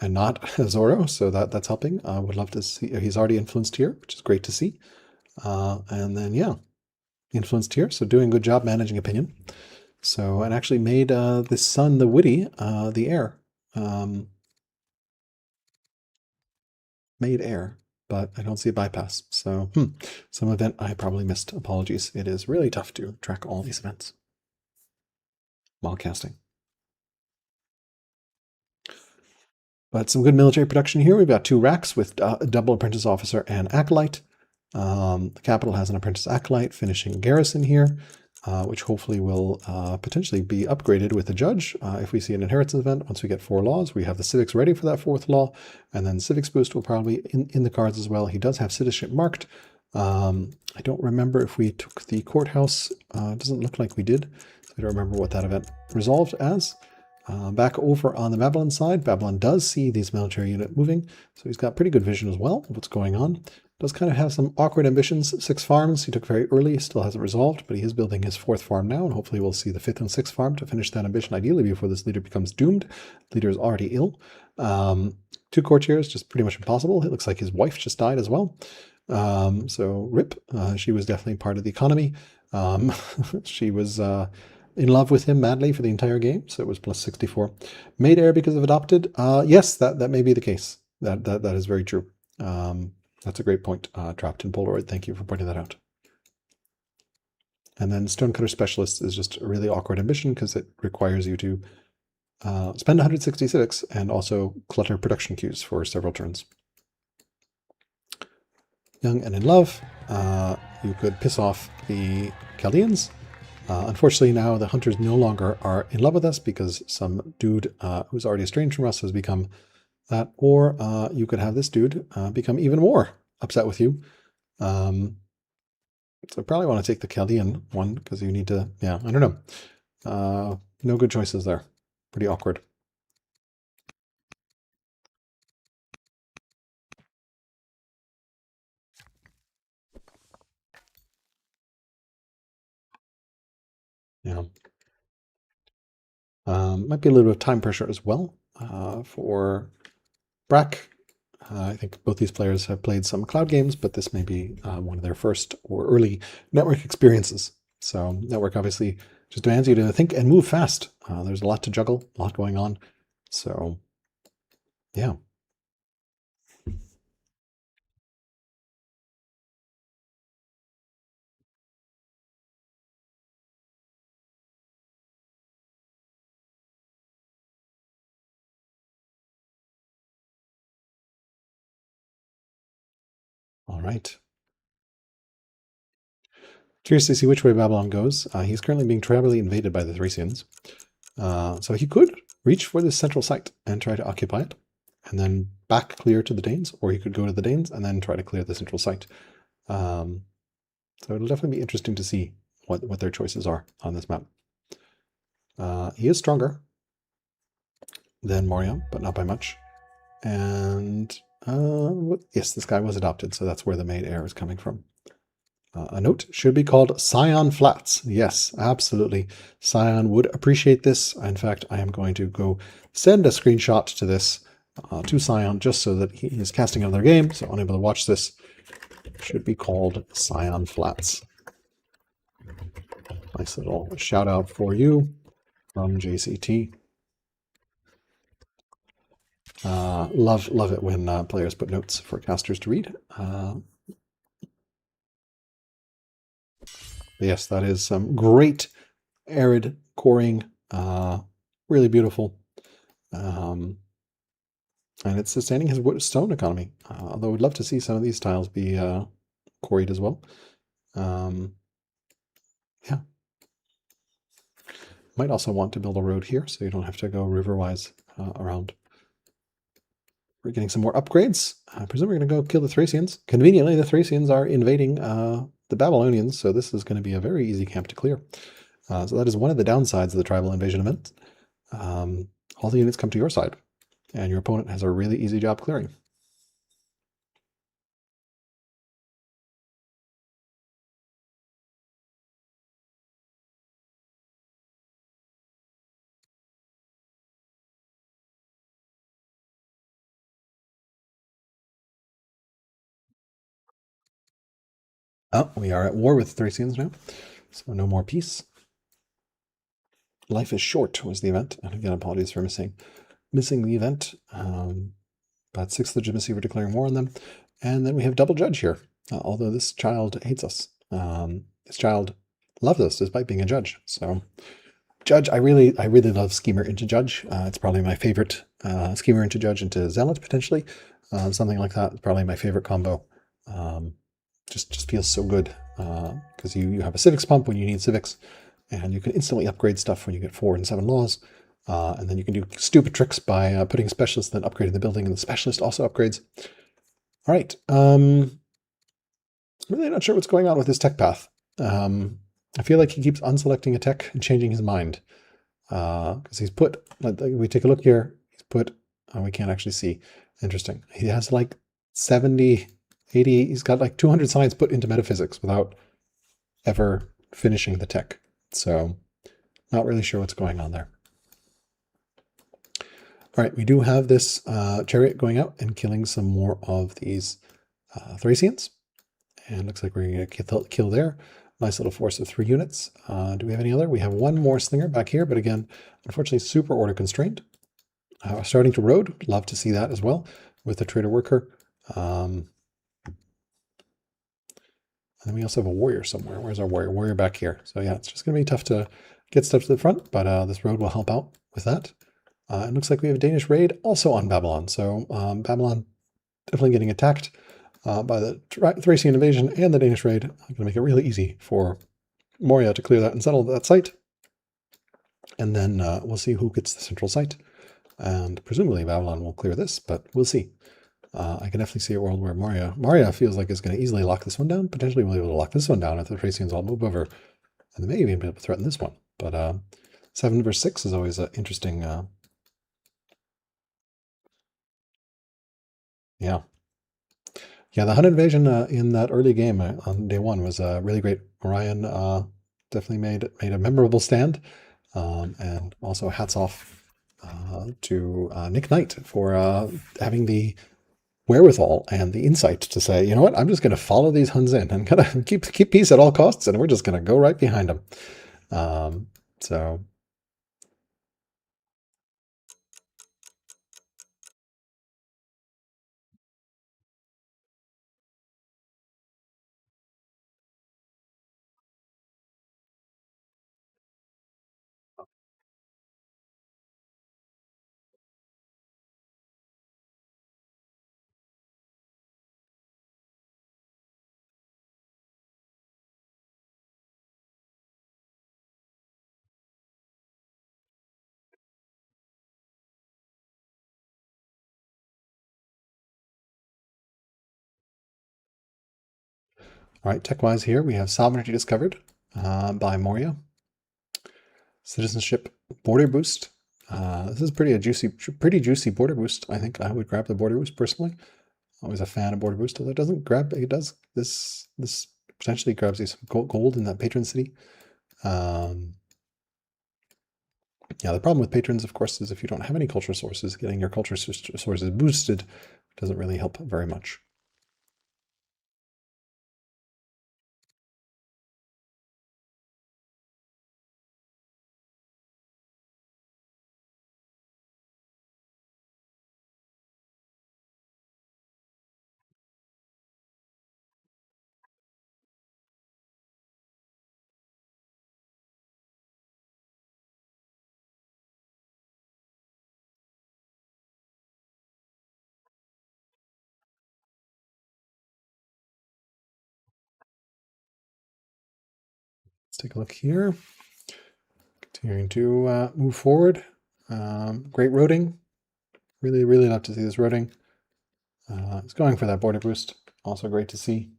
and not Zoro, so that's helping. Would love to see. He's already influenced here, which is great to see. And then, yeah, influenced here, so doing a good job managing opinion. So, and actually made this son, the witty, the heir. Made heir, but I don't see a bypass. So, some event I probably missed. Apologies. It is really tough to track all these events while casting. But some good military production here. We've got 2 racks with a double apprentice officer and acolyte. The capital has an apprentice acolyte finishing garrison here, which hopefully will potentially be upgraded with a judge if we see an inheritance event. Once we get 4 laws, we have the civics ready for that 4th law, and then civics boost will probably in the cards as well. He does have citizenship marked. I don't remember if we took the courthouse. It doesn't look like we did. So I don't remember what that event resolved as. Back over on the Babylon side, Babylon does see these military unit moving, so he's got pretty good vision as well of what's going on. Does kind of have some awkward ambitions. 6 farms he took very early, still hasn't resolved, but he is building his 4th farm now, and hopefully we'll see the 5th and 6th farm to finish that ambition, ideally before this leader becomes doomed. The leader is already ill. 2 courtiers, just pretty much impossible. It looks like his wife just died as well. So rip, she was definitely part of the economy. She was in love with him madly for the entire game, so it was plus 64. Made heir because of adopted? Yes, that may be the case. That is very true. That's a great point, Trapped in Polaroid. Thank you for pointing that out. And then Stonecutter Specialist is just a really awkward ambition because it requires you to spend 160 civics and also clutter production queues for several turns. Young and in love, you could piss off the Chaldeans. Unfortunately, now the hunters no longer are in love with us because some dude who's already estranged from us has become that. Or you could have this dude become even more upset with you. So I probably want to take the Chaldean one because you need to, yeah, I don't know. No good choices there. Pretty awkward. Yeah. Might be a little bit of time pressure as well for brrak. I think both these players have played some cloud games, but this may be one of their first or early network experiences. So network obviously just demands you to think and move fast. There's a lot to juggle, a lot going on. So yeah. All right. Curious to see which way Babylon goes. He's currently being trebly invaded by the Thracians. So he could reach for this central site and try to occupy it, and then back clear to the Danes, or he could go to the Danes and then try to clear the central site. So it'll definitely be interesting to see what their choices are on this map. He is stronger than Moriam, but not by much. And yes, this guy was adopted, so that's where the made heir is coming from. A note should be called Scion Flats. Yes, absolutely. Scion would appreciate this. In fact, I am going to go send a screenshot to this to Scion just so that he is casting another game, so unable to watch this. Should be called Scion Flats. Nice little shout out for you from JCT. Love it when players put notes for casters to read. Yes, that is some great arid coring, really beautiful. And it's sustaining his wood stone economy. Although we'd love to see some of these tiles be quarried as well. Yeah. Might also want to build a road here so you don't have to go riverwise around. We're getting some more upgrades. I presume we're going to go kill the Thracians. Conveniently, the Thracians are invading the Babylonians, so this is going to be a very easy camp to clear. So that is one of the downsides of the tribal invasion event. All the units come to your side, and your opponent has a really easy job clearing. Oh, we are at war with the Thracians now, so no more peace. Life is short was the event, and again, apologies for missing the event. But 6 legitimacy, we're declaring war on them. And then we have double judge here, although this child hates us. This child loves us despite being a judge. So judge, I really love schemer into judge. It's probably my favorite schemer into judge into zealot potentially. Something like that is probably my favorite combo. Just feels so good because you have a civics pump when you need civics, and you can instantly upgrade stuff when you get 4 and 7 laws. And then you can do stupid tricks by putting specialists, then upgrading the building, and the specialist also upgrades. All right. Really not sure what's going on with this tech path. I feel like he keeps unselecting a tech and changing his mind. Because he's put, we take a look here, he's put, we can't actually see. Interesting. He has like 70, 80, he's got like 200 science put into metaphysics without ever finishing the tech. So not really sure what's going on there. All right, we do have this chariot going out and killing some more of these Thracians. And looks like we're going to kill there. Nice little force of 3 units. Do we have any other? We have one more slinger back here, but again, unfortunately, super order constrained. Starting to road. Love to see that as well with the trader worker. And then we also have a warrior somewhere. Where's our warrior? Warrior back here. So yeah, it's just going to be tough to get stuff to the front, but this road will help out with that. It looks like we have a Danish raid also on Babylon. So Babylon definitely getting attacked by the Thracian invasion and the Danish raid. I'm going to make it really easy for Moria to clear that and settle that site. And then we'll see who gets the central site. And presumably Babylon will clear this, but we'll see. I can definitely see a world where Moria feels like it's going to easily lock this one down. Potentially we'll be able to lock this one down if the Thracians all move over. And they may even be able to threaten this one. But 7 versus 6 is always an interesting... yeah. Yeah, the Hun invasion in that early game on day 1 was really great. Orion definitely made a memorable stand. And also hats off to Nick Knight for having the wherewithal and the insight to say, you know what, I'm just going to follow these Huns in and kind of keep peace at all costs, and we're just going to go right behind them. So all right, tech-wise here, we have sovereignty discovered by Moria. Citizenship border boost. This is pretty juicy border boost. I think I would grab the border boost personally. Always a fan of border boost, although it doesn't grab. It does this potentially grabs you some gold in that patron city. Yeah, the problem with patrons, of course, is if you don't have any culture sources, getting your culture sources boosted doesn't really help very much. Let's take a look here. Continuing to move forward. Great roading. Really, really love to see this roading. It's going for that border boost. Also great to see.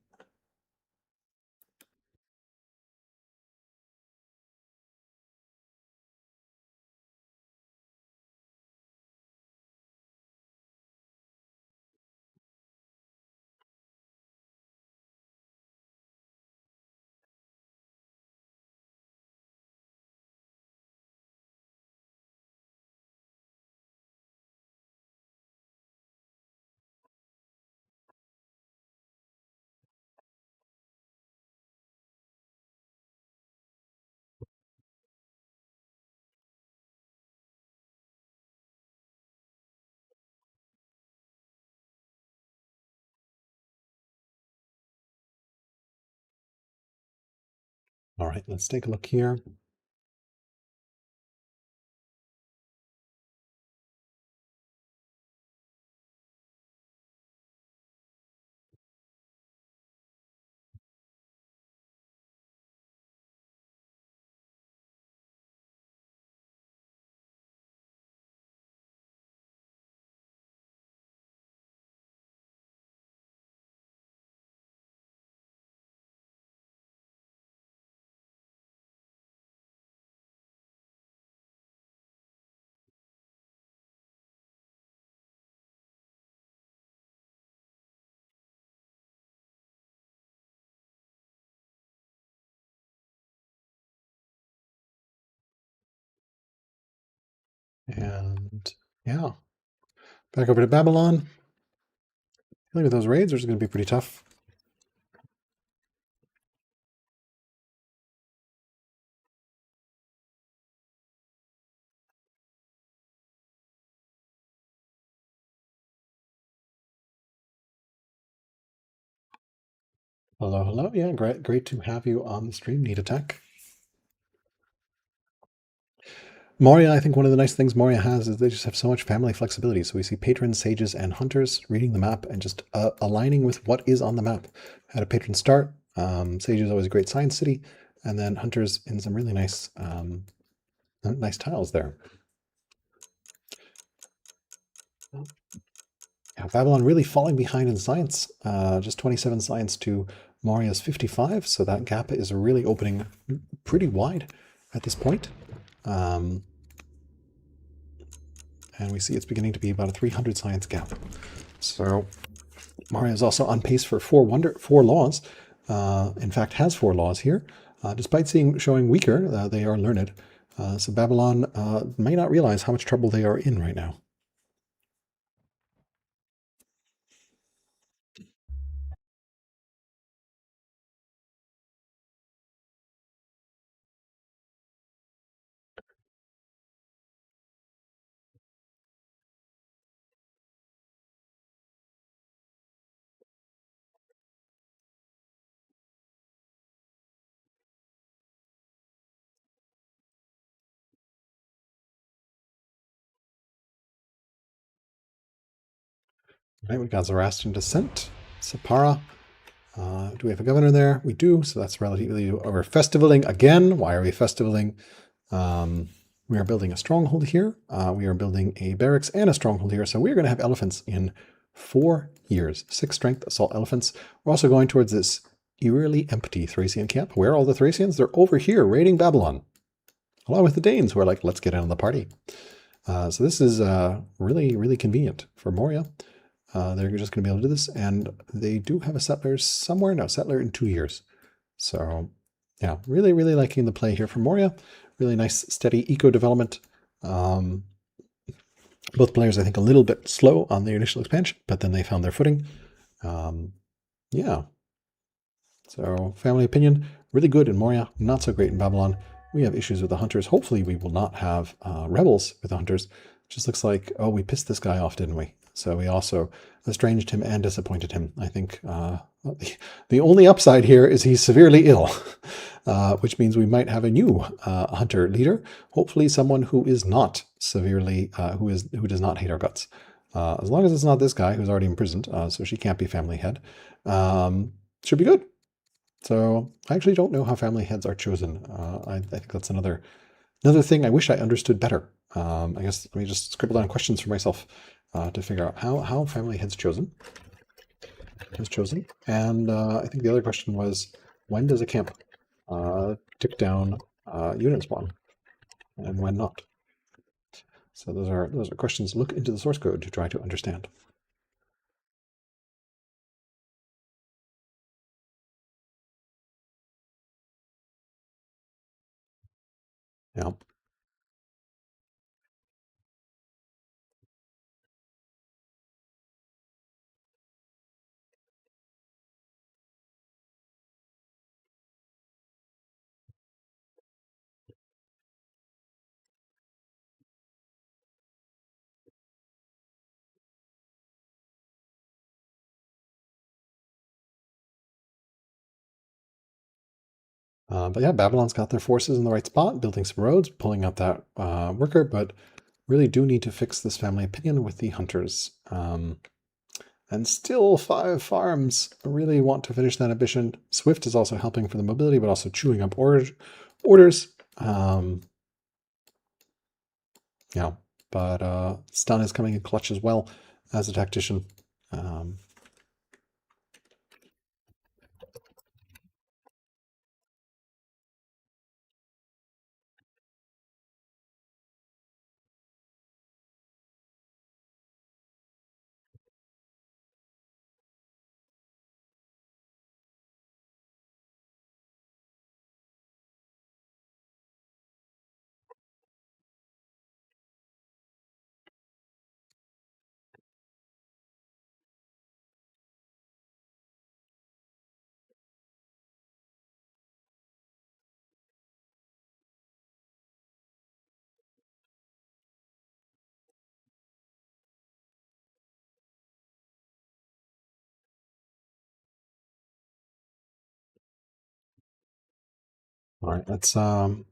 All right, let's take a look here. And yeah, back over to Babylon. I think those raids are going to be pretty tough. Hello, hello. Yeah, great to have you on the stream, Need Attack. Moria, I think one of the nice things Moria has is they just have so much family flexibility. So we see patrons, sages, and hunters reading the map and just aligning with what is on the map. Had a patron start. Sage is always a great science city, and then hunters in some really nice, nice tiles there. Yeah, Babylon really falling behind in science. Just 27 science to Moria's 55, so that gap is really opening pretty wide at this point. And we see it's beginning to be about a 300 science gap. So Moria is also on pace for four laws. In fact, has 4 laws here. Despite showing weaker, they are learned. So Babylon may not realize how much trouble they are in right now. Right, we got Zoroastrian Descent, Sapara. Do we have a governor there? We do, so that's relatively... We're festivaling again. Why are we festivaling? We are building a stronghold here. We are building a barracks and a stronghold here, so we're going to have elephants in 4 years. 6 strength assault elephants. We're also going towards this eerily empty Thracian camp. Where are all the Thracians? They're over here raiding Babylon, along with the Danes, who are like, let's get in on the party. So this is really, really convenient for Moria. They're just going to be able to do this, and they do have a settler somewhere. No, settler in 2 years. So yeah, really, really liking the play here for Moria. Really nice, steady eco development. Both players, I think, a little bit slow on the initial expansion, but then they found their footing. Yeah. So family opinion, really good in Moria, not so great in Babylon. We have issues with the hunters. Hopefully we will not have rebels with the hunters. Just looks like, oh, we pissed this guy off, didn't we? So we also estranged him and disappointed him. I think the only upside here is he's severely ill, which means we might have a new hunter leader. Hopefully someone who is not severely, who does not hate our guts. As long as it's not this guy who's already imprisoned, so she can't be family head. Should be good. So I actually don't know how family heads are chosen. I think that's another thing I wish I understood better. I guess let me just scribble down questions for myself to figure out how family heads chosen. And I think the other question was, when does a camp tick down unit spawn, and when not? So those are questions. Look into the source code to try to understand. Yeah. But yeah, Babylon's got their forces in the right spot, building some roads, pulling out that worker, but really do need to fix this family opinion with the hunters. And still 5 farms. I really want to finish that ambition. Swift is also helping for the mobility, but also chewing up orders. Yeah, but stun is coming in clutch as well as a tactician. All right, let's all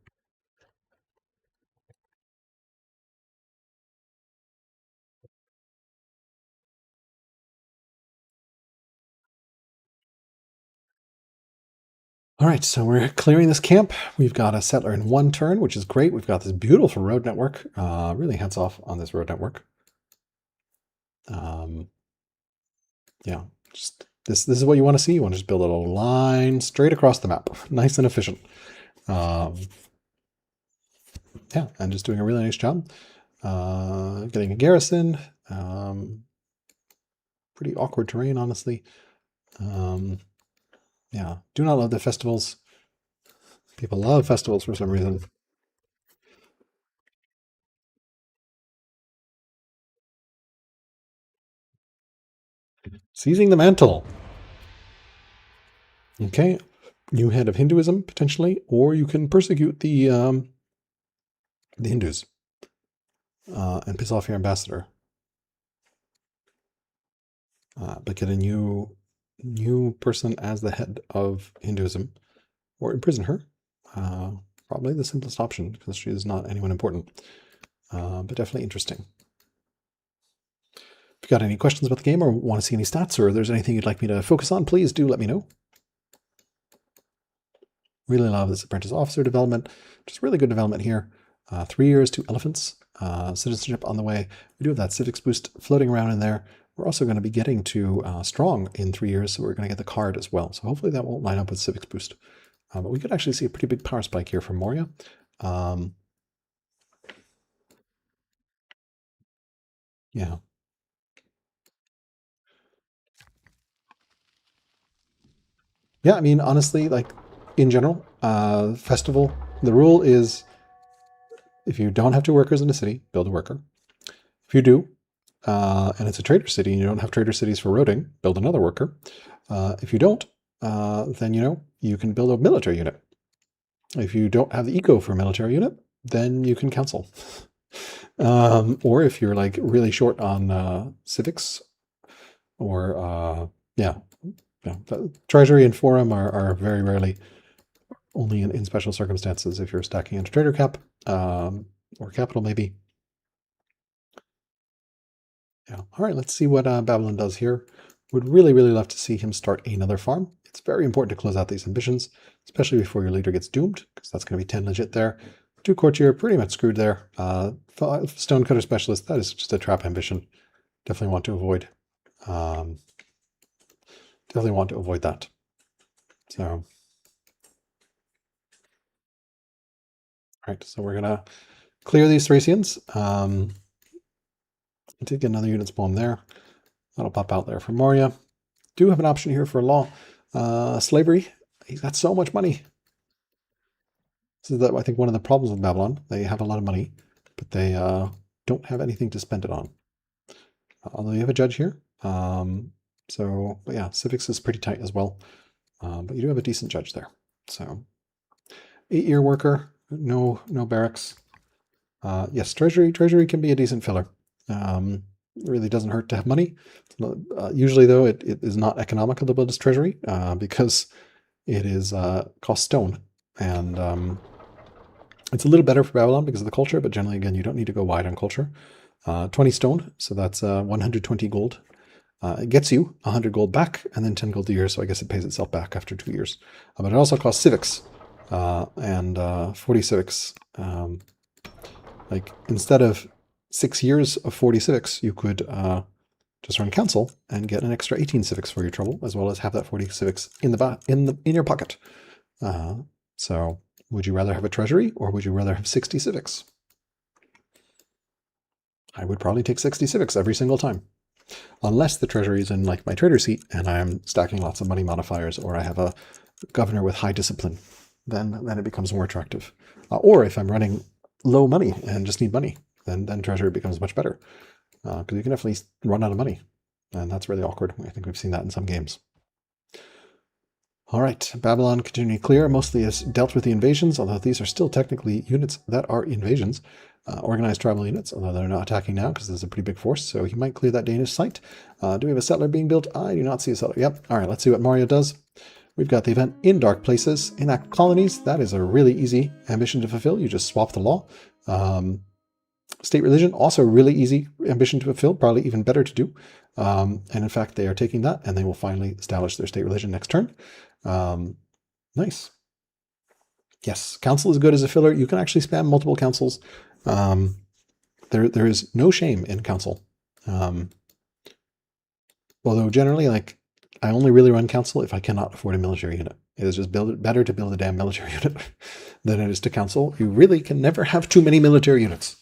right, so we're clearing this camp. We've got a settler in 1 turn, which is great. We've got this beautiful road network. Really hats off on this road network. Yeah, just this is what you want to see. You want to just build a little line straight across the map, nice and efficient. Yeah, and just doing a really nice job. Getting a garrison. Pretty awkward terrain, honestly. Yeah, do not love the festivals. People love festivals for some reason. Seizing the mantle. Okay, new head of Hinduism potentially, or you can persecute the Hindus and piss off your ambassador. But get a new person as the head of Hinduism, or imprison her. Probably the simplest option because she is not anyone important, but definitely interesting. If you got any questions about the game or want to see any stats, or there's anything you'd like me to focus on, please do let me know. Really love this apprentice officer development. Just really good development here. 3 years, 2 elephants. Citizenship on the way. We do have that civics boost floating around in there. We're also going to be getting to strong in 3 years, so we're going to get the card as well. So hopefully that won't line up with civics boost. But we could actually see a pretty big power spike here from Moria. Yeah. Yeah, I mean, honestly, like in general, festival, the rule is if you don't have 2 workers in a city, build a worker. If you do, and it's a trader city and you don't have trader cities for roading, build another worker. If you don't, then you can build a military unit. If you don't have the eco for a military unit, then you can cancel. Or if you're like really short on civics, or yeah, treasury and forum are very rarely, only in special circumstances. If you're stacking into trader cap or capital, maybe. Yeah. All right, let's see what Babylon does here. Would really love to see him start another farm. It's very important to close out these ambitions, especially before your leader gets doomed, because that's going to be 10 legit there. 2 courtier, pretty much screwed there. 5 stonecutter specialist, that is just a trap ambition. Definitely want to avoid. Definitely want to avoid that. So, all right, so we're going to clear these Thracians. I did get another unit spawn there. That'll pop out there for Moria. Do have an option here for law. Slavery. He's got so much money. This is, I think, one of the problems with Babylon. They have a lot of money, but they don't have anything to spend it on. Although you have a judge here. So, but yeah, civics is pretty tight as well. But you do have a decent judge there. So, 8-year worker, no barracks. Yes, treasury can be a decent filler. It really doesn't hurt to have money. Usually, though, it is not economical to build this treasury because it is cost stone. And it's a little better for Babylon because of the culture, but generally, again, you don't need to go wide on culture. 20 stone, so that's 120 gold. It gets you 100 gold back and then 10 gold a year, so I guess it pays itself back after 2 years. But it also costs civics and 40 civics. Like instead of 6 years of 40 civics, you could just run council and get an extra 18 civics for your trouble, as well as have that 40 civics in your pocket. So would you rather have a treasury or would you rather have 60 civics? I would probably take 60 civics every single time. Unless the treasury is in like my trader seat and I'm stacking lots of money modifiers, or I have a governor with high discipline, then it becomes more attractive. Or if I'm running low money and just need money, then treasury becomes much better. Because you can definitely run out of money. And that's really awkward. I think we've seen that in some games. All right, Babylon continuing clear, mostly has dealt with the invasions, although these are still technically units that are invasions. Organized tribal units, although they're not attacking now because there's a pretty big force, so he might clear that Danish site. Do we have a settler being built? I do not see a settler. Yep. All right, let's see what Mario does. We've got the event in dark places, enact colonies. That is a really easy ambition to fulfill. You just swap the law. State religion, also really easy ambition to fulfill, probably even better to do. And in fact, they are taking that and they will finally establish their state religion next turn. Nice. Yes, council is good as a filler. You can actually spam multiple councils. There is no shame in council. Although generally, like, I only really run council if I cannot afford a military unit. It is just better to build a damn military unit than it is to council. You really can never have too many military units.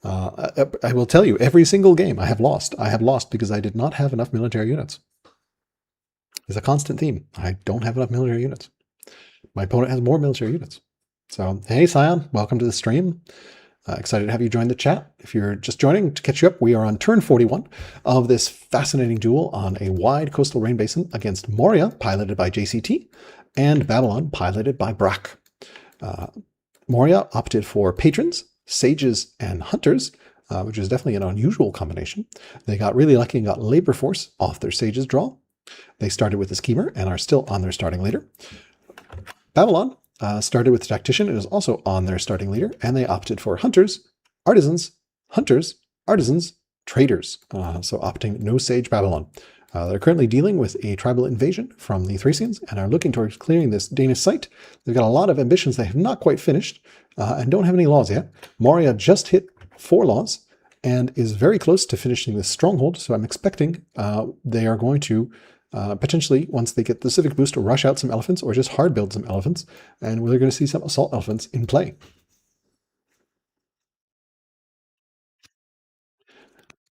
I will tell you, every single game I have lost because I did not have enough military units. It's a constant theme. I don't have enough military units. My opponent has more military units. So, hey, Scion, welcome to the stream. Excited to have you join the chat. If you're just joining, to catch you up, we are on turn 41 of this fascinating duel on a wide coastal rain basin against Moria, piloted by JCT, and Babylon, piloted by brrak. Moria opted for patrons, sages, and hunters, which is definitely an unusual combination. They got really lucky and got labor force off their sages draw. They started with the schemer and are still on their starting leader. Babylon started with the tactician and is also on their starting leader, and they opted for hunters, artisans, traders. So opting no sage Babylon. They're currently dealing with a tribal invasion from the Thracians and are looking towards clearing this Danish site. They've got a lot of ambitions they have not quite finished and don't have any laws yet. Moria just hit 4 laws and is very close to finishing this stronghold, so I'm expecting they are going to potentially, once they get the civic boost, rush out some elephants or just hard build some elephants, and we're going to see some assault elephants in play.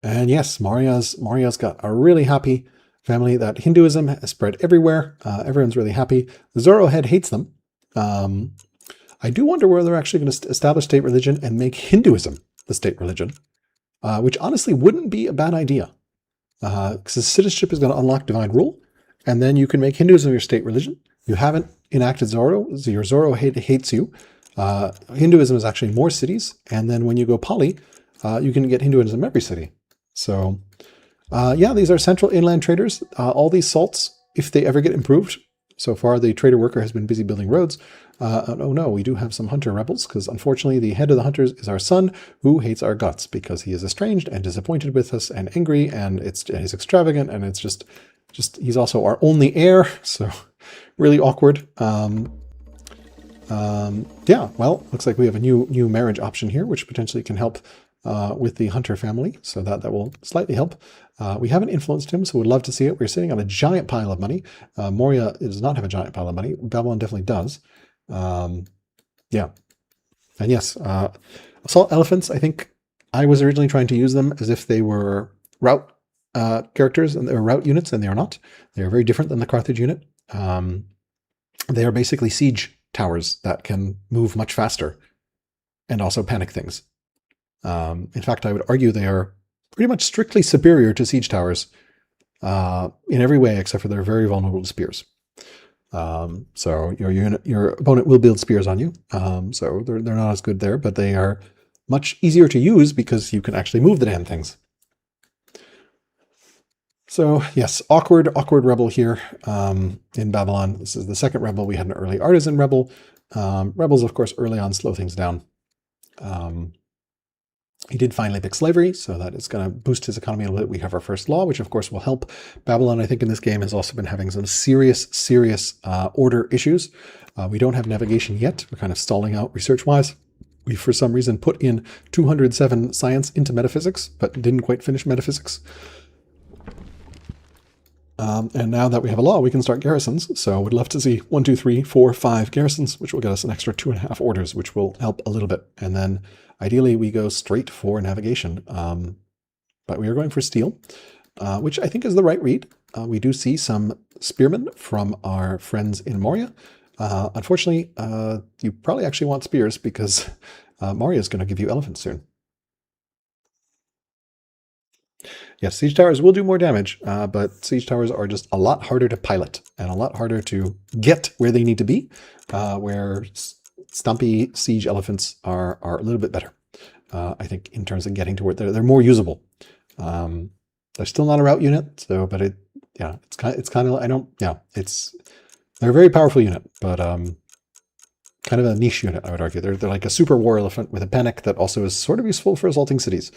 And yes, Maria's got a really happy family. That Hinduism has spread everywhere. Everyone's really happy. The Zorohead hates them. I do wonder whether they're actually going to establish state religion and make Hinduism the state religion, which honestly wouldn't be a bad idea. Because citizenship is going to unlock divine rule, and then you can make Hinduism your state religion. You haven't enacted Zoro, so your Zoro hates you. Hinduism is actually more cities, and then when you go poly, you can get Hinduism every city. So, yeah, these are central inland traders. All these salts, if they ever get improved, so far the trader worker has been busy building roads. Oh no, we do have some hunter rebels, because unfortunately the head of the hunters is our son, who hates our guts because he is estranged and disappointed with us and angry, and he's extravagant, and it's just he's also our only heir, so really awkward. Yeah, well, looks like we have a new marriage option here, which potentially can help with the Hunter family, so that will slightly help. We haven't influenced him, so we'd love to see it. We're sitting on a giant pile of money. Moria does not have a giant pile of money. Babylon definitely does. Yeah, and yes, assault elephants. I think I was originally trying to use them as if they were route characters and they're route units, and they are not. They are very different than the Carthage unit. They are basically siege towers that can move much faster and also panic things. In fact, I would argue they are pretty much strictly superior to siege towers in every way, except for they're very vulnerable to spears. So your opponent will build spears on you. So they're not as good there, but they are much easier to use because you can actually move the damn things. So yes, awkward rebel here in Babylon. This is the second rebel. We had an early artisan rebel. Rebels, of course, early on slow things down. He did finally pick slavery, so that is going to boost his economy a little bit. We have our first law, which of course will help. Babylon, I think, in this game has also been having some serious order issues. We don't have navigation yet. We're kind of stalling out research-wise. We, for some reason, put in 207 science into metaphysics, but didn't quite finish metaphysics. And now that we have a law, we can start garrisons. So we'd love to see 1, 2, 3, 4, 5 garrisons, which will get us an extra 2.5 orders, which will help a little bit. And then ideally we go straight for navigation. But we are going for steel, which I think is the right read. We do see some spearmen from our friends in Moria. Unfortunately, you probably actually want spears because Moria is going to give you elephants soon. Yes, siege towers will do more damage, but siege towers are just a lot harder to pilot and a lot harder to get where they need to be, where stumpy siege elephants are a little bit better, I think, in terms of getting to where they're more usable. They're still not a route unit, so, but it's kind of, they're a very powerful unit, but kind of a niche unit, I would argue. They're like a super war elephant with a panic that also is sort of useful for assaulting cities.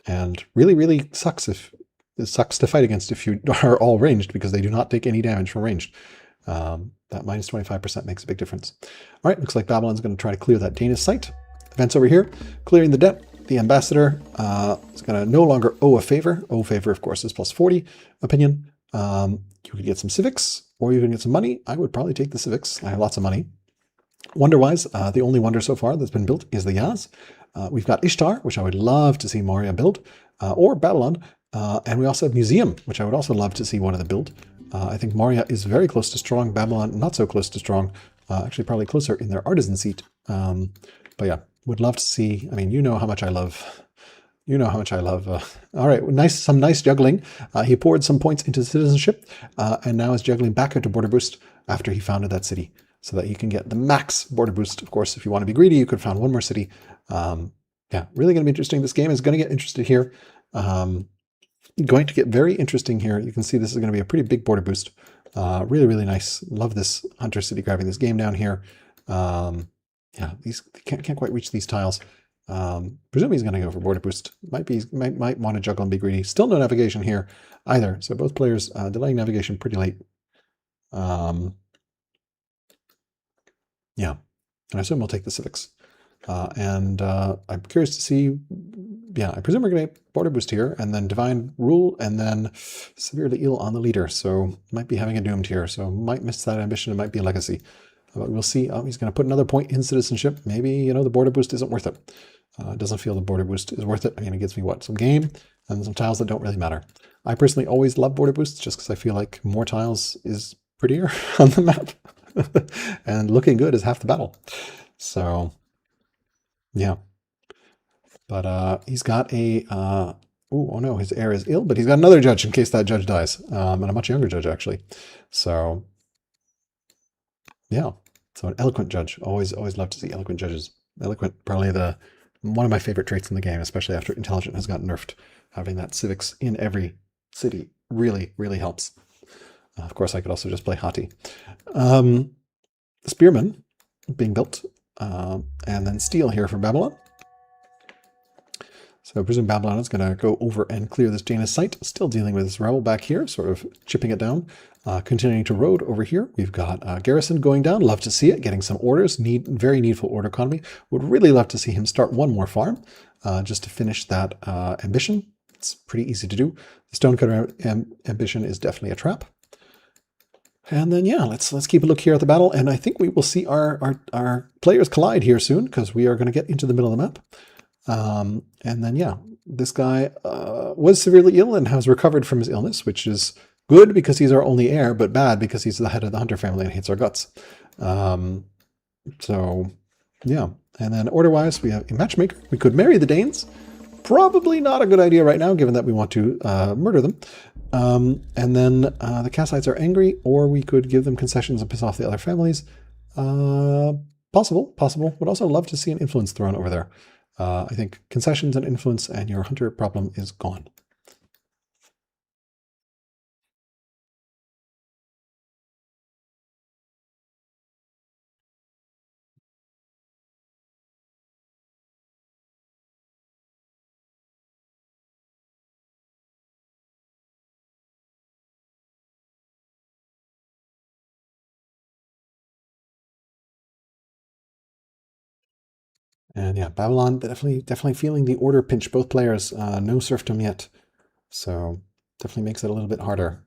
And really sucks to fight against if you are all ranged, because they do not take any damage from ranged. That minus 25% makes a big difference. All right, looks like Babylon's going to try to clear that Danish site. Events over here, clearing the debt. The ambassador is going to no longer owe a favor. Owe favor, of course, is plus 40 opinion. You could get some civics, or you can get some money. I would probably take the civics. I have lots of money. Wonder-wise, the only wonder so far that's been built is the Yaz. We've got Ishtar, which I would love to see Moria build, or Babylon. And we also have Museum, which I would also love to see one of the build. I think Moria is very close to strong, Babylon not so close to strong, actually probably closer in their artisan seat. But yeah, would love to see, I mean, you know how much I love, all right, some nice juggling. He poured some points into citizenship, and now is juggling back into border boost after he founded that city, so that you can get the max border boost. Of course, if you want to be greedy, you could found one more city. Yeah, really going to be interesting. This game is going to get interested here. Going to get very interesting here. You can see this is going to be a pretty big border boost. Really nice. Love this Hunter city grabbing this game down here. Yeah, these can't quite reach these tiles. Presume he's going to go for border boost. Might want to juggle and be greedy. Still no navigation here either. So both players delaying navigation pretty late. Yeah, and I assume we'll take the civics. And I'm curious to see, yeah, I presume we're going to get border boost here, and then divine rule, and then severely ill on the leader. So might be having a doomed here. So might miss that ambition. It might be a legacy. But we'll see. Oh, he's going to put another point in citizenship. Maybe, the border boost isn't worth it. It doesn't feel the border boost is worth it. I mean, it gives me what? Some game and some tiles that don't really matter. I personally always love border boosts just because I feel like more tiles is prettier on the map. And looking good is half the battle. So, yeah. But he's got a... oh no, his heir is ill, but he's got another judge in case that judge dies. And a much younger judge, actually. So, yeah. So an eloquent judge. Always love to see eloquent judges. Eloquent, probably one of my favorite traits in the game, especially after intelligent has gotten nerfed. Having that civics in every city really helps. Of course, I could also just play Hati. Spearmen being built, and then steel here for Babylon. So I presume Babylon is going to go over and clear this Janus site. Still dealing with this rebel back here, sort of chipping it down. Continuing to road over here. We've got Garrison going down. Love to see it. Getting some orders. Very needful order economy. Would really love to see him start one more farm just to finish that ambition. It's pretty easy to do. The Stonecutter ambition is definitely a trap. And then, yeah, let's keep a look here at the battle. And I think we will see our players collide here soon because we are going to get into the middle of the map. And then, yeah, this guy was severely ill and has recovered from his illness, which is good because he's our only heir, but bad because he's the head of the Hunter family and hates our guts. So, yeah. And then order-wise, we have a matchmaker. We could marry the Danes. Probably not a good idea right now, given that we want to murder them. And then the Kassites are angry, or we could give them concessions and piss off the other families. Possible. Would also love to see an influence thrown over there. I think concessions and influence and your hunter problem is gone. And yeah, Babylon definitely feeling the order pinch. Both players, no serfdom yet, so definitely makes it a little bit harder.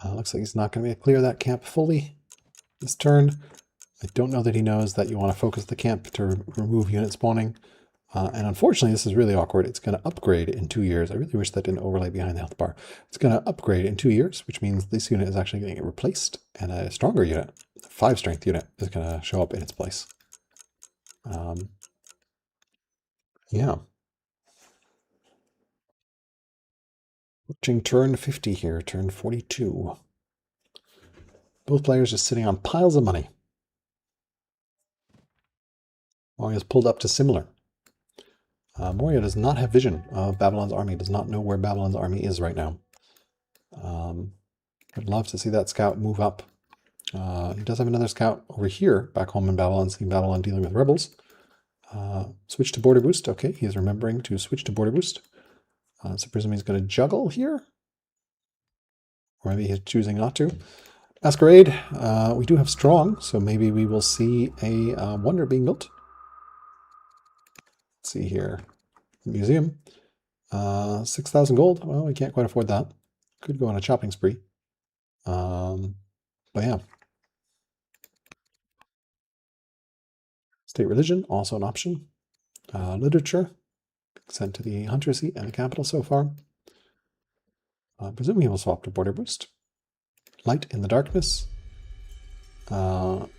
Looks like he's not going to be able to clear that camp fully this turn. I don't know that he knows that you want to focus the camp to remove unit spawning. And unfortunately, this is really awkward. It's going to upgrade in 2 years. I really wish that didn't overlay behind the health bar. It's going to upgrade in 2 years, which means this unit is actually going to get replaced, and a stronger unit, a 5-strength unit, is going to show up in its place. Yeah. Watching turn 50 here, turn 42. Both players just sitting on piles of money. Moria's pulled up to similar. Moria does not have vision of Babylon's army, does not know where Babylon's army is right now. I'd love to see that scout move up. He does have another scout over here, back home in Babylon, seeing Babylon dealing with rebels. Switch to border boost. Okay, he's remembering to switch to border boost. So presumably he's going to juggle here. Or maybe he's choosing not to. Masquerade, we do have strong, so maybe we will see a wonder being built. Let's see here. Museum. 6,000 gold. Well, we can't quite afford that. Could go on a shopping spree. But yeah. State religion, also an option. Literature, sent to the Hunter seat and the capital so far. Presumably we'll swap to border boost. Light in the darkness. You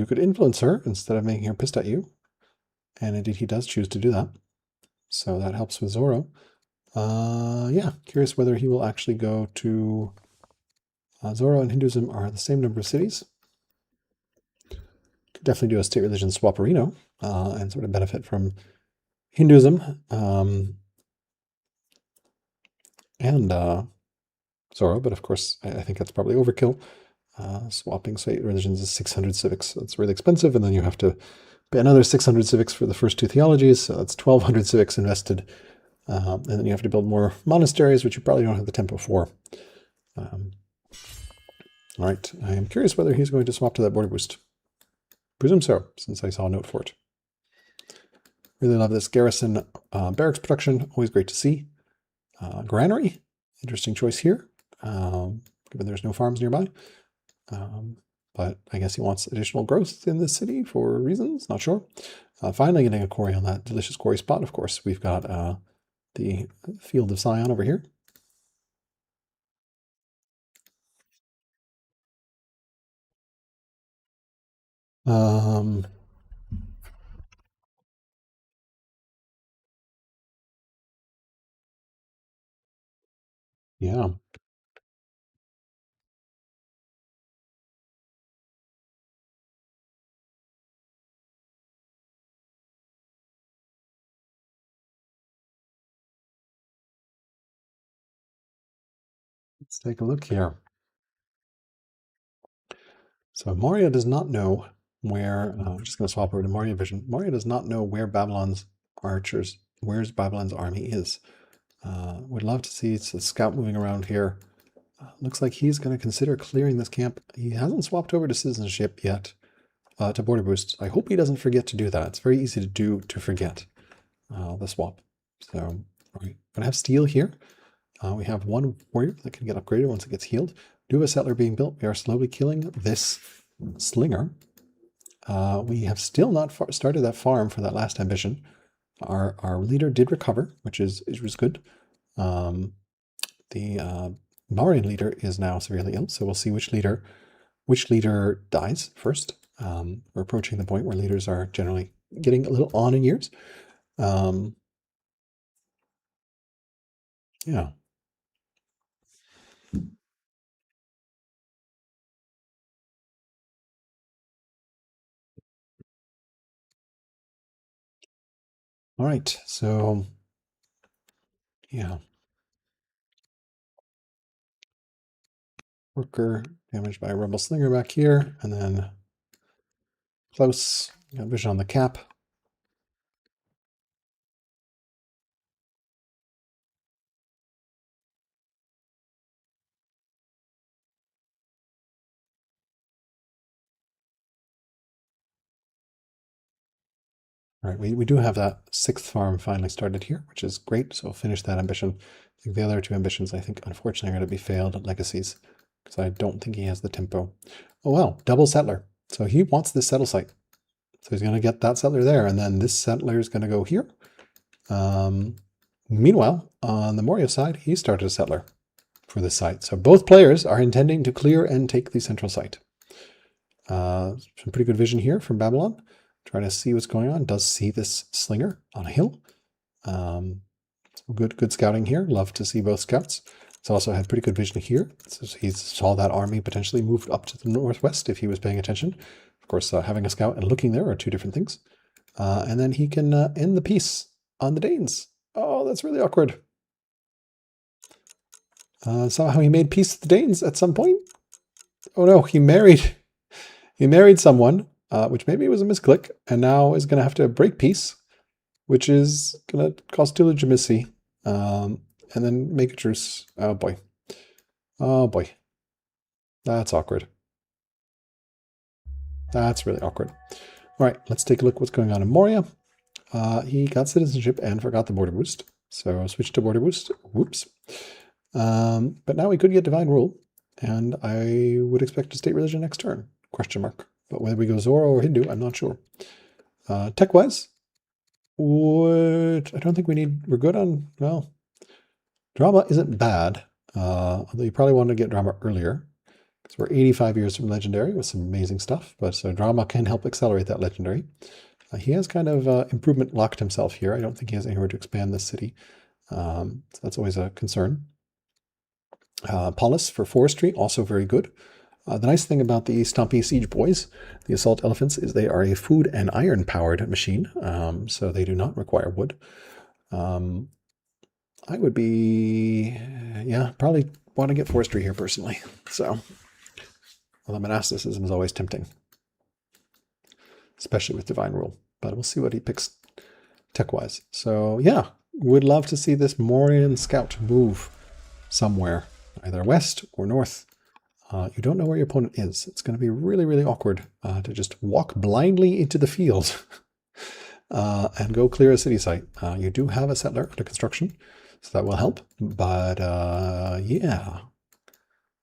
could influence her instead of making her pissed at you. And indeed he does choose to do that. So that helps with Zoro. Yeah, curious whether he will actually go to... Zoro and Hinduism are the same number of cities. Could definitely do a state religion swapperino and sort of benefit from Hinduism and Zoro, but of course I think that's probably overkill. Swapping state religions is 600 civics. So it's really expensive, and then you have to pay another 600 civics for the first 2 theologies, so that's 1,200 civics invested. And then you have to build more monasteries, which you probably don't have the tempo for. All right, I am curious whether he's going to swap to that border boost. Presume so, since I saw a note for it. Really love this garrison barracks production, always great to see. Granary, interesting choice here, given there's no farms nearby. But I guess he wants additional growth in this city for reasons, not sure. Finally getting a quarry on that delicious quarry spot, of course. We've got the Field of Sion over here. Um, yeah. Let's take a look here. So Moria does not know where, I'm just going to swap over to Moria Vision. Moria does not know where Babylon's archers, where's Babylon's army is. Would love to see it's a scout moving around here. Looks like he's going to consider clearing this camp. He hasn't swapped over to citizenship yet, to border boosts. I hope he doesn't forget to do that. It's very easy to forget the swap. So we're going to have steel here. We have one warrior that can get upgraded once it gets healed. Do have a settler being built. We are slowly killing this slinger. We have still not started that farm for that last ambition. Our leader did recover, which was good. The Mauryan leader is now severely ill, so we'll see which leader dies first. We're approaching the point where leaders are generally getting a little on in years. Yeah. All right, so yeah. Worker damaged by a rebel slinger back here, and then close. Got vision on the cap. All right, we do have that sixth farm finally started here, which is great. So we'll finish that ambition. I think the other two ambitions, I think, unfortunately, are going to be failed legacies because I don't think he has the tempo. Oh, wow, double settler. So he wants this settle site. So he's going to get that settler there, and then this settler is going to go here. Meanwhile, on the Moria side, he started a settler for this site. So both players are intending to clear and take the central site. Some pretty good vision here from Babylon. Trying to see what's going on. Does see this slinger on a hill. Good scouting here. Love to see both scouts. He's also had pretty good vision here. So he saw that army potentially moved up to the northwest if he was paying attention. Of course, having a scout and looking there are two different things. And then he can end the peace on the Danes. Oh, that's really awkward. Somehow he made peace with the Danes at some point. Oh no, he married someone, which maybe was a misclick, and now is going to have to break peace, which is going to cost illegitimacy, and then make a truce. Oh boy. Oh boy. That's awkward. That's really awkward. All right, let's take a look what's going on in Moria. He got citizenship and forgot the border boost. So switch to border boost. Whoops. But now we could get divine rule, and I would expect to state religion next turn. Question mark. But whether we go Zoro or Hindu, I'm not sure. Tech-wise, I don't think we're good on, well, drama isn't bad. Although you probably want to get drama earlier, because we're 85 years from legendary with some amazing stuff. But so drama can help accelerate that legendary. He has kind of improvement locked himself here. I don't think he has anywhere to expand this city. So that's always a concern. Polis for forestry, also very good. The nice thing about the Stompy Siege Boys, the Assault Elephants, is they are a food and iron powered machine, so they do not require wood. I would be, yeah, probably want to get forestry here personally. So, although monasticism is always tempting, especially with divine rule. But we'll see what he picks tech-wise. So yeah, would love to see this Mourian scout move somewhere, either west or north. You don't know where your opponent is. It's going to be really, really awkward to just walk blindly into the field and go clear a city site. You do have a settler under construction, so that will help. But yeah,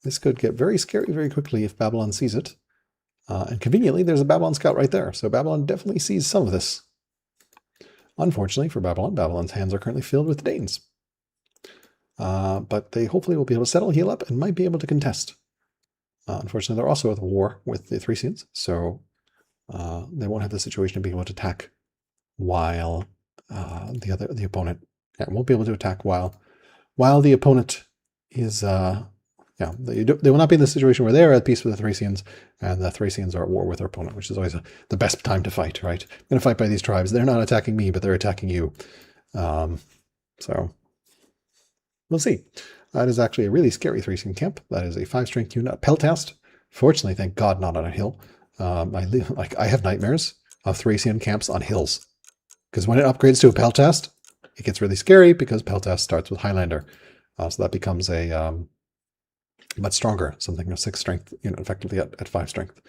this could get very scary very quickly if Babylon sees it. And conveniently, there's a Babylon scout right there. So Babylon definitely sees some of this. Unfortunately for Babylon, Babylon's hands are currently filled with Danes. But they hopefully will be able to settle, heal up, and might be able to contest. Unfortunately, they're also at war with the Thracians, so They won't have the situation of being able to attack while the opponent won't be able to attack while the opponent is they will not be in the situation where they're at peace with the Thracians and the Thracians are at war with their opponent, which is always the best time to fight, right? I'm going to fight by these tribes. They're not attacking me, but they're attacking you. So we'll see. That is actually a really scary Thracian camp. That is a 5 strength unit, a Peltast. Fortunately, thank God, not on a hill. I have nightmares of Thracian camps on hills, because when it upgrades to a Peltast, it gets really scary because Peltast starts with Highlander, so that becomes a much stronger, something of 6 strength unit, effectively at 5 strength.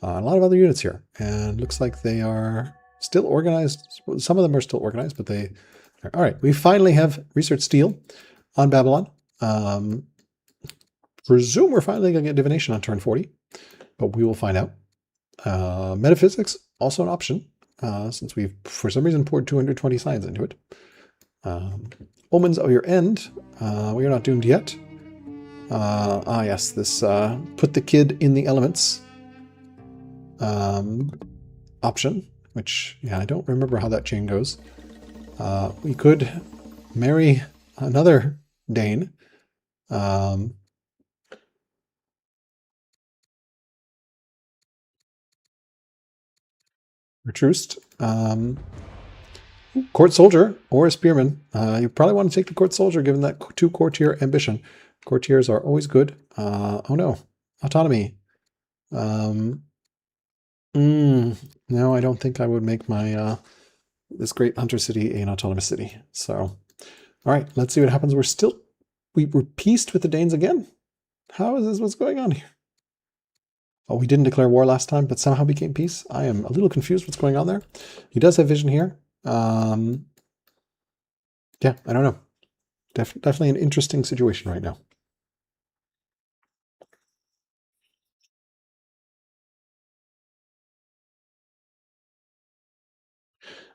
A lot of other units here, and looks like they are still organized. Some of them are still organized, but they are. All right, we finally have research steel on Babylon. Presume we're finally going to get divination on turn 40, but we will find out. Metaphysics, also an option, since we've, for some reason, poured 220 signs into it. Omens of your end, we are not doomed yet. Yes, this put the kid in the elements option, which, I don't remember how that chain goes. We could marry another Dane. Retruced. Court Soldier or a Spearman. You probably want to take the Court Soldier given that 2 courtier ambition. Courtiers are always good. Oh no, autonomy. No, I don't think I would make my this great hunter city an autonomous city. So, all right, let's see what happens. We were peaced with the Danes again. How is this? What's going on here? Oh, we didn't declare war last time, but somehow became peace. I am a little confused what's going on there. He does have vision here. Yeah, I don't know. Definitely an interesting situation right now.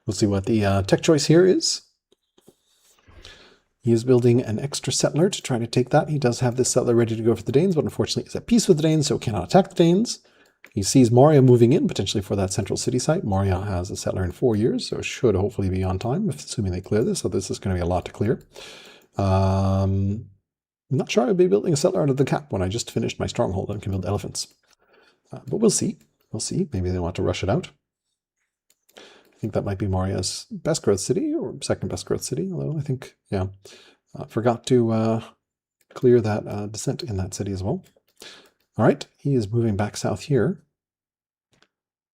We'll see what the tech choice here is. He is building an extra settler to try to take that. He does have this settler ready to go for the Danes, but unfortunately is at peace with the Danes, so cannot attack the Danes. He sees Moria moving in, potentially for that central city site. Moria has a settler in 4 years, so it should hopefully be on time, assuming they clear this. So this is going to be a lot to clear. I'm not sure I would be building a settler out of the cap when I just finished my stronghold and can build elephants. But we'll see. We'll see. Maybe they want to rush it out. I think that might be Moria's best growth city or second best growth city, although I think, forgot to clear that descent in that city as well. All right, he is moving back south here.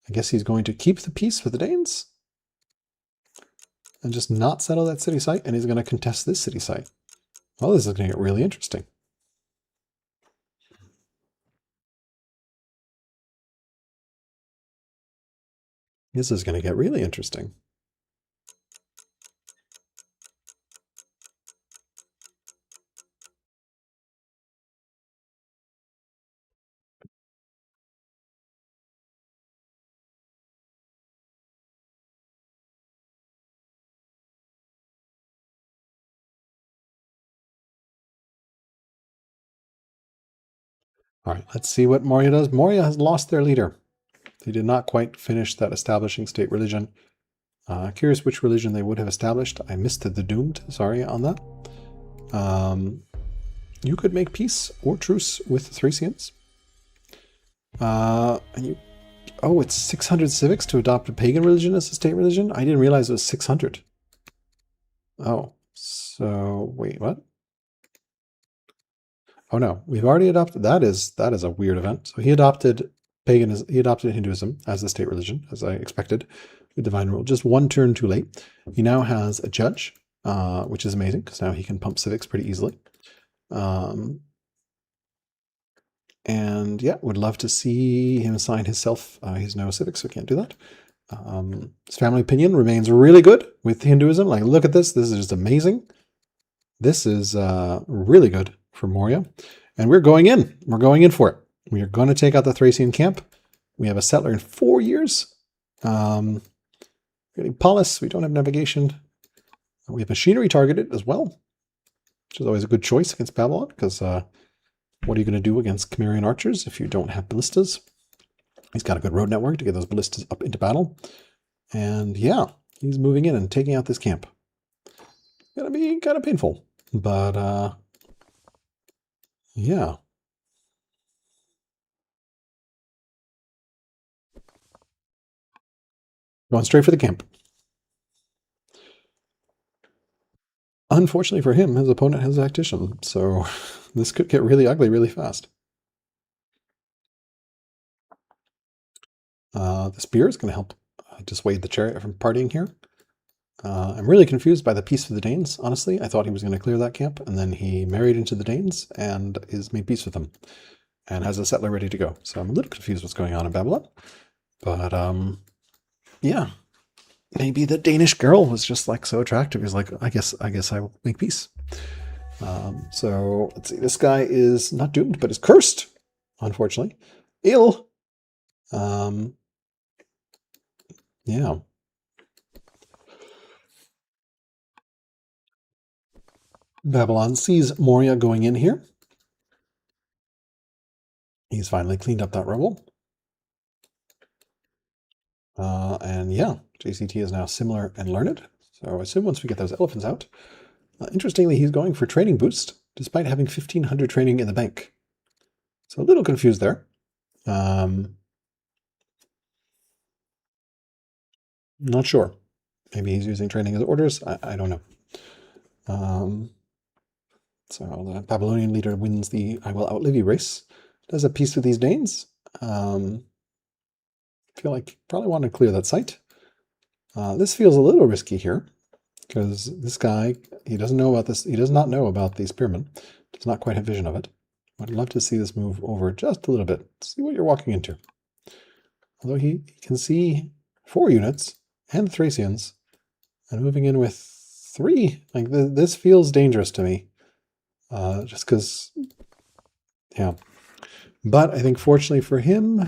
I guess he's going to keep the peace with the Danes and just not settle that city site, and he's going to contest this city site. Well, this is going to get really interesting. This is going to get really interesting. All right, let's see what Moria does. Moria has lost their leader. They did not quite finish that establishing state religion. Curious which religion they would have established. I missed the doomed. Sorry on that. You could make peace or truce with Thracians. It's 600 civics to adopt a pagan religion as a state religion? I didn't realize it was 600. Oh, so wait, what? Oh no, we've already adopted. That is a weird event. So he adopted paganism. He adopted Hinduism as the state religion, as I expected. The divine rule, just 1 turn too late. He now has a judge, which is amazing because now he can pump civics pretty easily. And yeah, would love to see him assign himself. He's no civics, so can't do that. His family opinion remains really good with Hinduism. Like, look at this. This is just amazing. This is really good for Moria. And we're going in. We're going in for it. We are going to take out the Thracian camp. We have a settler in 4 years. Getting polis. We don't have navigation. We have machinery targeted as well, which is always a good choice against Babylon, because what are you going to do against Cimmerian archers if you don't have ballistas? He's got a good road network to get those ballistas up into battle. And yeah, he's moving in and taking out this camp. Gonna be kind of painful, but yeah. Going straight for the camp. Unfortunately for him, his opponent has a tactician, so this could get really ugly really fast. The spear is going to help dissuade the chariot from partying here. I'm really confused by the peace with the Danes, honestly. I thought he was going to clear that camp, and then he married into the Danes and is made peace with them, and has a settler ready to go. So I'm a little confused what's going on in Babylon. But yeah, maybe the Danish girl was just like so attractive. He's like, I guess I will make peace. So let's see. This guy is not doomed, but is cursed, unfortunately. Ill. Yeah. Babylon sees Moria going in here. He's finally cleaned up that rubble. And yeah, JCT is now similar and learned. So I assume once we get those elephants out. Interestingly, he's going for training boost, despite having 1,500 training in the bank. So a little confused there. Not sure. Maybe he's using training as orders. I don't know. So the Babylonian leader wins the I will outlive you race. Does a peace with these Danes. Feel like probably want to clear that site. This feels a little risky here because this guy, he doesn't know about this. He does not know about the spearmen. Does not quite have vision of it. I'd love to see this move over just a little bit. See what you're walking into. Although he can see 4 units and the Thracians and moving in with 3. Like this feels dangerous to me. Just because, yeah. But I think fortunately for him,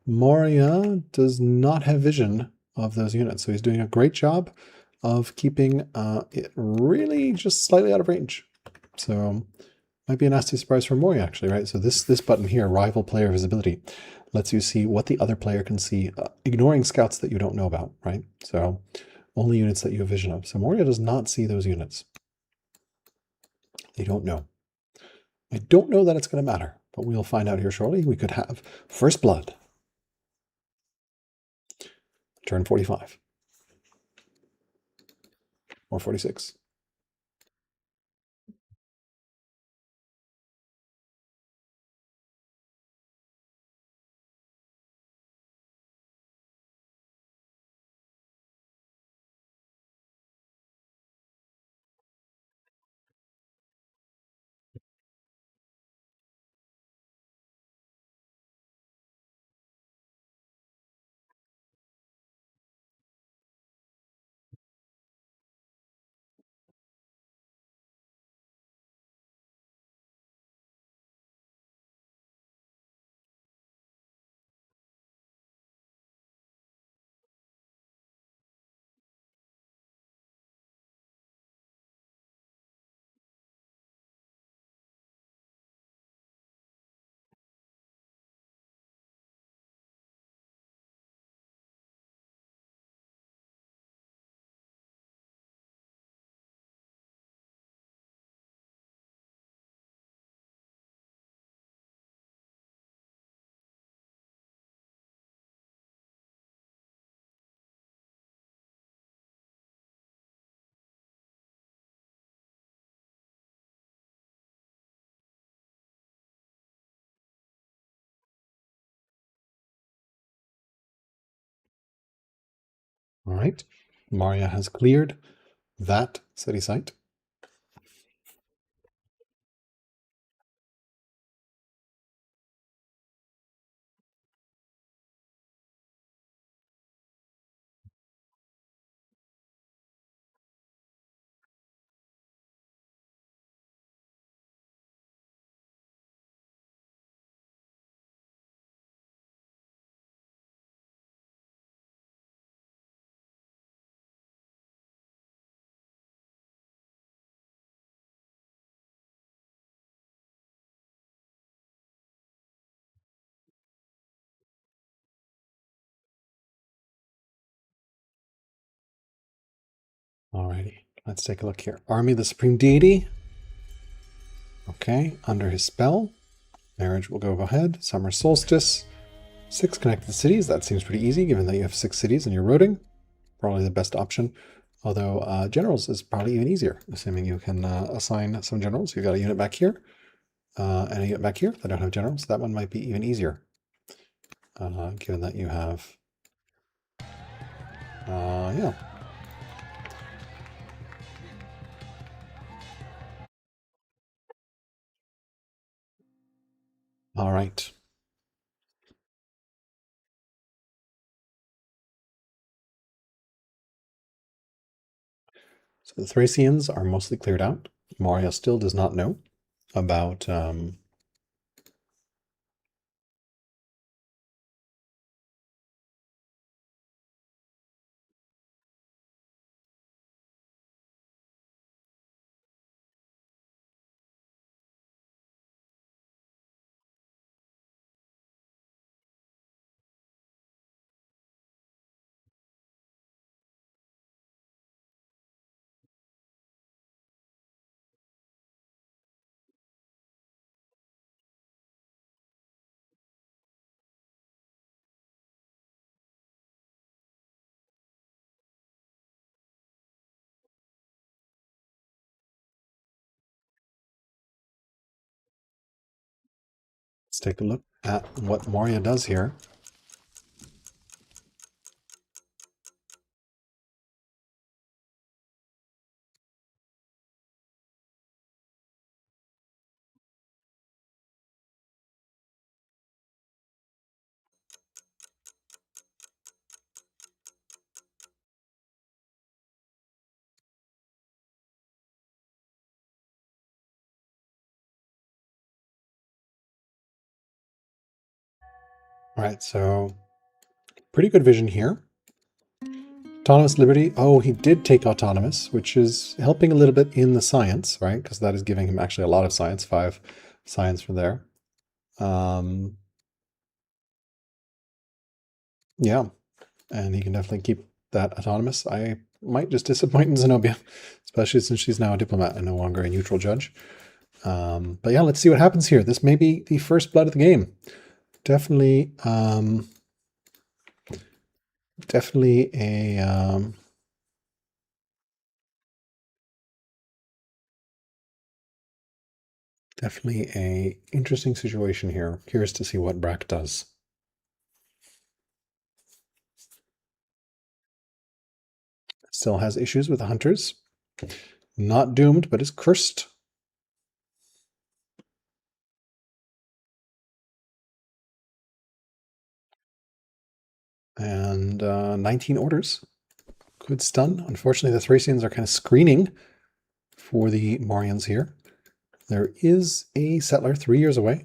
Moria does not have vision of those units. So he's doing a great job of keeping it really just slightly out of range. So might be a nasty surprise for Moria, actually, right? So this button here, rival player visibility, lets you see what the other player can see, ignoring scouts that you don't know about, right? So only units that you have vision of. So Moria does not see those units. They don't know. I don't know that it's going to matter, but we'll find out here shortly. We could have First Blood. Turn 45. Or 46. All right. Maria has cleared that city site. Alrighty, let's take a look here. Army of the Supreme Deity. Okay, under his spell. Marriage will go ahead. Summer Solstice. 6 connected cities. That seems pretty easy given that you have 6 cities and you're roading. Probably the best option. Although generals is probably even easier, assuming you can assign some generals. You've got a unit back here and a unit back here that don't have generals. That one might be even easier, given that you have, yeah. All right. So the Thracians are mostly cleared out. Moria still does not know about let's take a look at what Moria does here. All right, so pretty good vision here. Autonomous Liberty. Oh, he did take Autonomous, which is helping a little bit in the science, right? Because that is giving him actually a lot of science, 5 science for there. Yeah, and he can definitely keep that Autonomous. I might just disappoint in Zenobia, especially since she's now a diplomat and no longer a neutral judge. But yeah, let's see what happens here. This may be the first blood of the game. Definitely, definitely a interesting situation here. Curious to see what brrak does. Still has issues with the hunters. Not doomed, but is cursed. And 19 orders. Could stun. Unfortunately, the Thracians are kind of screening for the Morians here. There is a settler 3 years away.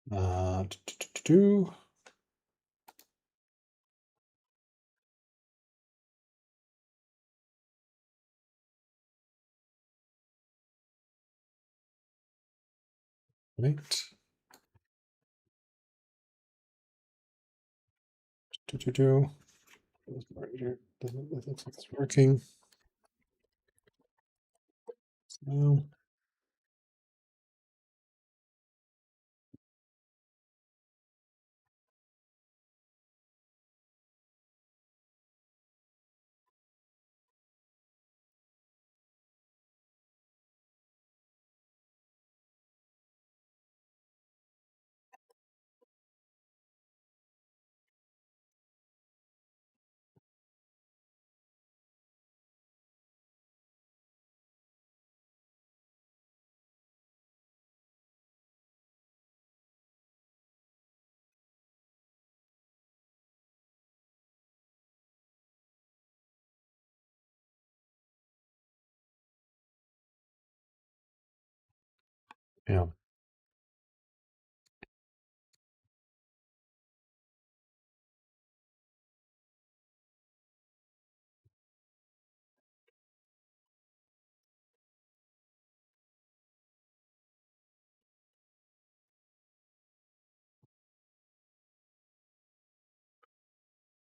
Uh, Right. Doesn't look like it's working. So, yeah.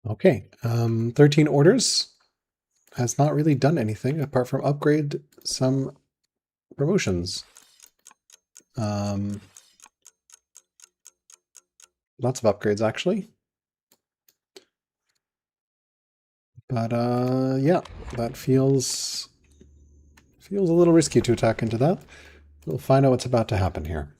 Okay, 13 orders has not really done anything apart from upgrade some promotions. Lots of upgrades, actually. But yeah, that feels a little risky to attack into that. We'll find out what's about to happen here.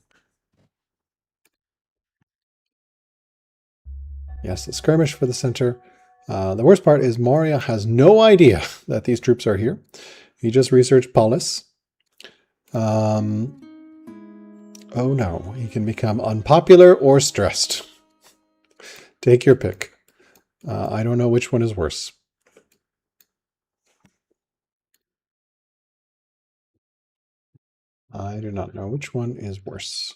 Yes, the skirmish for the center. The worst part is Moria has no idea that these troops are here. He just researched Polis. Oh no, he can become unpopular or stressed. Take your pick. I don't know which one is worse. I do not know which one is worse.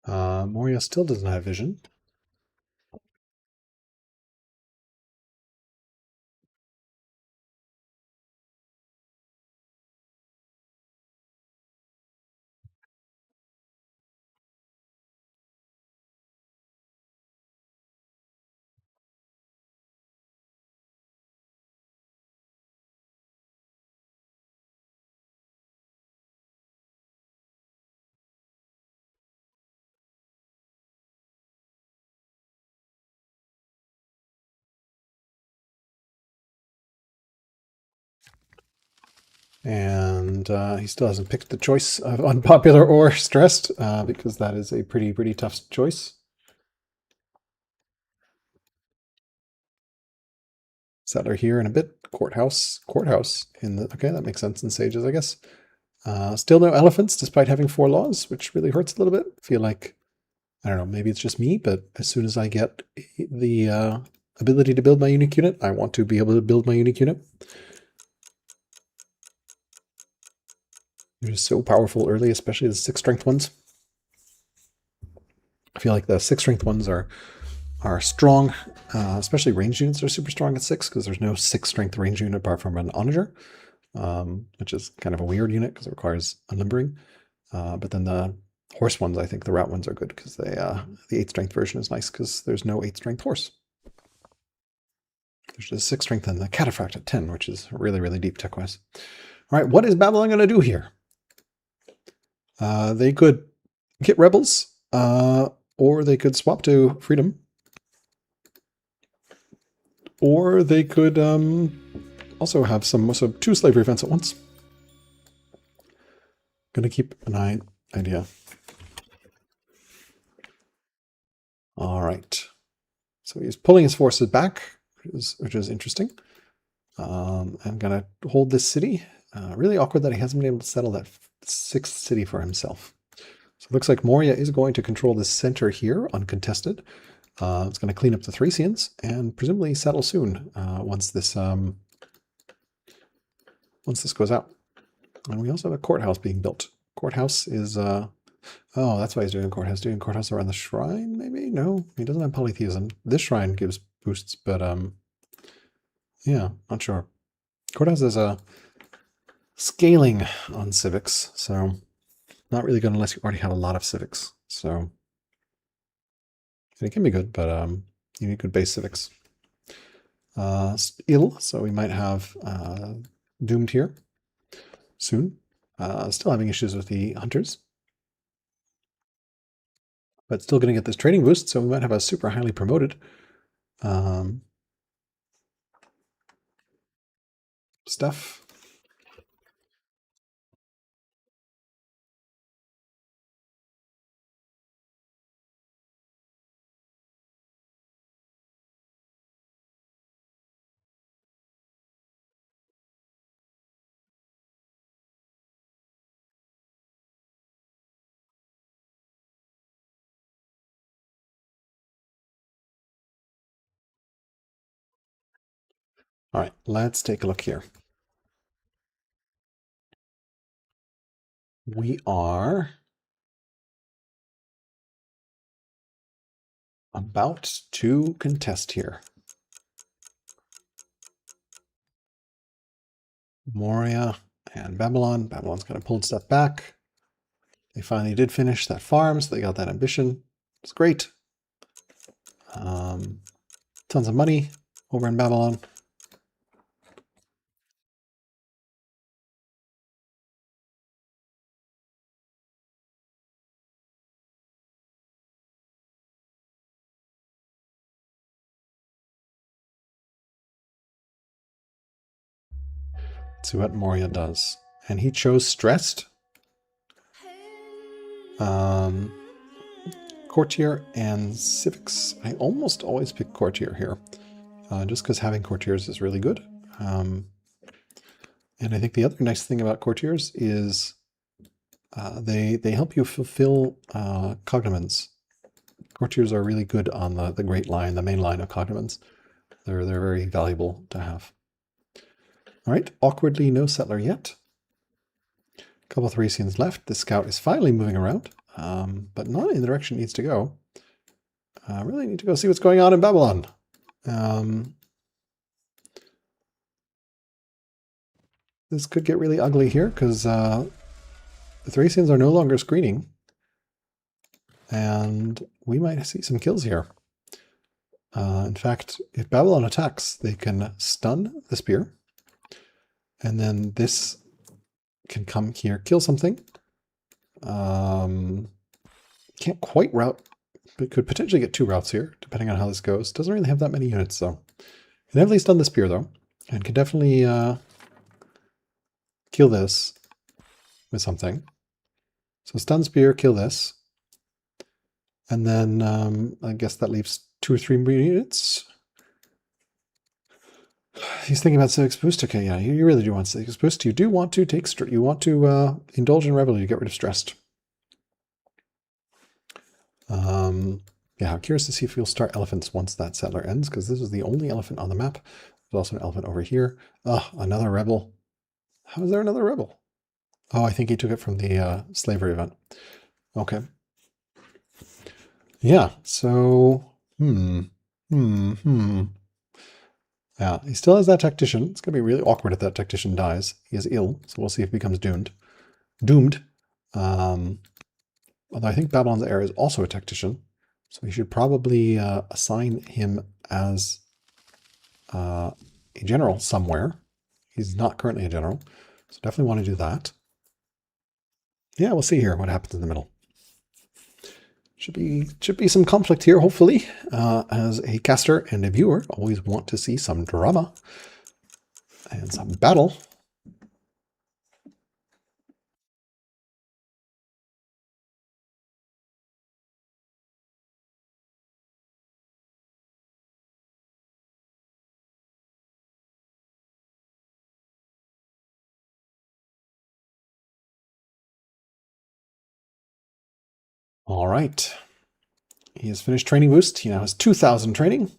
Moria still doesn't have vision. And he still hasn't picked the choice of unpopular or stressed, because that is a pretty tough choice. Settler here in a bit. Courthouse. In the okay, that makes sense in Sages, I guess. Still no elephants, despite having 4 laws, which really hurts a little bit. I feel like, I don't know, maybe it's just me, but as soon as I get the ability to build my unique unit, I want to be able to build my unique unit. They're just so powerful early, especially the 6 strength ones. I feel like the 6 strength ones are strong, especially ranged units are super strong at 6 because there's no 6 strength range unit apart from an onager, which is kind of a weird unit because it requires unlimbering. But then the horse ones, I think the route ones are good because they the 8 strength version is nice because there's no 8 strength horse. There's just 6 strength and the cataphract at 10, which is really deep tech-wise. All right, what is Babylon going to do here? They could get rebels, or they could swap to freedom, or they could also have some 2 slavery events at once. Gonna keep an idea. All right. So he's pulling his forces back, which is interesting. I'm gonna hold this city. Really awkward that he hasn't been able to settle that 6th city for himself. So it looks like Moria is going to control this center here, uncontested. It's going to clean up the Thracians and presumably settle soon once this goes out. And we also have a courthouse being built. Courthouse is oh, that's why he's doing courthouse. Doing courthouse around the shrine, maybe? No, he doesn't have polytheism. This shrine gives boosts, but yeah, not sure. Courthouse is a scaling on civics, so not really good unless you already have a lot of civics. So it can be good, but you need good base civics. Ill, so we might have Doomed here soon. Still having issues with the hunters, but still going to get this trading boost, so we might have a super highly promoted stuff. All right, let's take a look here. We are about to contest here. Moria and Babylon. Babylon's kind of pulled stuff back. They finally did finish that farm, so they got that ambition. It's great. Tons of money over in Babylon. Let's see what Moria does. And he chose stressed. Courtier and civics. I almost always pick courtier here, just because having courtiers is really good. And I think the other nice thing about courtiers is they help you fulfill cognomens. Courtiers are really good on the Great Line, the main line of cognomens. They're very valuable to have. All right, awkwardly no settler yet. A couple of Thracians left. The scout is finally moving around, but not in the direction it needs to go. Really need to go see what's going on in Babylon. This could get really ugly here because the Thracians are no longer screening. And we might see some kills here. In fact, if Babylon attacks, they can stun the spear. And then this can come here, kill something. Can't quite route, but could potentially get 2 routes here, depending on how this goes. Doesn't really have that many units, though. Can definitely stun the spear, though. And can definitely kill this with something. So stun spear, kill this. And then I guess that leaves 2 or 3 more units. He's thinking about civics boost. Okay, yeah, you really do want civics boost. You do want to take, you want to indulge in revelry to get rid of stressed. Yeah, I'm curious to see if we'll start elephants once that settler ends, because this is the only elephant on the map. There's also an elephant over here. Oh, another rebel. How is there another rebel? Oh, I think he took it from the slavery event. Okay. Yeah, so, Yeah, he still has that tactician. It's going to be really awkward if that tactician dies. He is ill, so we'll see if he becomes doomed. Although I think Babylon's heir is also a tactician, so we should probably assign him as a general somewhere. He's not currently a general, so definitely want to do that. Yeah, we'll see here what happens in the middle. Should be some conflict here, hopefully. As a caster and a viewer, always want to see some drama and some battle. All right. He has finished training boost. He now has 2,000 training.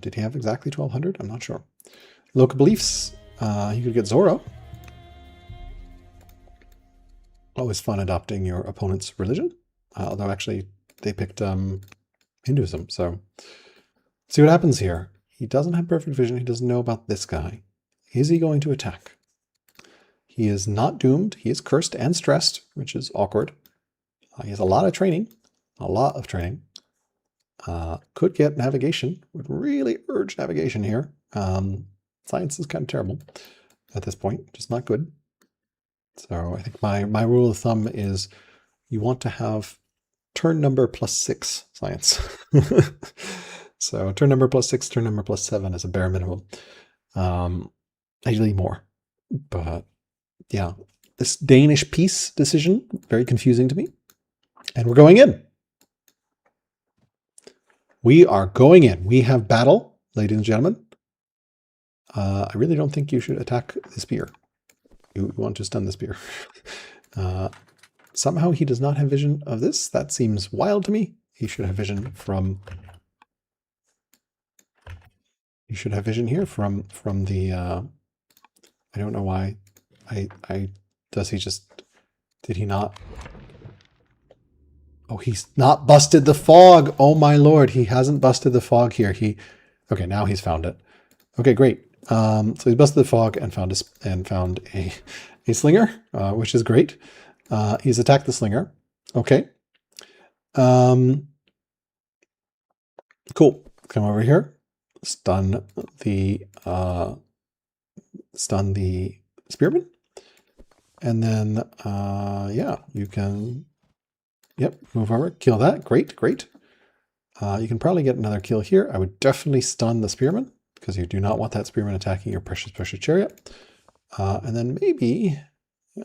Did he have exactly 1,200? I'm not sure. Local beliefs. He could get Zorro. Always fun adopting your opponent's religion. Although actually they picked Hinduism. So see what happens here. He doesn't have perfect vision. He doesn't know about this guy. Is he going to attack? He is not doomed. He is cursed and stressed, which is awkward. He has a lot of training. Could get navigation. Would really urge navigation here. Science is kind of terrible at this point, just not good. So I think my rule of thumb is you want to have turn number +6 science. So turn number +6, turn number +7 is a bare minimum. Ideally more, but yeah, this Danish peace decision, very confusing to me. And we're going in. We are going in. We have battle, ladies and gentlemen. I really don't think you should attack the spear. You want to stun the spear. Somehow he does not have vision of this. That seems wild to me. He should have vision from You should have vision here from the. I don't know why. Does he just? Did he not? Oh, he's not busted the fog. Oh my lord, he hasn't busted the fog here. Okay, now he's found it. Okay, great. So he's busted the fog and found a slinger, which is great. He's attacked the slinger. Okay. Cool. Come over here. Stun the spearman, and then yeah, you can. Yep, move over, kill that. Great, great. You can probably get another kill here. I would definitely stun the spearman because you do not want that spearman attacking your precious chariot. And then maybe,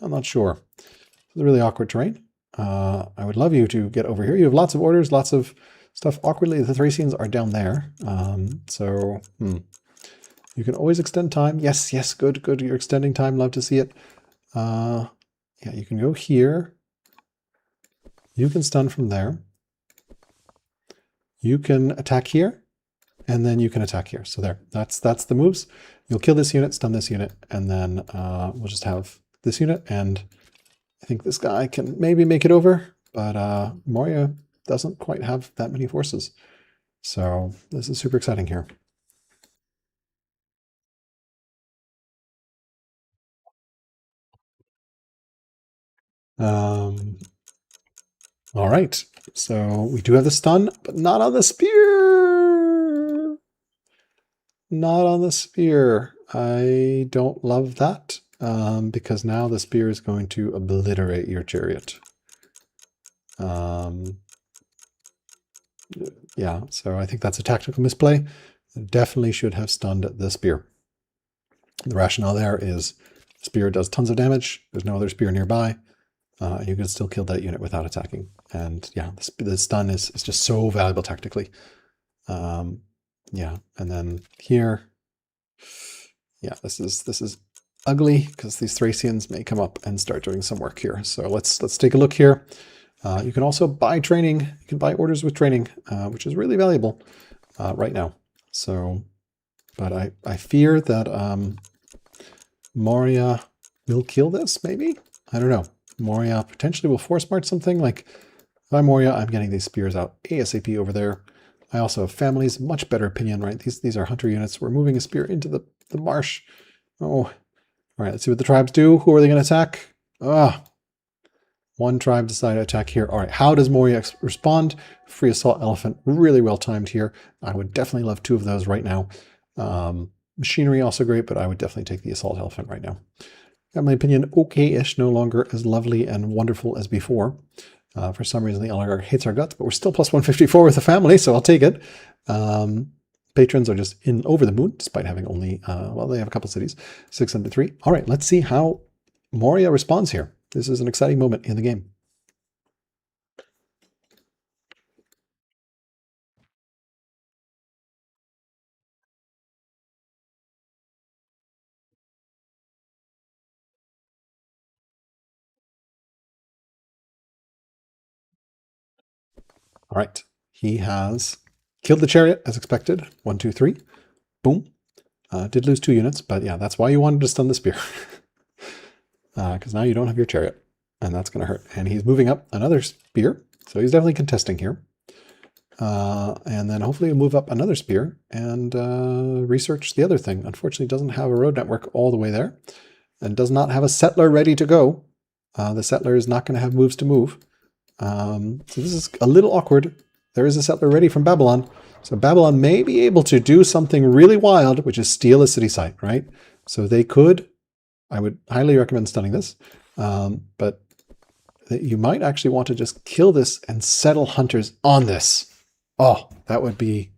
I'm not sure. It's really awkward terrain. I would love you to get over here. You have lots of orders, lots of stuff. Awkwardly, the Thracians are down there. You can always extend time. Yes, yes, good, good. You're extending time. Love to see it. Yeah, you can go here. You can stun from there. You can attack here, and then you can attack here. So there, that's the moves. You'll kill this unit, stun this unit, and then we'll just have this unit. And I think this guy can maybe make it over, but Moria doesn't quite have that many forces. So this is super exciting here. All right, so we do have the stun, but not on the spear. Not on the spear. I don't love that because now the spear is going to obliterate your chariot. Yeah, so I think that's a tactical misplay. Definitely should have stunned the spear. The rationale there is spear does tons of damage. There's no other spear nearby. You can still kill that unit without attacking. And yeah, the stun is just so valuable tactically. Yeah, and then here, yeah, this is ugly because these Thracians may come up and start doing some work here. So let's take a look here. You can also buy training. You can buy orders with training, which is really valuable right now. So, but I fear that Moria will kill this, maybe? I don't know. Moria potentially will force march something. Like, if I'm Moria, I'm getting these spears out ASAP over there. I also have families, much better opinion, right? These are hunter units. We're moving a spear into the marsh. Oh, all right, let's see what the tribes do. Who are they going to attack? One tribe decided to attack here. All right, how does Moria respond? Free assault elephant, really well timed here. I would definitely love 2 of those right now. Machinery also great, but I would definitely take the assault elephant right now. Got my opinion okay-ish, no longer as lovely and wonderful as before. For some reason, the oligarch hates our guts, but we're still plus 154 with the family, so I'll take it. Patrons are just in over the moon, despite having only, well, they have a couple cities, 603. All right, let's see how Moria responds here. This is an exciting moment in the game. All right, he has killed the chariot as expected. 1, 2, 3. Boom. Did lose 2 units, but yeah, that's why you wanted to stun the spear. Because now you don't have your chariot, and that's going to hurt. And he's moving up another spear, so he's definitely contesting here. And then hopefully he'll move up another spear and research the other thing. Unfortunately, doesn't have a road network all the way there, and does not have a settler ready to go. The settler is not going to have moves to move. So this is a little awkward. There is a settler ready from Babylon. So Babylon may be able to do something really wild, which is steal a city site, right? So they could, I would highly recommend stunning this, but you might actually want to just kill this and settle hunters on this. Oh, that would be...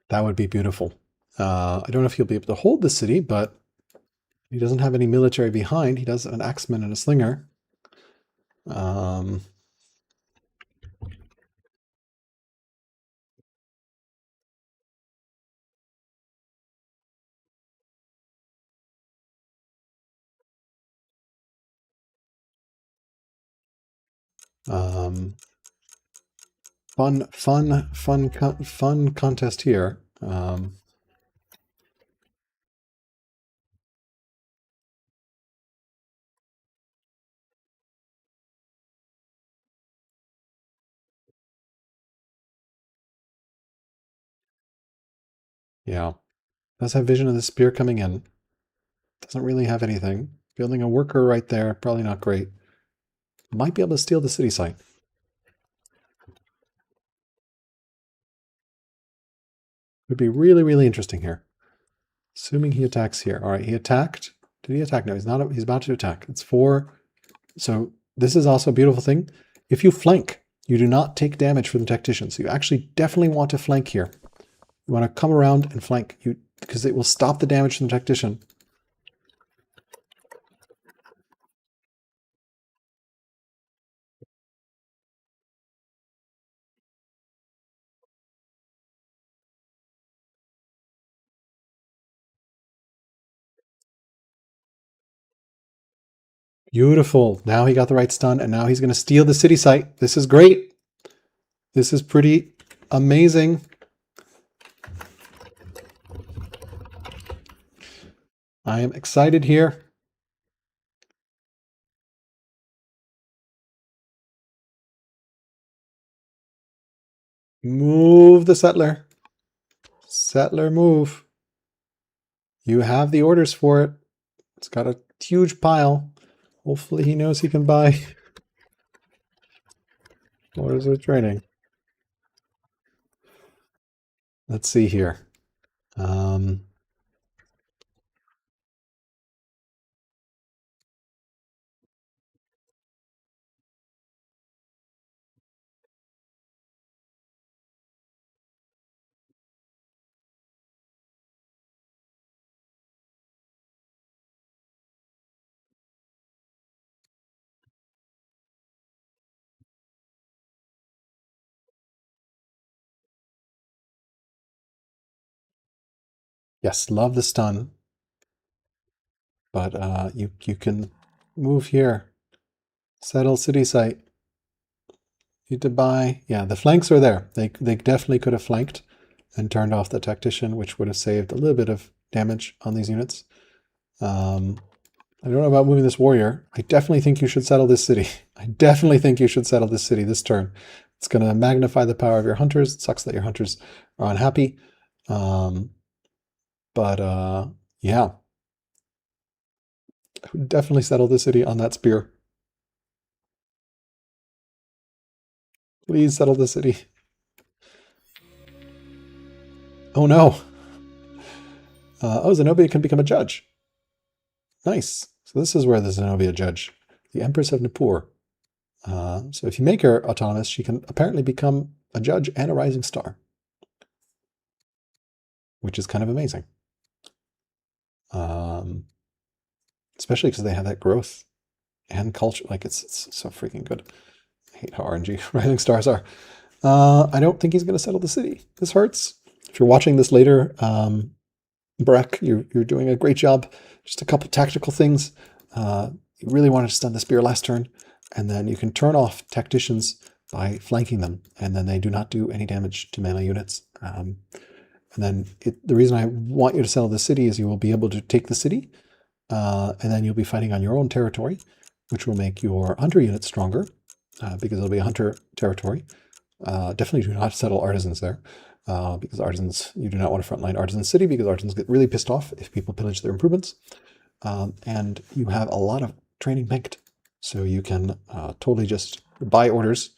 That would be beautiful. I don't know if he'll be able to hold the city, but he doesn't have any military behind. He does have an axeman and a slinger. Fun contest here. Yeah, does have vision of the spear coming in. Doesn't really have anything. Building a worker right there, probably not great. Might be able to steal the city site. Would be really, really interesting here. Assuming he attacks here. All right, he attacked. Did he attack? No, he's not. He's about to attack. It's 4. So this is also a beautiful thing. If you flank, you do not take damage from the tactician. So you actually definitely want to flank here. You want to come around and flank because it will stop the damage from the tactician. Beautiful. Now he got the right stun, and now he's going to steal the city site. This is great. This is pretty amazing. I am excited here. Move the settler. Settler move. You have the orders for it. It's got a huge pile. Hopefully he knows he can buy orders of training. Let's see here. Yes, love the stun. But you can move here. Settle city site. Need to buy. Yeah, the flanks are there. They definitely could have flanked and turned off the tactician, which would have saved a little bit of damage on these units. I don't know about moving this warrior. I definitely think you should settle this city. I definitely think you should settle this city this turn. It's going to magnify the power of your hunters. It sucks that your hunters are unhappy. Yeah, I would definitely settle the city on that spear. Please settle the city. Oh no. Oh, Zenobia can become a judge. Nice. So this is where the Zenobia judge, the Empress of Nippur. So if you make her autonomous, she can apparently become a judge and a rising star, which is kind of amazing. Especially because they have that growth and culture. Like it's so freaking good. I hate how RNG rising stars are. I don't think he's going to settle the city. This hurts. If you're watching this later, brrak, you're doing a great job. Just a couple tactical things. You really wanted to stun the spear last turn, and then you can turn off tacticians by flanking them, and then they do not do any damage to melee units. And then the reason I want you to settle the city is you will be able to take the city, and then you'll be fighting on your own territory, which will make your hunter units stronger, because it'll be a hunter territory. Definitely do not settle artisans there, because artisans, you do not want to frontline artisan city, because artisans get really pissed off if people pillage their improvements. And you have a lot of training banked, so you can totally just buy orders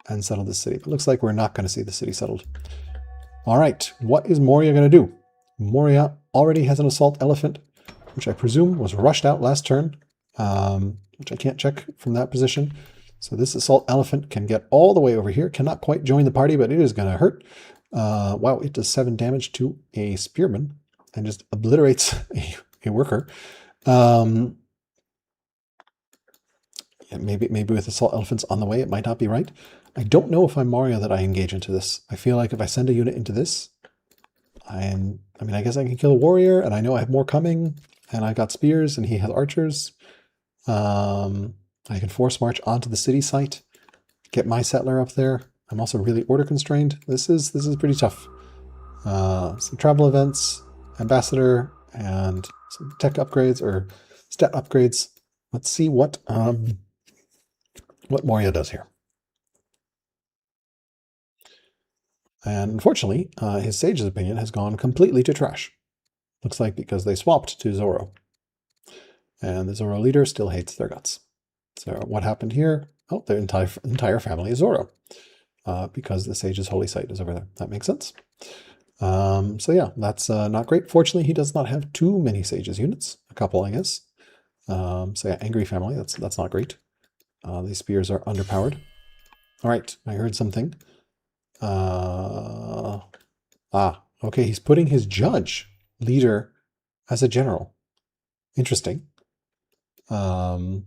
and settle the city. It looks like we're not going to see the city settled. All right, what is Moria going to do? Moria already has an assault elephant, which I presume was rushed out last turn, which I can't check from that position. So this assault elephant can get all the way over here. Cannot quite join the party, but it is going to hurt. Wow, it does 7 damage to a spearman. and just obliterates a worker. Yeah, maybe with assault elephants on the way, it might not be right. I don't know if I'm Mario that I engage into this. I feel like if I send a unit into this, I mean, I guess I can kill a warrior, and I know I have more coming, and I got spears, and he has archers. I can force march onto the city site, get my settler up there. I'm also really order constrained. This is pretty tough. Some travel events, ambassador, and some tech upgrades or stat upgrades. Let's see what Moria does here. And unfortunately, his sage's opinion has gone completely to trash. Looks like because they swapped to Zoro. And the Zoro leader still hates their guts. So what happened here? Oh, their entire family is Zoro. Because the sage's holy site is over there. That makes sense. So yeah, that's not great. Fortunately, he does not have too many sages units. A couple, I guess. So yeah, angry family. That's not great. These spears are underpowered. All right, I heard something. Okay, he's putting his judge leader as a general. Interesting. Honestly,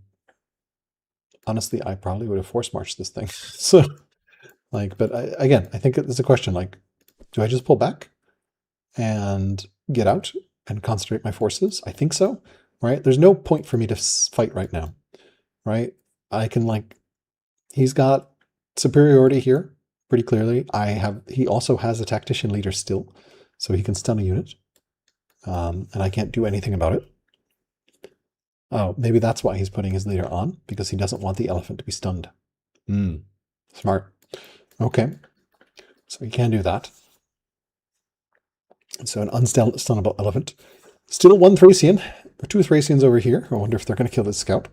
I probably would have force marched this thing. So, but again, I think it's a question like, do I just pull back and get out and concentrate my forces? I think so, right? There's no point for me to fight right now, right? I can he's got superiority here pretty clearly. He also has a tactician leader still, so he can stun a unit, and I can't do anything about it. Oh, maybe that's why he's putting his leader on, because he doesn't want the elephant to be stunned. Smart. Okay, so he can do that. So an unstunnable elephant. Still one Thracian. Two Thracians over here. I wonder if they're going to kill this scout.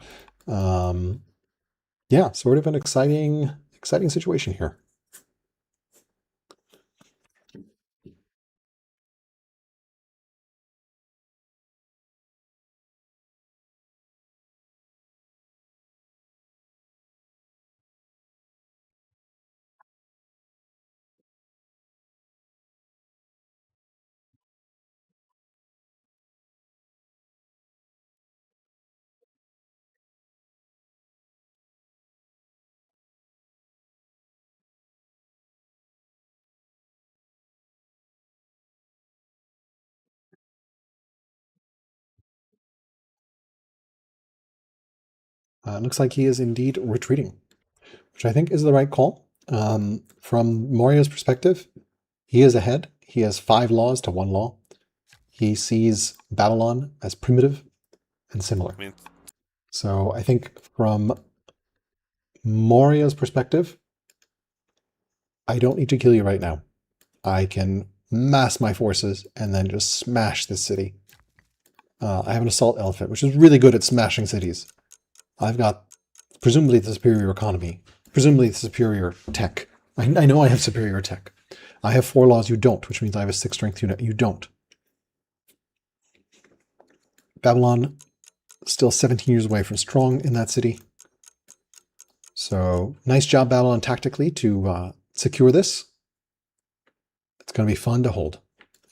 Yeah, sort of an exciting situation here. It looks like he is indeed retreating, which I think is the right call. From Morio's perspective, he is ahead. He has 5 laws to 1 law. He sees Babylon as primitive and similar. So I think from Morio's perspective, I don't need to kill you right now. I can mass my forces and then just smash this city. I have an assault elephant, which is really good at smashing cities. I've got presumably the superior economy, presumably the superior tech. I know I have superior tech. I have 4 laws, you don't, which means I have a 6 strength unit, you don't. Babylon, still 17 years away from strong in that city. So nice job, Babylon, tactically to secure this. It's going to be fun to hold.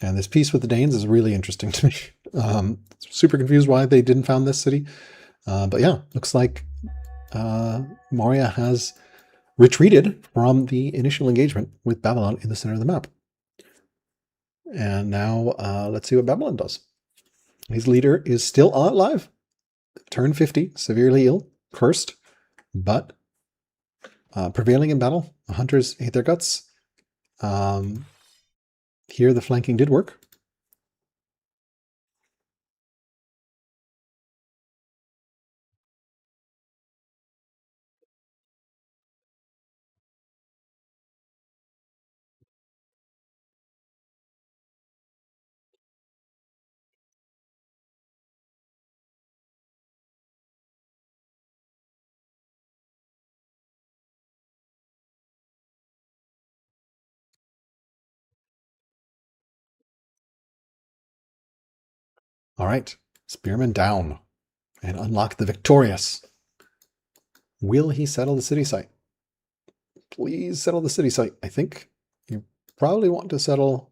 And this peace with the Danes is really interesting to me. Super confused why they didn't found this city. But yeah, looks like Moria has retreated from the initial engagement with Babylon in the center of the map. And now let's see what Babylon does. His leader is still alive, turn 50, severely ill, cursed, but prevailing in battle. The hunters hate their guts. Here the flanking did work. All right, Spearman down and unlock the victorious. Will he settle the city site? Please settle the city site. I think you probably want to settle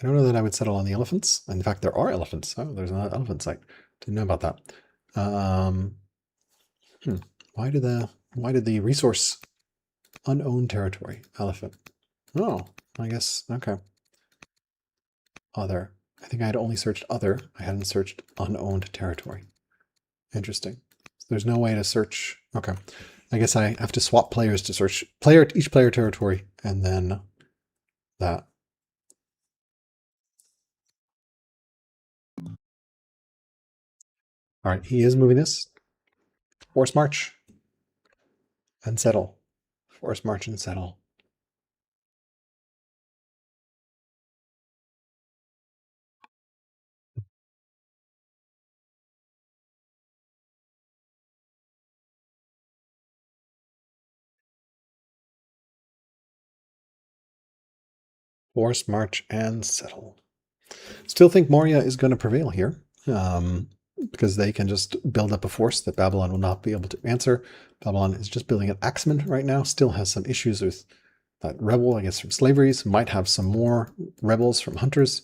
I don't know that I would settle on the elephants. In fact, there are elephants. Oh, there's an elephant site. Didn't know about that. Hmm. Why did the resource unowned territory elephant? Oh, I guess okay. Other. I think I had only searched other. I hadn't searched unowned territory. Interesting. There's no way to search. Okay. I guess I have to swap players to search each player territory and then that. All right. He is moving this. Force march and settle. Force march and settle. Force march and settle. Still think Moria is going to prevail here because they can just build up a force that Babylon will not be able to answer. Babylon is just building an axeman right now, still has some issues with that rebel, I guess, from slaveries, might have some more rebels from hunters.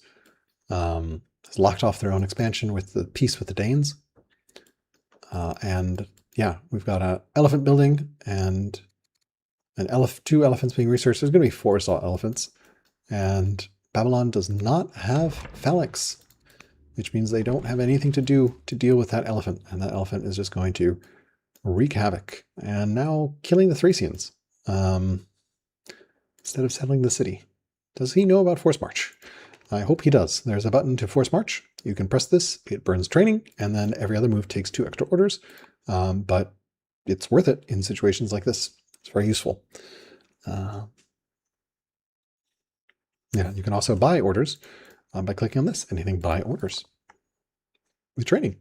Has locked off their own expansion with the peace with the Danes. And yeah, we've got an elephant building and two elephants being researched. There's going to be 4 saw elephants. And Babylon does not have phalanx, which means they don't have anything to do to deal with that elephant. And that elephant is just going to wreak havoc. And now killing the Thracians instead of settling the city. Does he know about Force March? I hope he does. There's a button to Force March. You can press this, it burns training, and then every other move takes 2 extra orders. But it's worth it in situations like this. It's very useful. Yeah, you can also buy orders by clicking on this. Anything buy orders with training.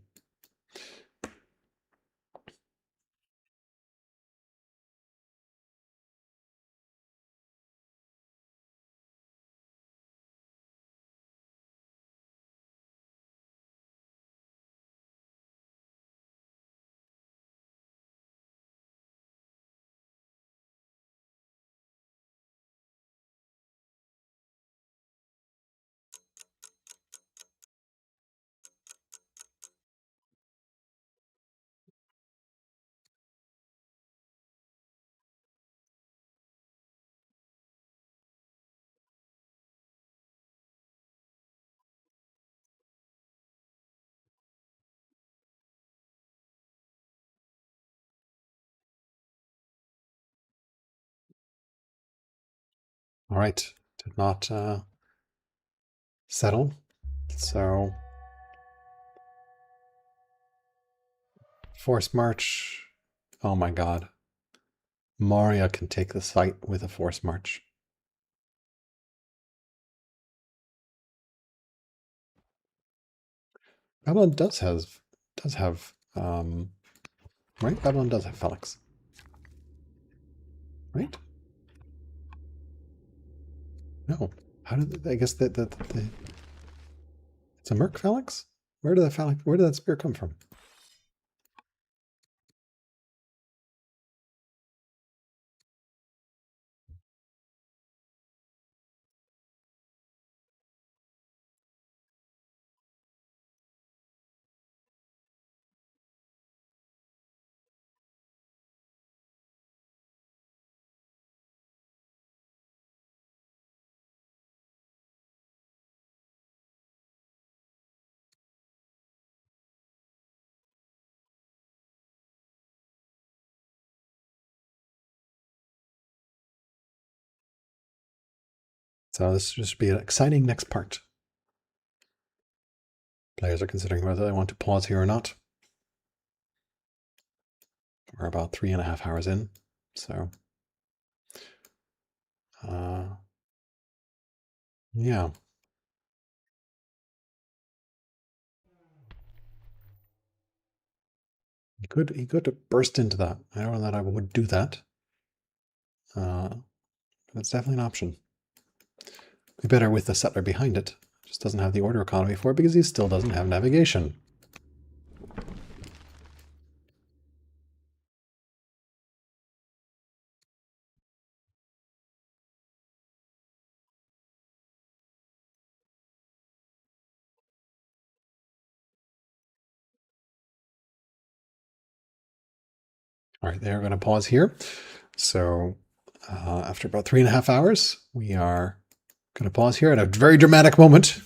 All right, did not settle. So Force March. Oh my god. Moria can take the site with a Force March. Babylon does have right? Babylon does have Felix. Right? No. How did I guess that the it's a Merc Felix? Where did that spear come from? So this should be an exciting next part. Players are considering whether they want to pause here or not. We're about 3.5 hours in, so yeah. He could burst into that. I don't know that I would do that. But it's definitely an option. Be better with the settler behind it. Just doesn't have the order economy for it because he still doesn't have navigation. All right, they're going to pause here. So after about 3.5 hours, we are going to pause here at a very dramatic moment.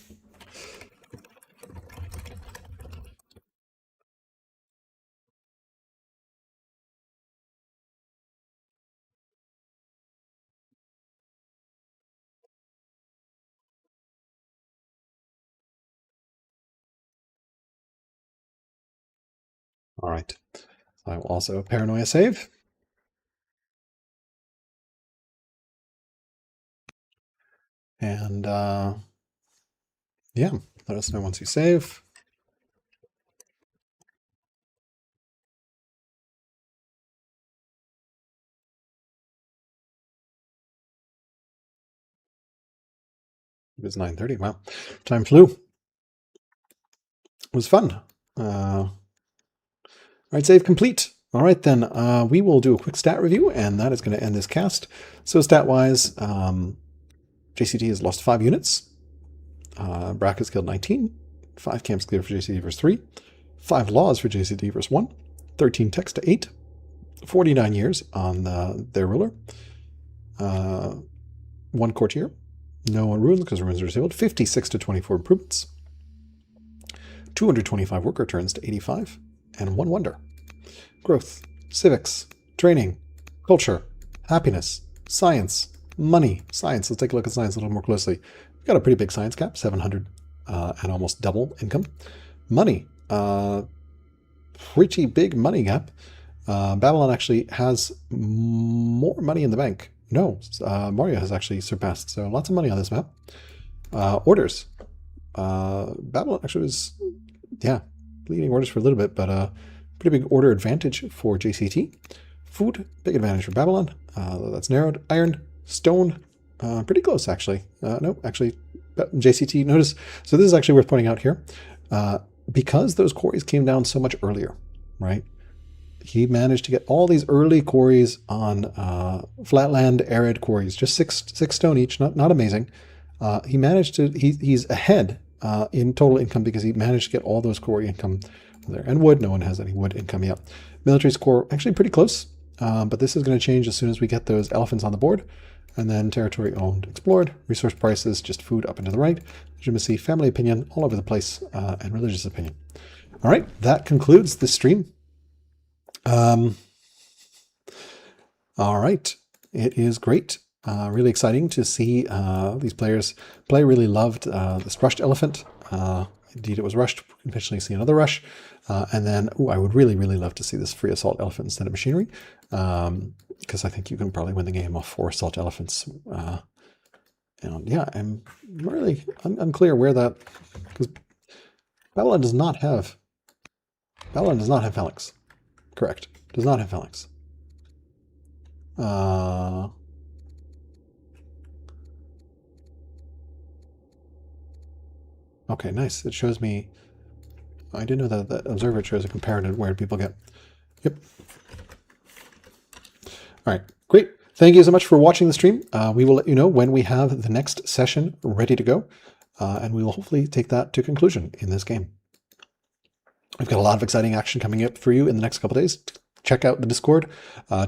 All right. I will also paranoia save. And yeah, let us know once you save. It was 9:30. Wow. Time flew. It was fun. All right, save complete. All right, then we will do a quick stat review, and that is going to end this cast. So stat-wise, JCT has lost 5 units. brrak has killed 19. 5 camps cleared for JCT versus 3. 5 laws for JCT versus 1. 13 techs to 8. 49 years on their ruler. 1 courtier. No ruins because ruins are disabled. 56 to 24 improvements. 225 worker turns to 85. And 1 wonder. Growth, civics, training, culture, happiness, science, money, science. Let's take a look at science a little more closely. We've got a pretty big science cap, 700 and almost double income. Money, pretty big money gap. Babylon actually has more money in the bank. No, Mario has actually surpassed. So lots of money on this map. Orders. Babylon actually was, yeah, leading orders for a little bit, but pretty big order advantage for JCT. Food, big advantage for Babylon. That's narrowed. Iron, stone, pretty close actually. No, actually, JCT, notice. So this is actually worth pointing out here. Because those quarries came down so much earlier, right? He managed to get all these early quarries on flatland, arid quarries, just six stone each, not amazing. He managed to, he's ahead in total income because he managed to get all those quarry income there. And wood, no one has any wood income yet. Military score, actually pretty close, but this is going to change as soon as we get those elephants on the board. And then territory owned, explored, resource prices, just food up and to the right, legitimacy, family opinion, all over the place, and religious opinion. All right, that concludes this stream. All right, it is great. Really exciting to see these players play. Really loved this rushed elephant. Indeed, it was rushed. We can potentially see another rush. And then, I would really, really love to see this free assault elephant instead of machinery. Because I think you can probably win the game off 4 assault elephants. And yeah, I'm really unclear where that, because Babylon does not have phalanx. Correct. Does not have phalanx. Okay, nice. It shows me, I didn't know that the observer shows a comparative where people get. Yep. All right, great. Thank you so much for watching the stream. We will let you know when we have the next session ready to go, and we will hopefully take that to conclusion in this game. We've got a lot of exciting action coming up for you in the next couple of days. Check out the Discord.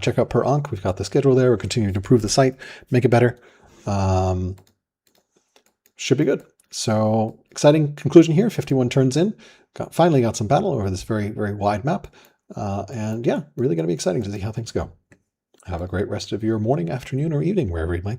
Check out Per Onk. We've got the schedule there. We're continuing to improve the site, make it better. Should be good. So exciting conclusion here. 51 turns in. Finally got some battle over this very, very wide map. And yeah, really going to be exciting to see how things go. Have a great rest of your morning, afternoon, or evening, wherever you might be.